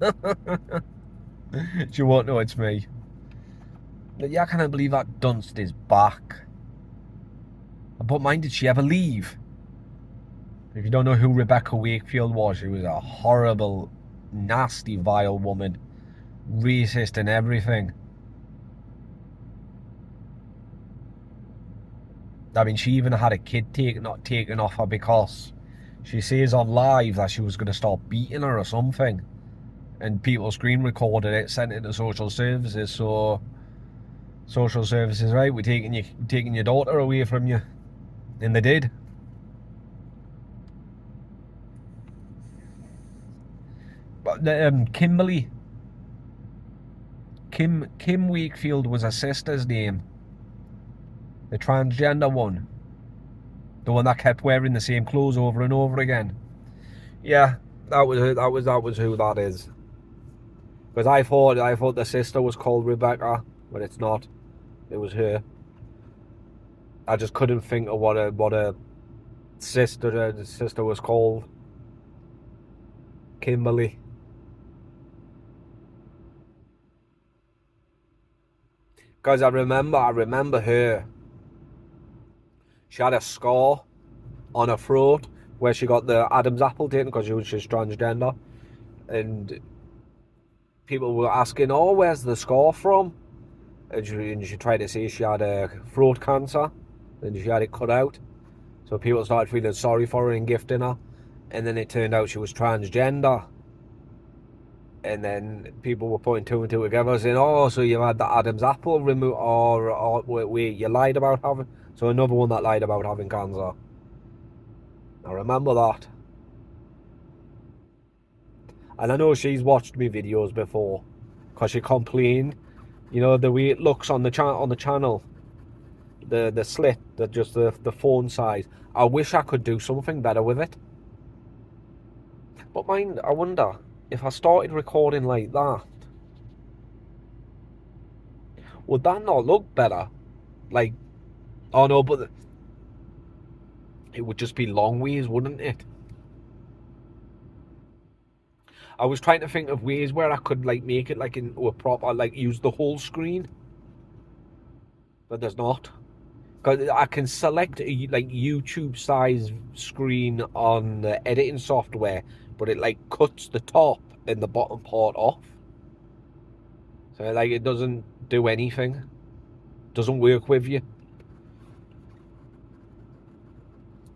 She won't know it's me. But yeah, I can't believe that dunst is back. But mind, did she ever leave? If you don't know who Rebecca Wakefield was, she was a horrible, nasty, vile woman. Racist and everything. I mean, she even had a kid taken off her because she says on live that she was going to start beating her or something. And people screen recorded it, sent it to social services, so... Social services, right, we're taking your daughter away from you. And they did. But Kimberly... Kim Wakefield was her sister's name. The transgender one. The one that kept wearing the same clothes over and over again. Yeah, that was who that is. Because I thought the sister was called Rebecca, but it's not. It was her. I just couldn't think of what a sister was called. Kimberly. Because I remember her. She had a scar on her throat where she got the Adam's apple taken because she was just transgender. And people were asking, oh, where's the scar from? And she tried to say she had a throat cancer. And she had it cut out. So people started feeling sorry for her and gifting her. And then it turned out she was transgender. And then people were putting two and two together saying, oh, so you had the Adam's apple removed, or wait, you lied about having... So another one that lied about having cancer. I remember that. And I know she's watched me videos before. Because she complained, you know, the way it looks on the channel. The slit, just the phone size. I wish I could do something better with it. But mind, I wonder, if I started recording like that, would that not look better? Like, oh no, but it would just be long ways, wouldn't it? I was trying to think of ways where I could like make it like into a proper, like use the whole screen. But there's not. Because I can select a like YouTube size screen on the editing software, but it like cuts the top and the bottom part off. So like it doesn't do anything. Doesn't work with you.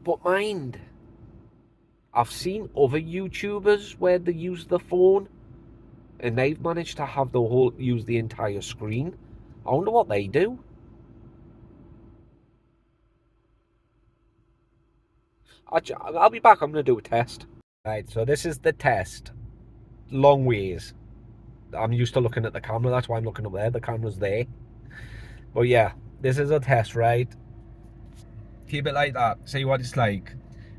But mind, I've seen other YouTubers where they use the phone and they've managed to have use the entire screen. I wonder what they do. I'll be back. I'm going to do a test. Right, so this is the test. Long ways. I'm used to looking at the camera. That's why I'm looking up there. The camera's there. But yeah, this is a test, right? Keep it like that. See what it's like.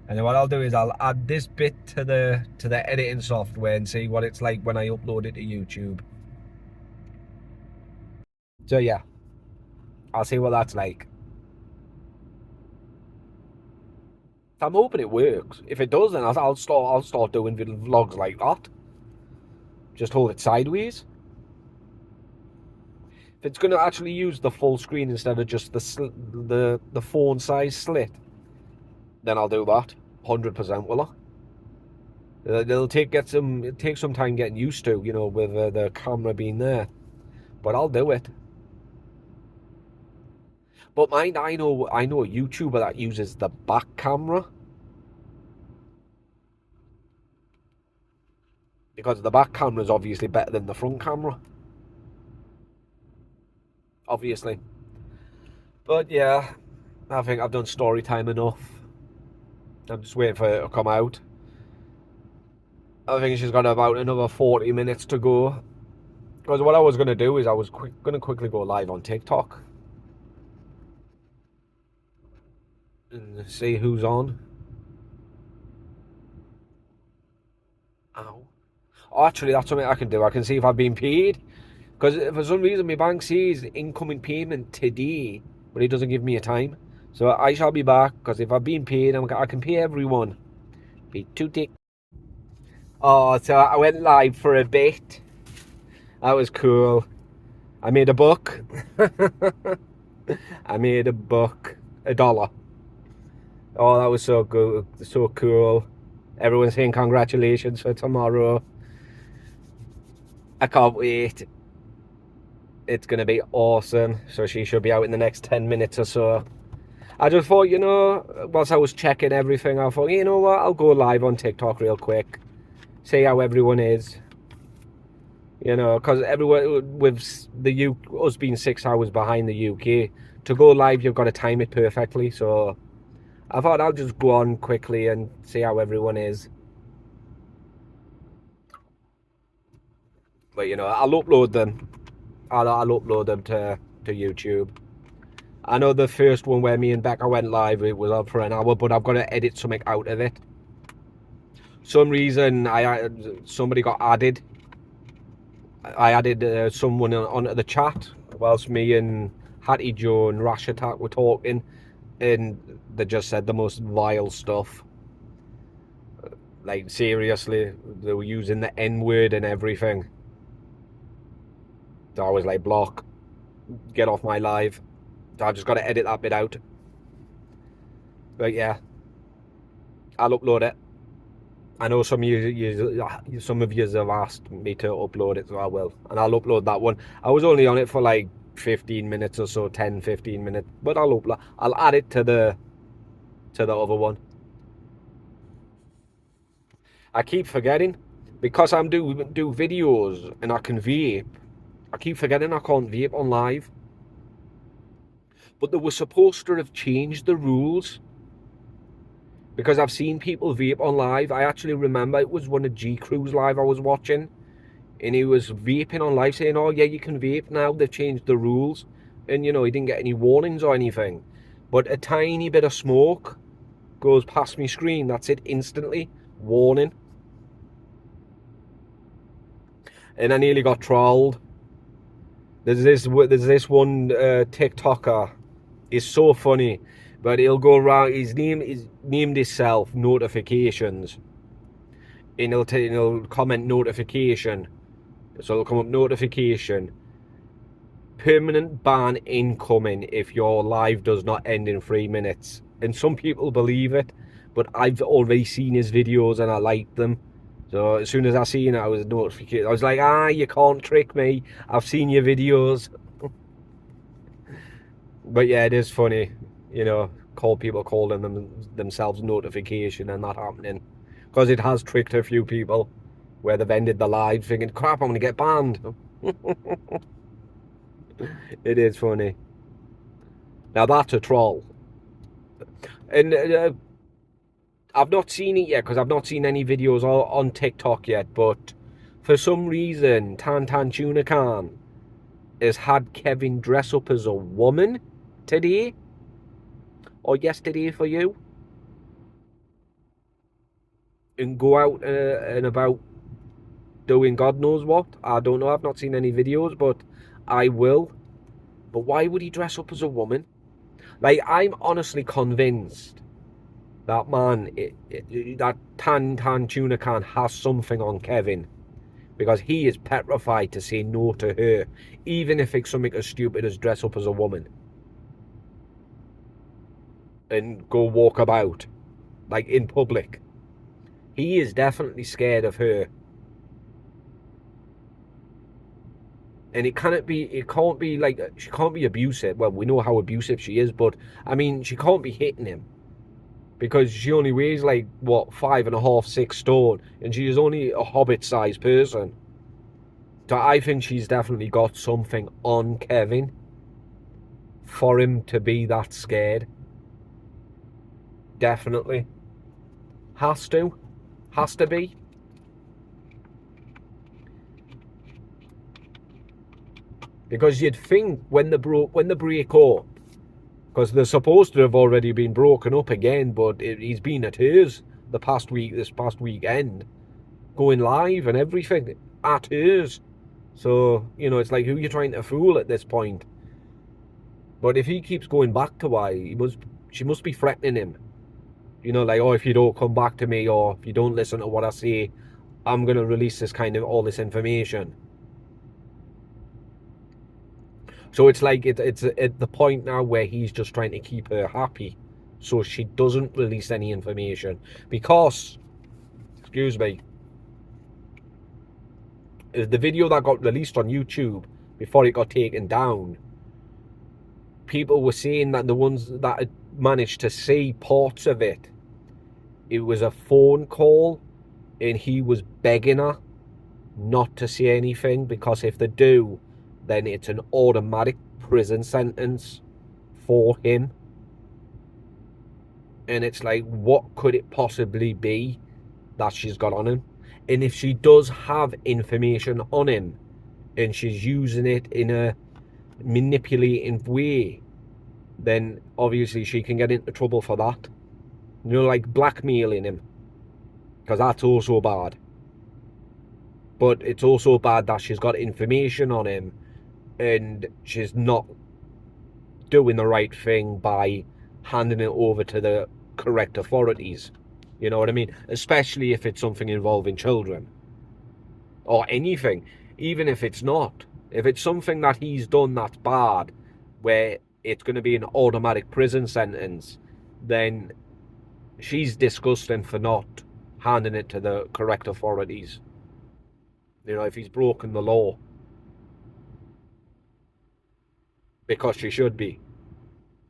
And then what I'll do is I'll add this bit to the editing software and see what it's like when I upload it to YouTube. So yeah, I'll see what that's like. I'm hoping it works. If it does, then I'll start doing vlogs like that. Just hold it sideways. If it's going to actually use the full screen instead of just the phone size slit, then I'll do that. 100% will I? It'll take some time getting used to, you know, with the camera being there. But I'll do it. But mind, I know a YouTuber that uses the back camera. Because the back camera is obviously better than the front camera. Obviously. But yeah, I think I've done story time enough. I'm just waiting for it to come out. I think she's got about another 40 minutes to go. Because what I was going to do is I was going to quickly go live on TikTok. And see who's on. Ow. Oh, actually, that's something I can do. I can see if I've been paid. Because for some reason my bank says incoming payment today, but it doesn't give me a time. So I shall be back, because if I've been paid, I can pay everyone. Be 2 tick. Oh, so I went live for a bit. That was cool. I made a buck. I made a buck. $1. Oh, that was so good, so cool. Everyone's saying congratulations for tomorrow. I can't wait. It's going to be awesome. So she should be out in the next 10 minutes or so. I just thought, you know, whilst I was checking everything, I thought, you know what, I'll go live on TikTok real quick. See how everyone is. You know, because everyone, with us being 6 hours behind the UK, to go live, you've got to time it perfectly. So I thought I'll just go on quickly and see how everyone is. But, you know, I'll upload them. I'll upload them to YouTube. I know the first one where me and Becca went live, it was up for an hour, but I've got to edit something out of it. Some reason somebody got added. I added someone onto the chat whilst me and Hattie Joe and Rash Attack were talking, and they just said the most vile stuff. Like, seriously, they were using the N-word and everything. So I was like, block. get off my live. So I've just got to edit that bit out. But yeah, I'll upload it. I know some of you have asked me to upload it, so I will. And I'll upload that one. I was only on it for like 15 minutes or so, 10, 15 minutes. But I'll add it to the other one. I keep forgetting, because I'm do videos and I can vape. I keep forgetting I can't vape on live. But they were supposed to have changed the rules, because I've seen people vape on live. I actually remember it was one of G Crew's live I was watching, and he was vaping on live saying, oh yeah, you can vape now, they've changed the rules. And you know, he didn't get any warnings or anything, but a tiny bit of smoke goes past my screen, that's it, instantly, warning. And I nearly got trolled. There's this one TikToker. He's so funny, but he'll go around. His name is named himself Notifications, and he'll comment notification. So it'll come up notification. Permanent ban incoming if your live does not end in 3 minutes. And some people believe it, but I've already seen his videos and I like them. So as soon as I seen it, I was notified. I was like, you can't trick me. I've seen your videos. But yeah, it is funny, you know, people calling themselves notification and that happening. Because it has tricked a few people where they've ended the live thinking, crap, I'm going to get banned. It is funny. Now that's a troll. And I've not seen it yet, because I've not seen any videos on TikTok yet, but for some reason, Tan Tuna Khan has had Kevin dress up as a woman today, or yesterday for you, and go out and about doing God knows what. I don't know, I've not seen any videos, but I will. But why would he dress up as a woman? Like, I'm honestly convinced that man, that Tan Tuna Khan has something on Kevin, because he is petrified to say no to her, even if it's something as stupid as dress up as a woman and go walk about, like, in public. He is definitely scared of her. And it can't be like, she can't be abusive. Well, we know how abusive she is, but I mean, she can't be hitting him, because she only weighs like, what, 5.5, 6 stone, and she is only a hobbit-sized person. So I think she's definitely got something on Kevin for him to be that scared. Definitely. Has to be. Because you'd think when they break up, because they're supposed to have already been broken up again, but he's been at hers this past weekend, going live and everything at hers. So, you know, it's like, who are you trying to fool at this point? But if he keeps going back to her, she must be threatening him. You know, like, oh, if you don't come back to me, or if you don't listen to what I say, I'm going to release all this information. So it's like, it's at the point now where he's just trying to keep her happy, so she doesn't release any information. Because, excuse me, the video that got released on YouTube before it got taken down, people were saying that the ones that had managed to see parts of it, it was a phone call, and he was begging her not to say anything, because if they do, then it's an automatic prison sentence for him. And it's like, what could it possibly be that she's got on him? And if she does have information on him, and she's using it in a manipulating way, then obviously she can get into trouble for that. You know, like blackmailing him, because that's also bad. But it's also bad that she's got information on him and she's not doing the right thing by handing it over to the correct authorities. You know what I mean? Especially if it's something involving children, or anything. Even if it's not, If it's something that he's done that's bad, where it's going to be an automatic prison sentence, then she's disgusting for not handing it to the correct authorities. You know, if he's broken the law. Because she should be.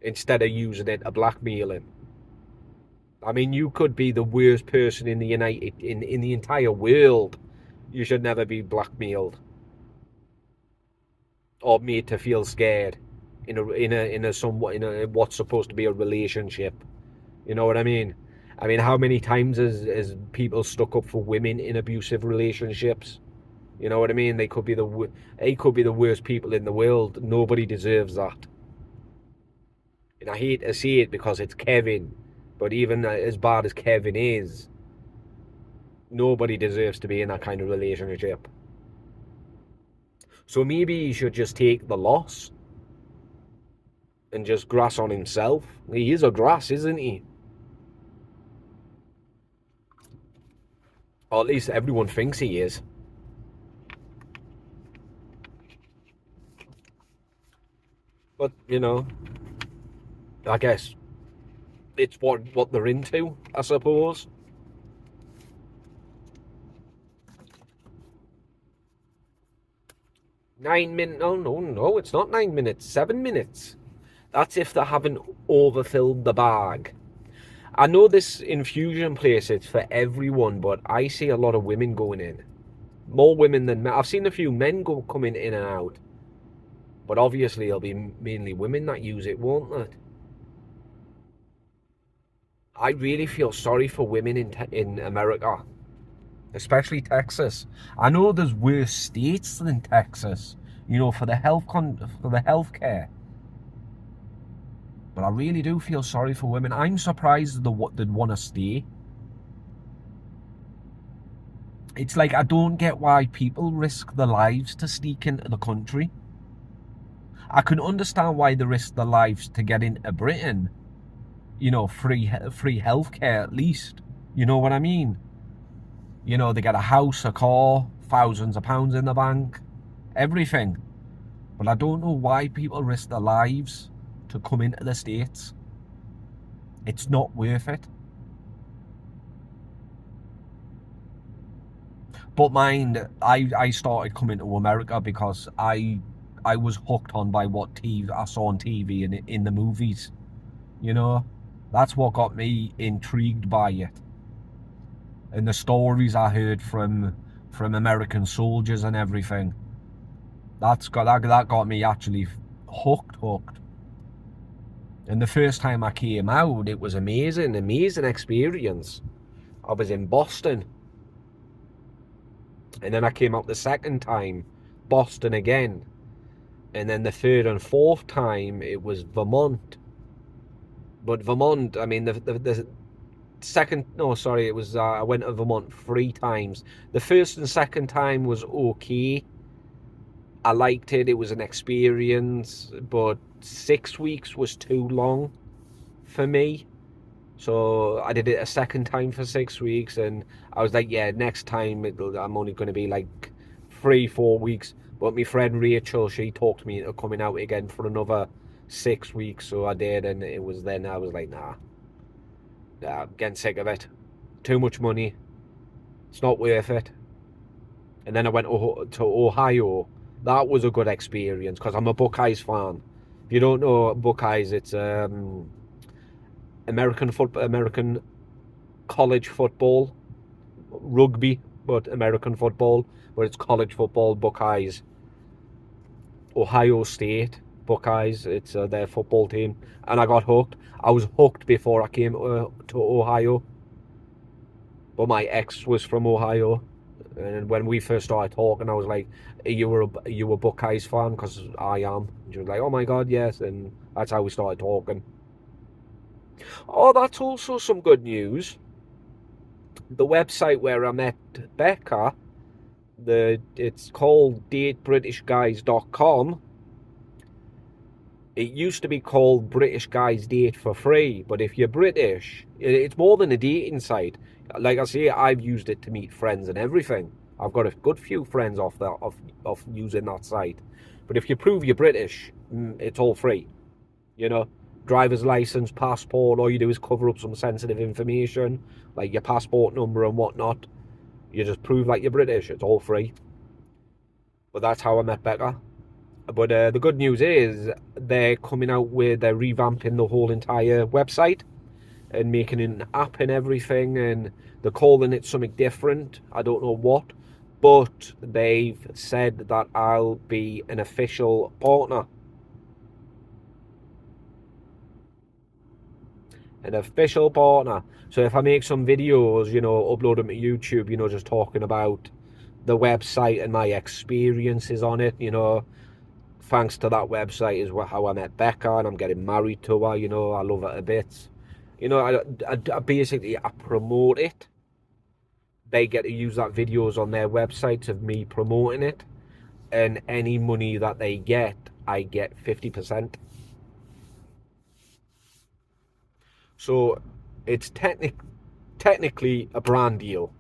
Instead of using it to blackmail him. I mean, you could be the worst person in the in the entire world. You should never be blackmailed or made to feel scared in a what's supposed to be a relationship. You know what I mean? I mean, how many times has people stuck up for women in abusive relationships? You know what I mean? They could be the worst people in the world. Nobody deserves that. And I hate to say it because it's Kevin, but even as bad as Kevin is, nobody deserves to be in that kind of relationship. So maybe he should just take the loss and just grass on himself. He is a grass, isn't he? Or at least everyone thinks he is. But, you know, I guess it's what they're into, I suppose. No, it's not 9 minutes, 7 minutes. That's if they haven't overfilled the bag. I know this infusion place, it's for everyone, but I see a lot of women going in. More women than men. I've seen a few men coming in and out. But obviously it'll be mainly women that use it, won't it? I really feel sorry for women in America. Especially Texas. I know there's worse states than Texas, you know, for the healthcare. But I really do feel sorry for women. I'm surprised they'd want to stay. It's like I don't get why people risk their lives to sneak into the country. I can understand why they risk their lives to get into Britain. You know, free healthcare at least. You know what I mean? You know, they get a house, a car, thousands of pounds in the bank, everything. But I don't know why people risk their lives to come into the States. It's not worth it. But mind, I started coming to America because I was hooked on by what I saw on TV and in the movies. You know, that's what got me intrigued by it. And the stories I heard from American soldiers and everything. That got me actually hooked. And the first time I came out, it was amazing experience. I was in Boston. And then I came out the second time, Boston again. And then the third and fourth time, it was Vermont. But Vermont, I mean, the second, no, sorry, it was, I went to Vermont 3 times. The first and second time was okay. I liked it. It was an experience, but 6 weeks was too long for me. So I did it a second time for 6 weeks, and I was like, yeah, next time I'm only going to be like 3-4 weeks. But my friend Rachel, she talked me into coming out again for another 6 weeks, so I did, and it was then I was like, nah, I'm getting sick of it. Too much money. It's not worth it. And then I went to Ohio. That was a good experience because I'm a Buckeyes fan. If you don't know Buckeyes, it's American college football, rugby, but American football, but it's college football, Buckeyes. Ohio State Buckeyes, it's their football team, and I got hooked. I was hooked before I came to Ohio, but my ex was from Ohio, and when we first started talking, I was like, are you a Buckeyes fan? Because I am. And she was like, oh my god, yes, and that's how we started talking. Oh, that's also some good news. The website where I met Becca, it's called datebritishguys.com. It used to be called British Guys Date for Free, but if you're British, it's more than a dating site. Like I say, I've used it to meet friends and everything. I've got a good few friends off using that site. But if you prove you're British, it's all free. You know, driver's license, passport, all you do is cover up some sensitive information, like your passport number and whatnot. You just prove like you're British, it's all free. But that's how I met Becca. But the good news is they're coming out with, they're revamping the whole entire website and making an app and everything, and they're calling it something different. I don't know what, but they've said that I'll be an official partner. An official partner. So if I make some videos, you know, upload them to YouTube, you know, just talking about the website and my experiences on it, you know, thanks to that website is how I met Becca, and I'm getting married to her, you know, I love her a bit. You know, I basically, I promote it. They get to use that videos on their website of me promoting it, and any money that they get, I get 50%. So it's technically a brand deal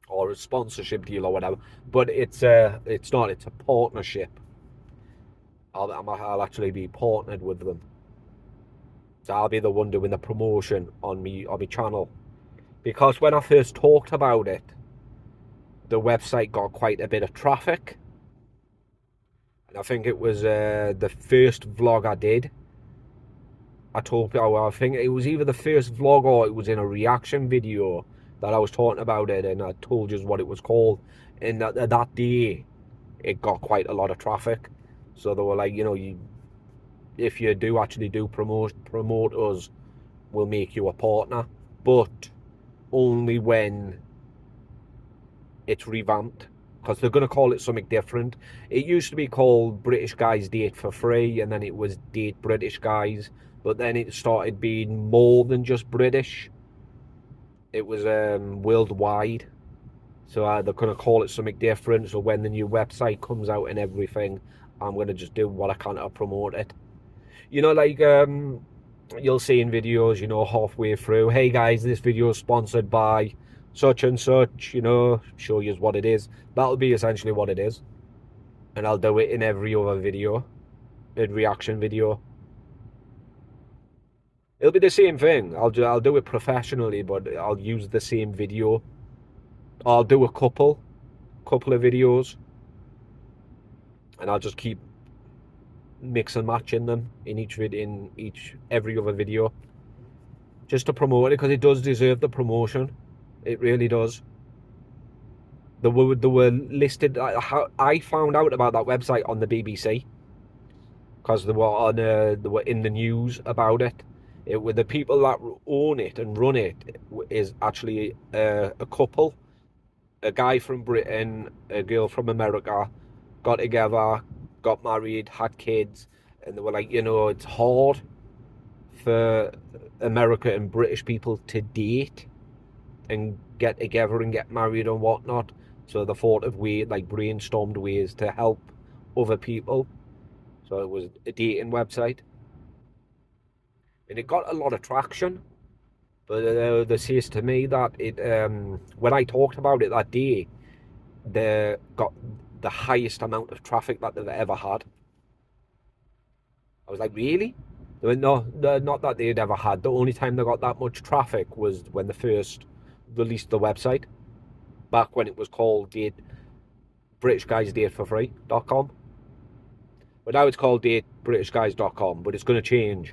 or a sponsorship deal or whatever, but it's not. It's a partnership. I'll actually be partnered with them, so I'll be the one doing the promotion on my channel. Because when I first talked about it, the website got quite a bit of traffic, and I think it was the first vlog I did. I told people, I think it was either the first vlog or it was in a reaction video that I was talking about it, and I told you what it was called. And that day, it got quite a lot of traffic. So they were like, you know, if you do actually promote us, we'll make you a partner, but only when it's revamped, because they're going to call it something different. It used to be called British Guys Date for Free, and then it was Date British Guys. But then it started being more than just British. It was worldwide. So they're going to call it something different. So when the new website comes out and everything, I'm going to just do what I can to promote it. You know, like you'll see in videos, you know, halfway through, hey guys, this video is sponsored by such and such, you know, show you what it is. That'll be essentially what it is. And I'll do it in every other video, in reaction video. It'll be the same thing. I'll do it professionally, but I'll use the same video. I'll do a couple of videos, and I'll just keep mix and matching them in every other video, just to promote it, because it does deserve the promotion. It really does. They were listed. I found out about that website on the BBC, because they were in the news about it. It were the people that own it and run it is actually a couple, a guy from Britain, a girl from America, got together, got married, had kids, and they were like, you know, it's hard for America and British people to date and get together and get married and whatnot. So they thought of brainstormed ways to help other people. So it was a dating website. And it got a lot of traction, but they says to me that it when I talked about it that day, they got the highest amount of traffic that they've ever had. I was like, really? They went, no, not that they'd ever had. The only time they got that much traffic was when they first released the website, back when it was called BritishGuysDateForFree.com. But now it's called BritishGuys.com, but it's going to change.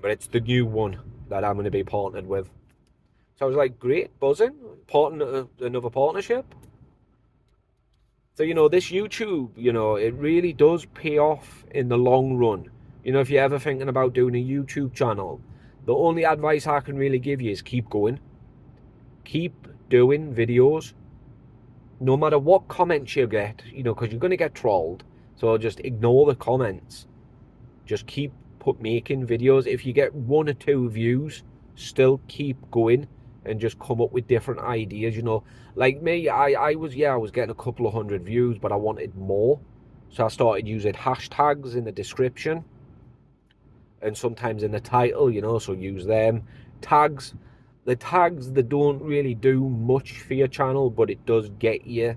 But it's the new one that I'm going to be partnered with. So I was like, great, buzzing, another partnership. So, you know, this YouTube, you know, it really does pay off in the long run. You know, if you're ever thinking about doing a YouTube channel, the only advice I can really give you is keep going. Keep doing videos. No matter what comments you get, you know, because you're going to get trolled. So just ignore the comments. Just keep making videos. If you get 1 or 2 views, still keep going and just come up with different ideas. You know, like me, I was getting a couple of 100 views, but I wanted more, so I started using hashtags in the description and sometimes in the title, you know, so use them. The tags, they don't really do much for your channel, but it does get you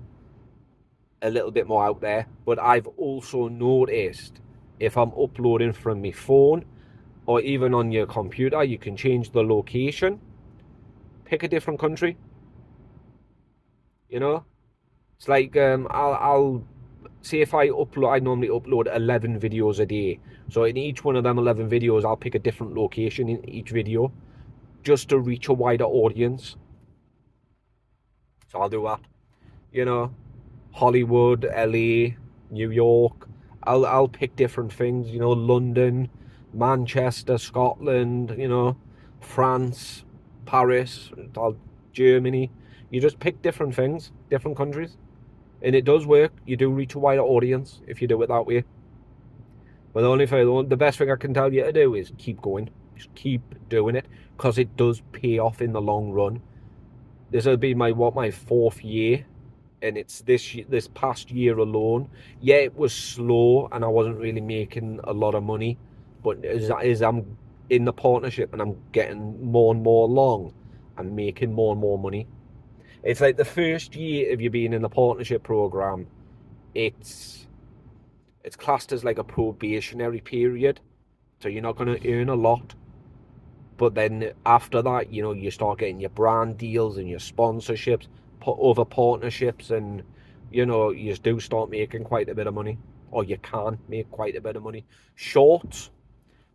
a little bit more out there. But I've also noticed if I'm uploading from my phone or even on your computer, you can change the location, pick a different country. You know, it's like I'll say if I normally upload 11 videos a day. So in each one of them 11 videos, I'll pick a different location in each video just to reach a wider audience. So I'll do that. You know, Hollywood, LA, New York. I'll pick different things. You know, London, Manchester, Scotland. You know, France, Paris, Germany. You just pick different things, different countries. And it does work. You do reach a wider audience if you do it that way. But the best thing I can tell you to do is keep going. Just keep doing it, because it does pay off in the long run. This will be my 4th year, and it's this past year alone. Yeah, it was slow, and I wasn't really making a lot of money. But as I'm in the partnership and I'm getting more and more along, I'm making more and more money. It's like the first year of you being in the partnership program, it's classed as like a probationary period, so you're not going to earn a lot. But then after that, you know, you start getting your brand deals and your sponsorships, other partnerships, and you know, you do start making quite a bit of money, or you can make quite a bit of money. Short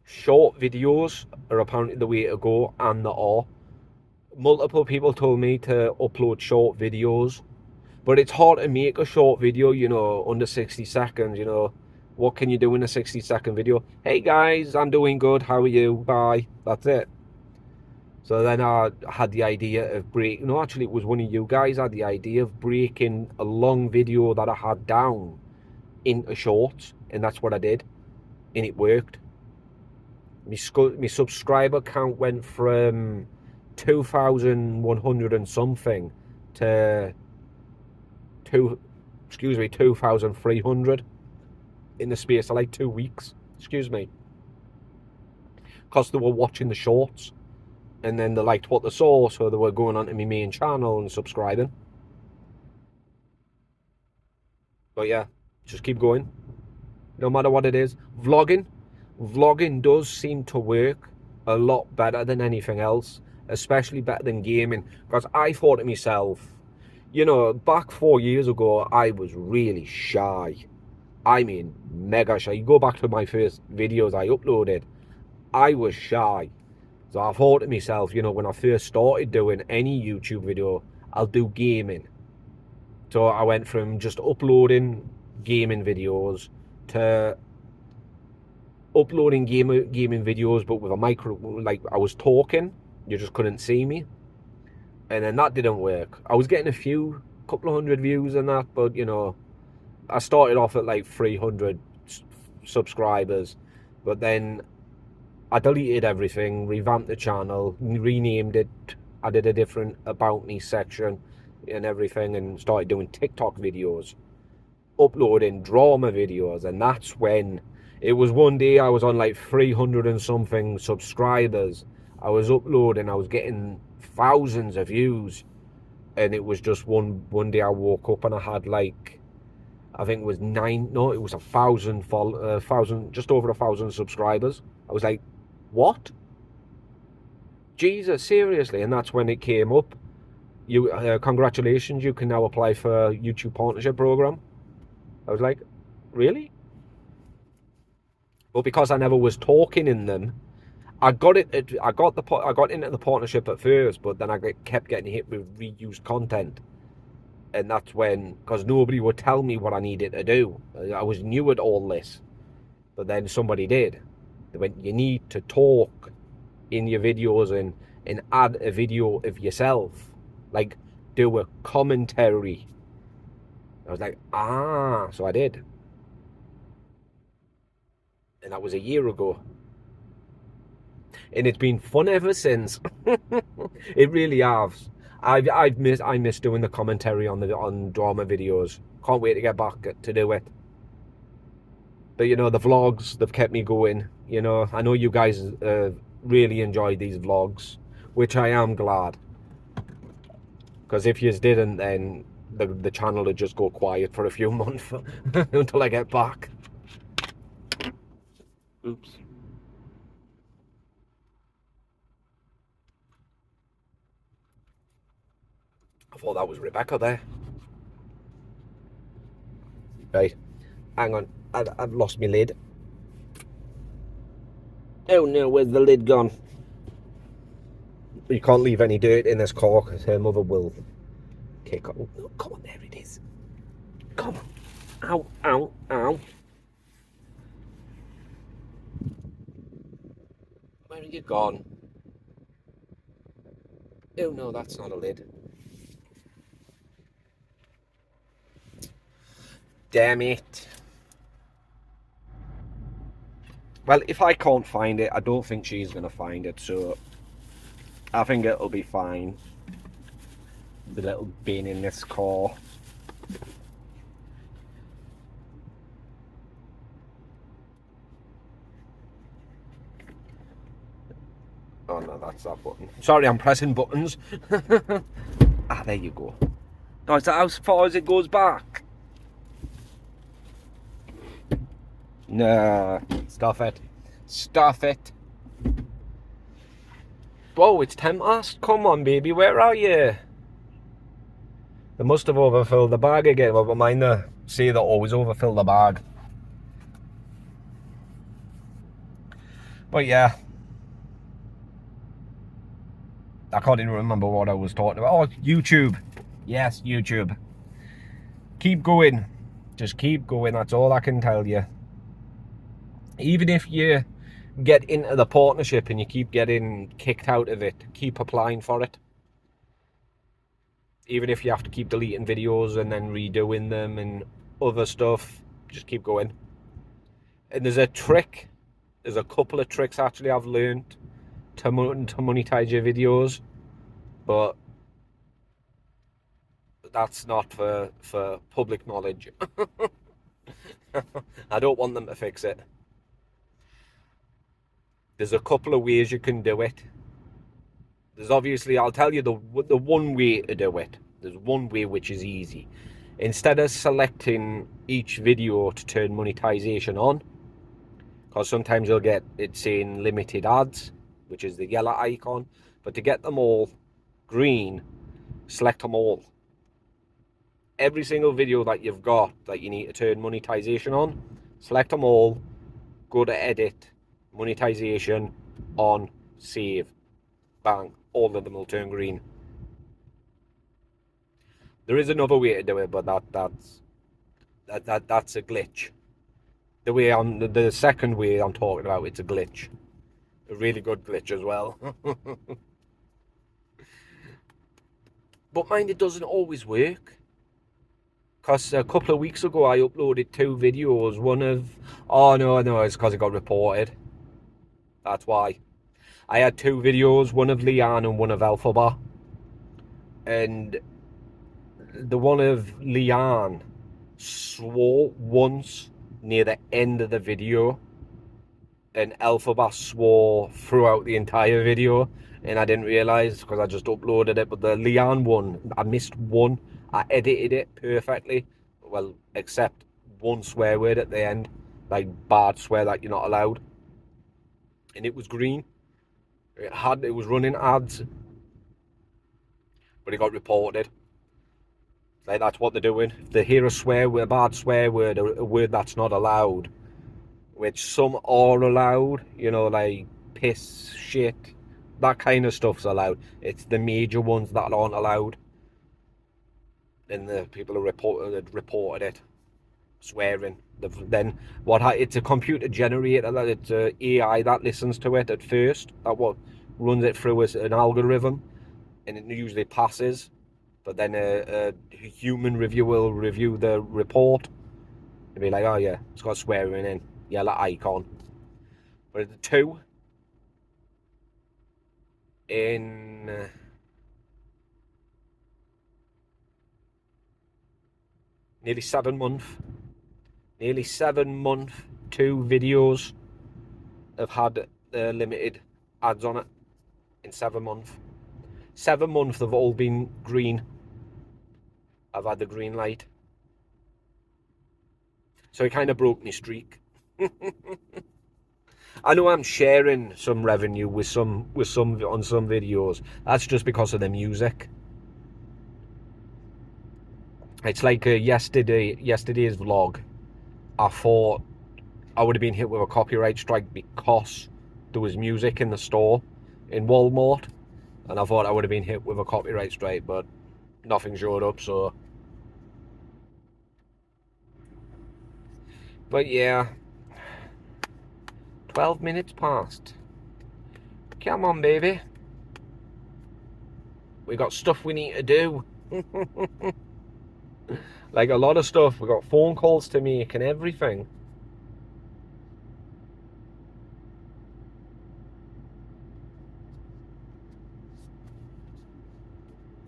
videos are apparently the way to go, and there are. Multiple people told me to upload short videos, but it's hard to make a short video, you know, under 60 seconds, you know. What can you do in a 60-second video? Hey guys, I'm doing good, how are you? Bye. That's it. So then I had the idea of actually it was one of you guys had the idea of breaking a long video that I had down into shorts, and that's what I did, and it worked. My subscriber count went from 2,100 and something to 2,300 in the space of like 2 weeks. Because they were watching the shorts, and then they liked what they saw, so they were going onto my main channel and subscribing. But yeah, just keep going, no matter what it is. Vlogging does seem to work a lot better than anything else, especially better than gaming. Because I thought to myself, you know, back 4 years ago, I was really shy. I mean, mega shy. You go back to my first videos I uploaded, I was shy. So I thought to myself, you know, when I first started doing any YouTube video, I'll do gaming. So I went from just uploading gaming videos to uploading gaming videos, but with a micro, like I was talking, you just couldn't see me. And then that didn't work. I was getting a couple of hundred views and that, but you know, I started off at like 300 subscribers, but then I deleted everything, revamped the channel, renamed it, added a different about me section and everything, and started doing TikTok videos, uploading drama videos. And that's when it was one day I was on like 300 and something subscribers. I was uploading, I was getting thousands of views, and it was just one day I woke up and I had like, I think it was 1,000, just over 1,000 subscribers. I was like, what? Jesus, seriously? And that's when it came up. Congratulations, you can now apply for YouTube partnership program. I was like, really? But because I never was talking in them, I got into the partnership at first, but then I kept getting hit with reused content. And that's when, because nobody would tell me what I needed to do. I was new at all this. But then somebody did. They went, you need to talk in your videos and add a video of yourself. Like, do a commentary. I was like, so I did. And that was a year ago. And it's been fun ever since. It really has. I miss doing the commentary on drama videos. Can't wait to get back to do it. But you know, the vlogs, they've kept me going. You know, I know you guys really enjoyed these vlogs, which I am glad. Because if you didn't, then the channel will just go quiet for a few months until I get back. Oops. I thought that was Rebecca there. Right, hang on, I've lost my lid. Oh no, where's the lid gone? You can't leave any dirt in this car because her mother will kick on. Oh, come on, there it is. Come on. Ow, ow, ow. Where are you gone? Oh no, that's not a lid. Damn it. Well, if I can't find it, I don't think she's going to find it, so I think it'll be fine. The little bin in this car. Oh no, that's that button. Sorry, I'm pressing buttons. Ah, there you go. Oh, is that as far as it goes back? Nah, stuff it. Stuff it. Whoa, it's 10 past. Come on, baby, where are you? They must have overfilled the bag again. But mind the say they always overfill the bag. But yeah, I can't even remember what I was talking about. Oh, YouTube. Yes, YouTube. Keep going. Just keep going. That's all I can tell you. Even if you get into the partnership and you keep getting kicked out of it, keep applying for it. Even if you have to keep deleting videos and then redoing them and other stuff, just keep going. And there's a trick. There's a couple of tricks actually I've learned to monetize your videos, but that's not for public knowledge. I don't want them to fix it. There's a couple of ways you can do it. There's obviously, I'll tell you the one way to do it. There's one way which is easy. Instead of selecting each video to turn monetization on, because sometimes you'll get it saying limited ads, which is the yellow icon, but to get them all green, select them all. Every single video that you've got that you need to turn monetization on, select them all, go to edit, monetization, on, save, bang, all of them will turn green. There is another way to do it, but that's a glitch. The second way I'm talking about, it's a glitch. A really good glitch as well. But mind, it doesn't always work. Because a couple of weeks ago I uploaded 2 videos. One of... Oh no, it's because it got reported. That's why. I had 2 videos, one of Leanne and one of Alphaba. And the one of Leanne swore once near the end of the video, and Alphaba swore throughout the entire video, and I didn't realise because I just uploaded it. But the Leanne one, I missed one. I edited it perfectly, well, except one swear word at the end, like bad swear that you're not allowed, and it was green. It was running ads, but it got reported. Like, that's what they're doing. If they hear a bad swear word, a word that's not allowed, which some are allowed, you know, like piss, shit, that kind of stuff's allowed. It's the major ones that aren't allowed. And the people who reported it, swearing. Then it's a computer generator, that it's a AI that listens to it at first. That what runs it through as an algorithm, and it usually passes. But then a human reviewer will review the report and be like, oh yeah, it's got swearing in, yellow icon. But the 2 in nearly 7 months, 2 videos have had limited ads on it in 7 months. 7 months they've all been green. I've had the green light. So it kind of broke my streak. I know I'm sharing some revenue with some on some videos. That's just because of the music. It's like yesterday's vlog. I thought I would have been hit with a copyright strike because there was music in the store in Walmart, and I thought I would have been hit with a copyright strike, but nothing showed up. So, but yeah, 12 minutes past. Come on, baby. We got stuff we need to do. Like a lot of stuff. We got phone calls to make and everything.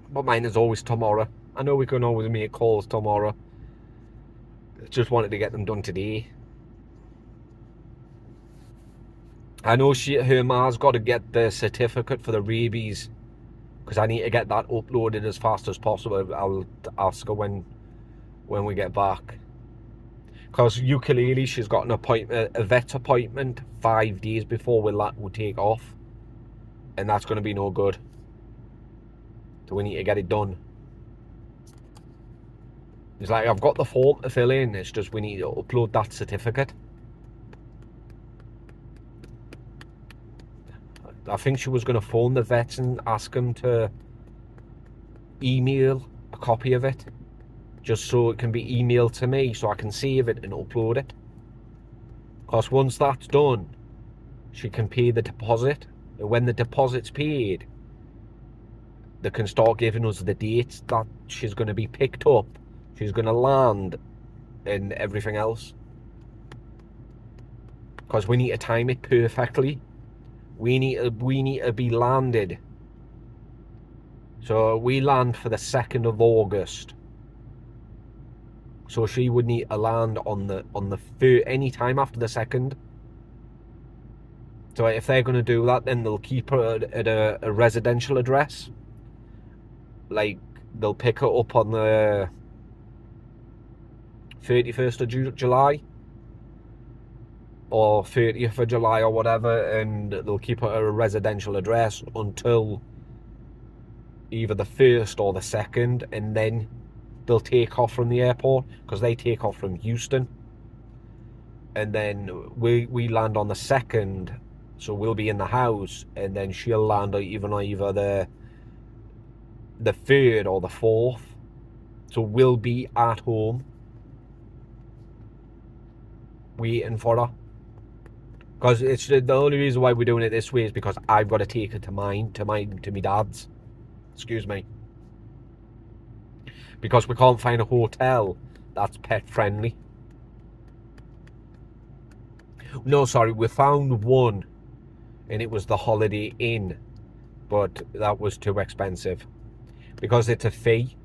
But mine is always tomorrow. I know we can always make calls tomorrow. Just wanted to get them done today. I know her ma's got to get the certificate for the rabies, because I need to get that uploaded as fast as possible. I'll ask her when we get back. Because ukulele, she's got an appointment, a vet appointment 5 days before we'll take off, and that's going to be no good. So we need to get it done. It's like, I've got the form to fill in, it's just we need to upload that certificate. I think she was going to phone the vets and ask them to email a copy of it, just so it can be emailed to me, so I can save it and upload it. Because once that's done, she can pay the deposit. And when the deposit's paid, they can start giving us the dates that she's going to be picked up, she's going to land, and everything else. Because we need to time it perfectly. We need to be landed. So we land for the 2nd of August. So she would need to land on the any time after the 2nd. So if they're going to do that, then they'll keep her at a residential address. Like, they'll pick her up on the 31st of July. Or 30th of July or whatever, and they'll keep her at a residential address until either the 1st or the 2nd, and then they'll take off from the airport, because they take off from Houston. And then we land on the 2nd, so we'll be in the house, and then she'll land either the 3rd or the 4th. So we'll be at home waiting for her. Because it's the only reason why we're doing it this way is because I've got to take her to my dad's. Excuse me. Because we can't find a hotel that's pet friendly. No, sorry, we found one, and it was the Holiday Inn, but that was too expensive because it's a fee.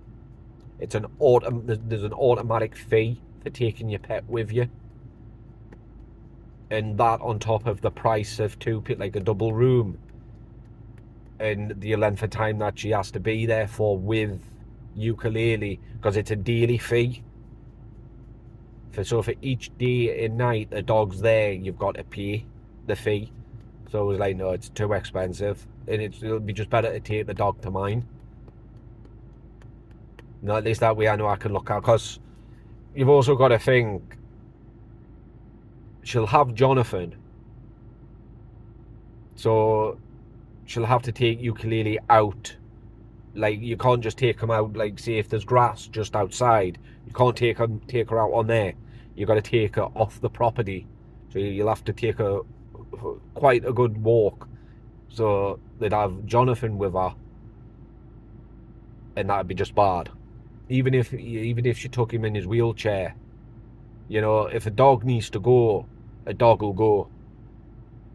There's an automatic fee for taking your pet with you. And that on top of the price of like a double room, and the length of time that she has to be there for with ukulele, because it's a daily fee. So for each day and night the dog's there, you've got to pay the fee. So I was like, no, it's too expensive, and it'll be just better to take the dog to mine. No, at least that way I know I can look out, because you've also got to think, she'll have Jonathan, so she'll have to take ukulele out. Like, you can't just take him out, like, say if there's grass just outside, you can't take her out on there. You've got to take her off the property, so you'll have to take her quite a good walk. So they'd have Jonathan with her, and that'd be just bad. Even if she took him in his wheelchair, you know, if a dog needs to go, a dog will go.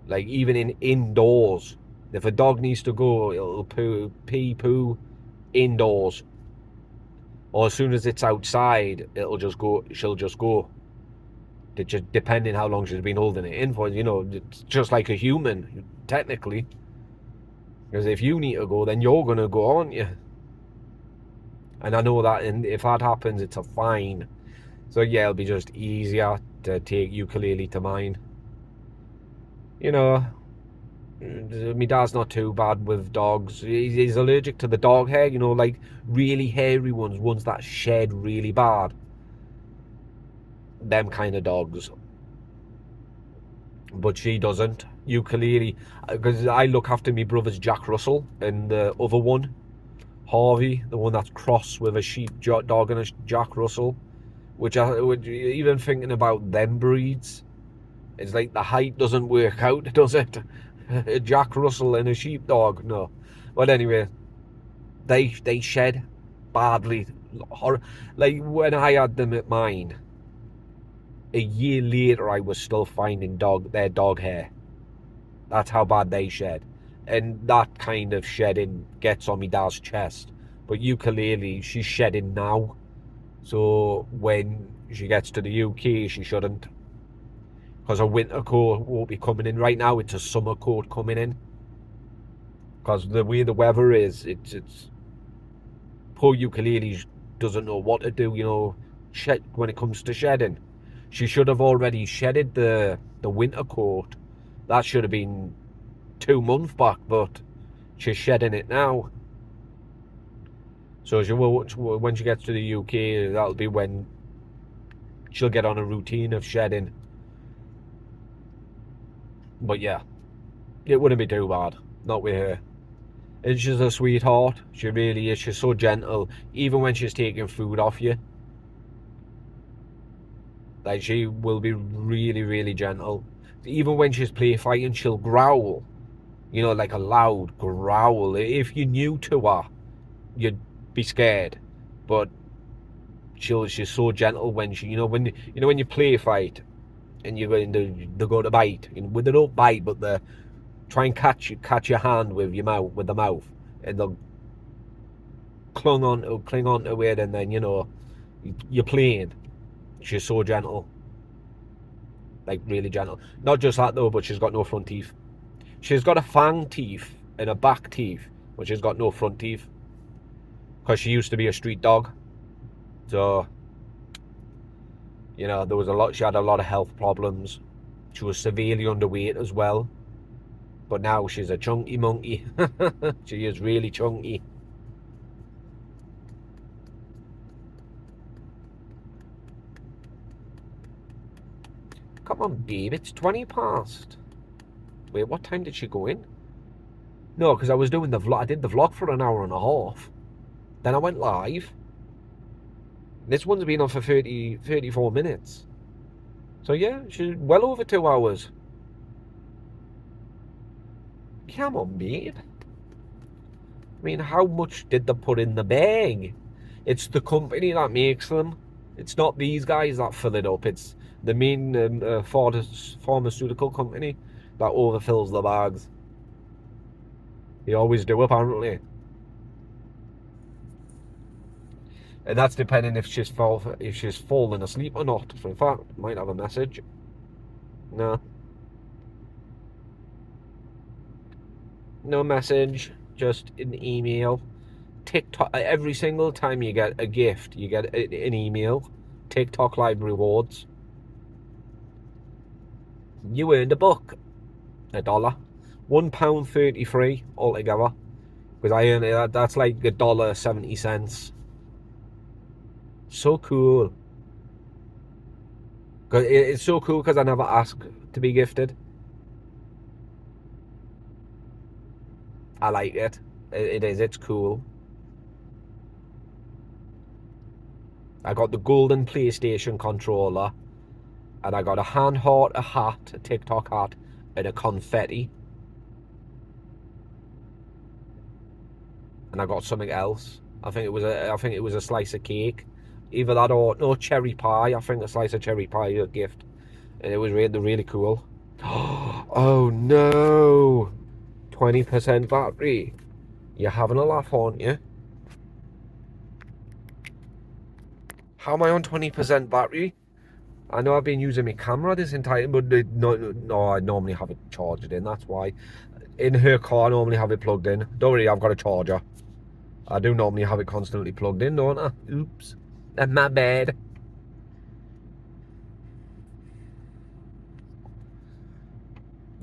Like, even indoors, if a dog needs to go, it'll poo indoors. Or as soon as it's outside, it'll just go. She'll just go. Just depending how long she's been holding it in for. You know, it's just like a human, technically. Because if you need to go, then you're gonna go, aren't you? And I know that, and if that happens, it's a fine. So yeah, it'll be just easier to take ukulele to mine. You know, my dad's not too bad with dogs. He's allergic to the dog hair, you know, like really hairy ones that shed really bad. Them kind of dogs. But she doesn't. Ukulele, because I look after my brother's Jack Russell, and the other one, Harvey, the one that's cross with a sheep dog and a Jack Russell, which even thinking about them breeds, it's like the height doesn't work out, does it? A Jack Russell and a sheepdog, no. But anyway, they shed badly. Like when I had them at mine, a year later I was still finding their dog hair. That's how bad they shed. And that kind of shedding gets on my dad's chest. But ukulele, she's shedding now. So when she gets to the UK, she shouldn't. Because a winter coat won't be coming in. Right now, it's a summer coat coming in. Because the way the weather is, it's poor ukulele doesn't know what to do, you know, when it comes to shedding. She should have already shedded the winter coat. That should have been 2 months back, but she's shedding it now. So when she gets to the UK, that'll be when she'll get on a routine of shedding. But yeah, it wouldn't be too bad, not with her. And she's a sweetheart, she really is. She's so gentle, even when she's taking food off you. Like, she will be really, really gentle. Even when she's play fighting, she'll growl. You know, like a loud growl. If you're new to her, you'd be scared. But she's so gentle when she, when you play fight and you're going to go to bite. Well, they don't bite, but they try and catch your hand with the mouth, and they'll cling on to it, and then you're playing. She's so gentle, like really gentle. Not just that though, but she's got no front teeth. She's got a fang teeth and a back teeth, but she's got no front teeth because she used to be a street dog. So there was she had a lot of health problems. She was severely underweight as well. But now she's a chunky monkey. She is really chunky. Come on, babe, it's 20 past. Wait, what time did she go in? No, because I was doing the vlog. I did the vlog for an hour and a half. Then I went live. This one's been on for 34 minutes. So yeah, she's well over 2 hours. Come on, babe. I mean, how much did they put in the bag? It's the company that makes them. It's not these guys that fill it up. It's the main pharmaceutical company that overfills the bags. They always do, apparently. And that's depending if she's fallen asleep or not. So in fact, might have a message. No. No message, just an email. TikTok, every single time you get a gift, you get an email. TikTok Live rewards. You earned a buck. $1. £1.33 altogether. Because I earn it, that's like $1.70. So cool. It's so cool because I never ask to be gifted. I like it. It's cool. I got the golden PlayStation controller, and I got a hand heart, a hat, a TikTok hat, and a confetti. And I got something else. I think it was a slice of cake. Either that or no cherry pie. I think a slice of cherry pie a gift. And it was really cool. Oh no! 20% battery. You're having a laugh, aren't you? How am I on 20% battery? I know I've been using my camera this entire, but no, I normally have it charged in. That's why. In her car, I normally have it plugged in. Don't worry, I've got a charger. I do normally have it constantly plugged in, don't I? Oops. That's my bad.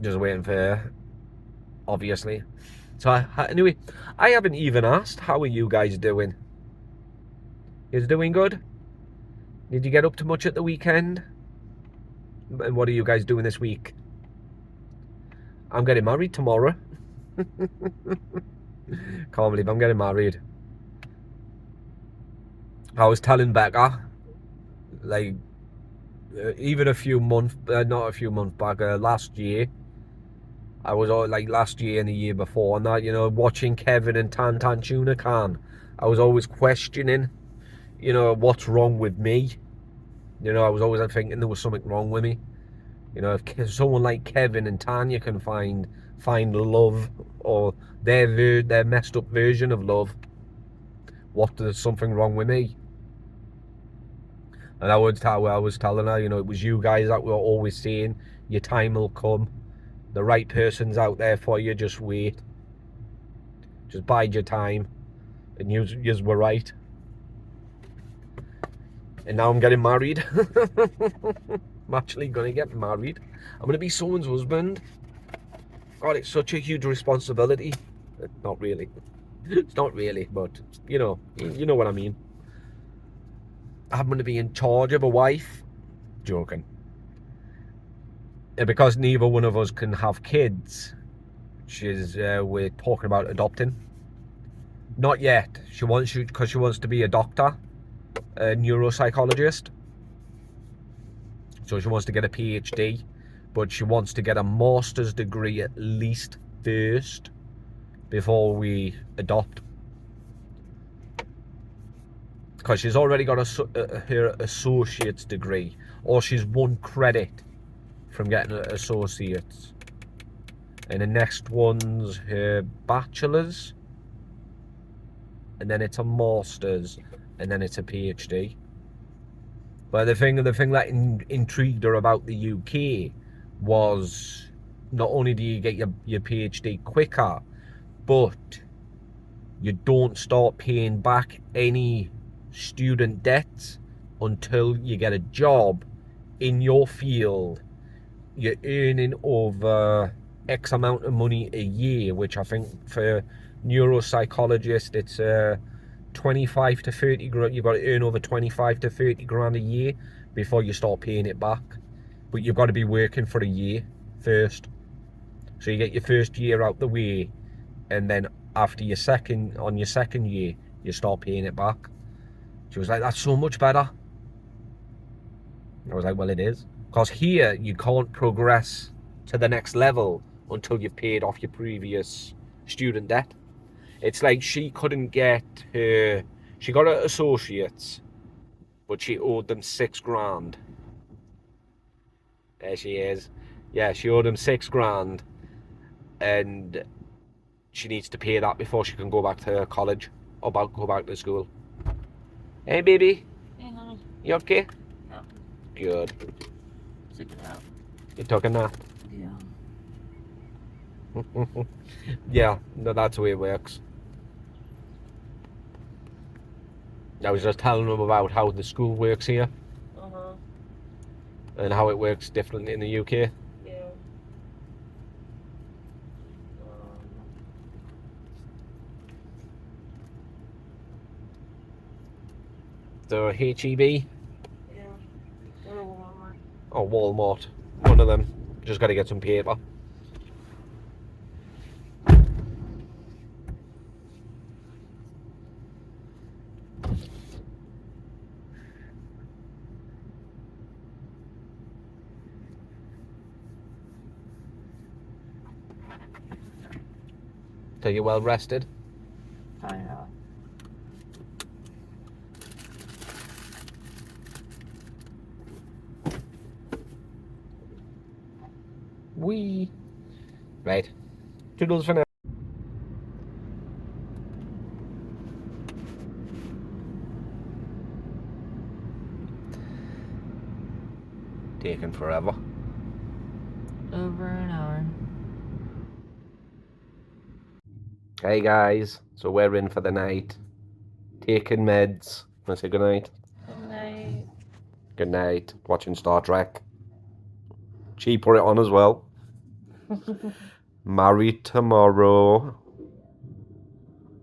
Just waiting for her, obviously. So anyway, I haven't even asked, how are you guys doing? Is doing good? Did you get up to much at the weekend? And what are you guys doing this week? I'm getting married tomorrow. Can't believe I'm getting married. I was telling Becca, like, even a few months, not a few months back, last year, I was like last year and the year before, and that, you know, watching Kevin and Tan Tuna Can, I was always questioning, you know, what's wrong with me. You know, I was always thinking there was something wrong with me. You know, if someone like Kevin and Tanya can find love, or their messed up version of love, there's something wrong with me. And I was telling her, you know, it was you guys that were always saying your time will come. The right person's out there for you. Just wait. Just bide your time. And you were right. And now I'm getting married. I'm actually going to get married. I'm going to be someone's husband. God, it's such a huge responsibility. Not really. It's not really, but you know what I mean. I'm going to be in charge of a wife. Joking. And because neither one of us can have kids, we're talking about adopting. Not yet. Because she wants to be a doctor, a neuropsychologist. So she wants to get a PhD, but she wants to get a master's degree at least first before we adopt. Because she's already got her associate's degree, or she's one credit from getting an associate's. And the next one's her bachelor's, and then it's a master's, and then it's a PhD. But the thing that intrigued her about the UK was not only do you get your PhD quicker, but you don't start paying back any student debts until you get a job in your field. You're earning over X amount of money a year, which I think for neuropsychologist it's 25 to 30 grand. You've got to earn over 25 to 30 grand a year before you start paying it back. But you've got to be working for a year first. So you get your first year out the way, and then after your second year, you start paying it back. She was like, that's so much better. I was like, well, it is. Because here, you can't progress to the next level until you've paid off your previous student debt. It's like she couldn't get she got her associates, but she owed them 6 grand. There she is. Yeah, she owed them 6 grand, and she needs to pay that before she can go back to college or go back to school. Hey, baby. Hey, honey. You okay? Yeah. Good. Check it out. You took a nap? Yeah. Yeah, no, that's the way it works. I was just telling them about how the school works here and how it works differently in the UK. Yeah. The HEB Yeah. Or Walmart. or Walmart, one of them. Just got to get some paper. So you're well rested? I know. Wee. Right. Toodles for now. Taking forever. Over an hour. Hey guys, so we're in for the night. Taking meds. Can I say good night? Good night. Good night. Watching Star Trek. She put it on as well. Married tomorrow.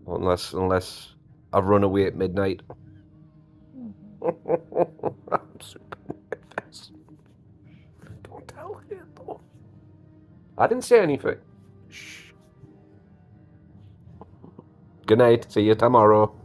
Unless I run away at midnight. I'm super nervous. Don't tell her though. I didn't say anything. Shh. Good night. See you tomorrow.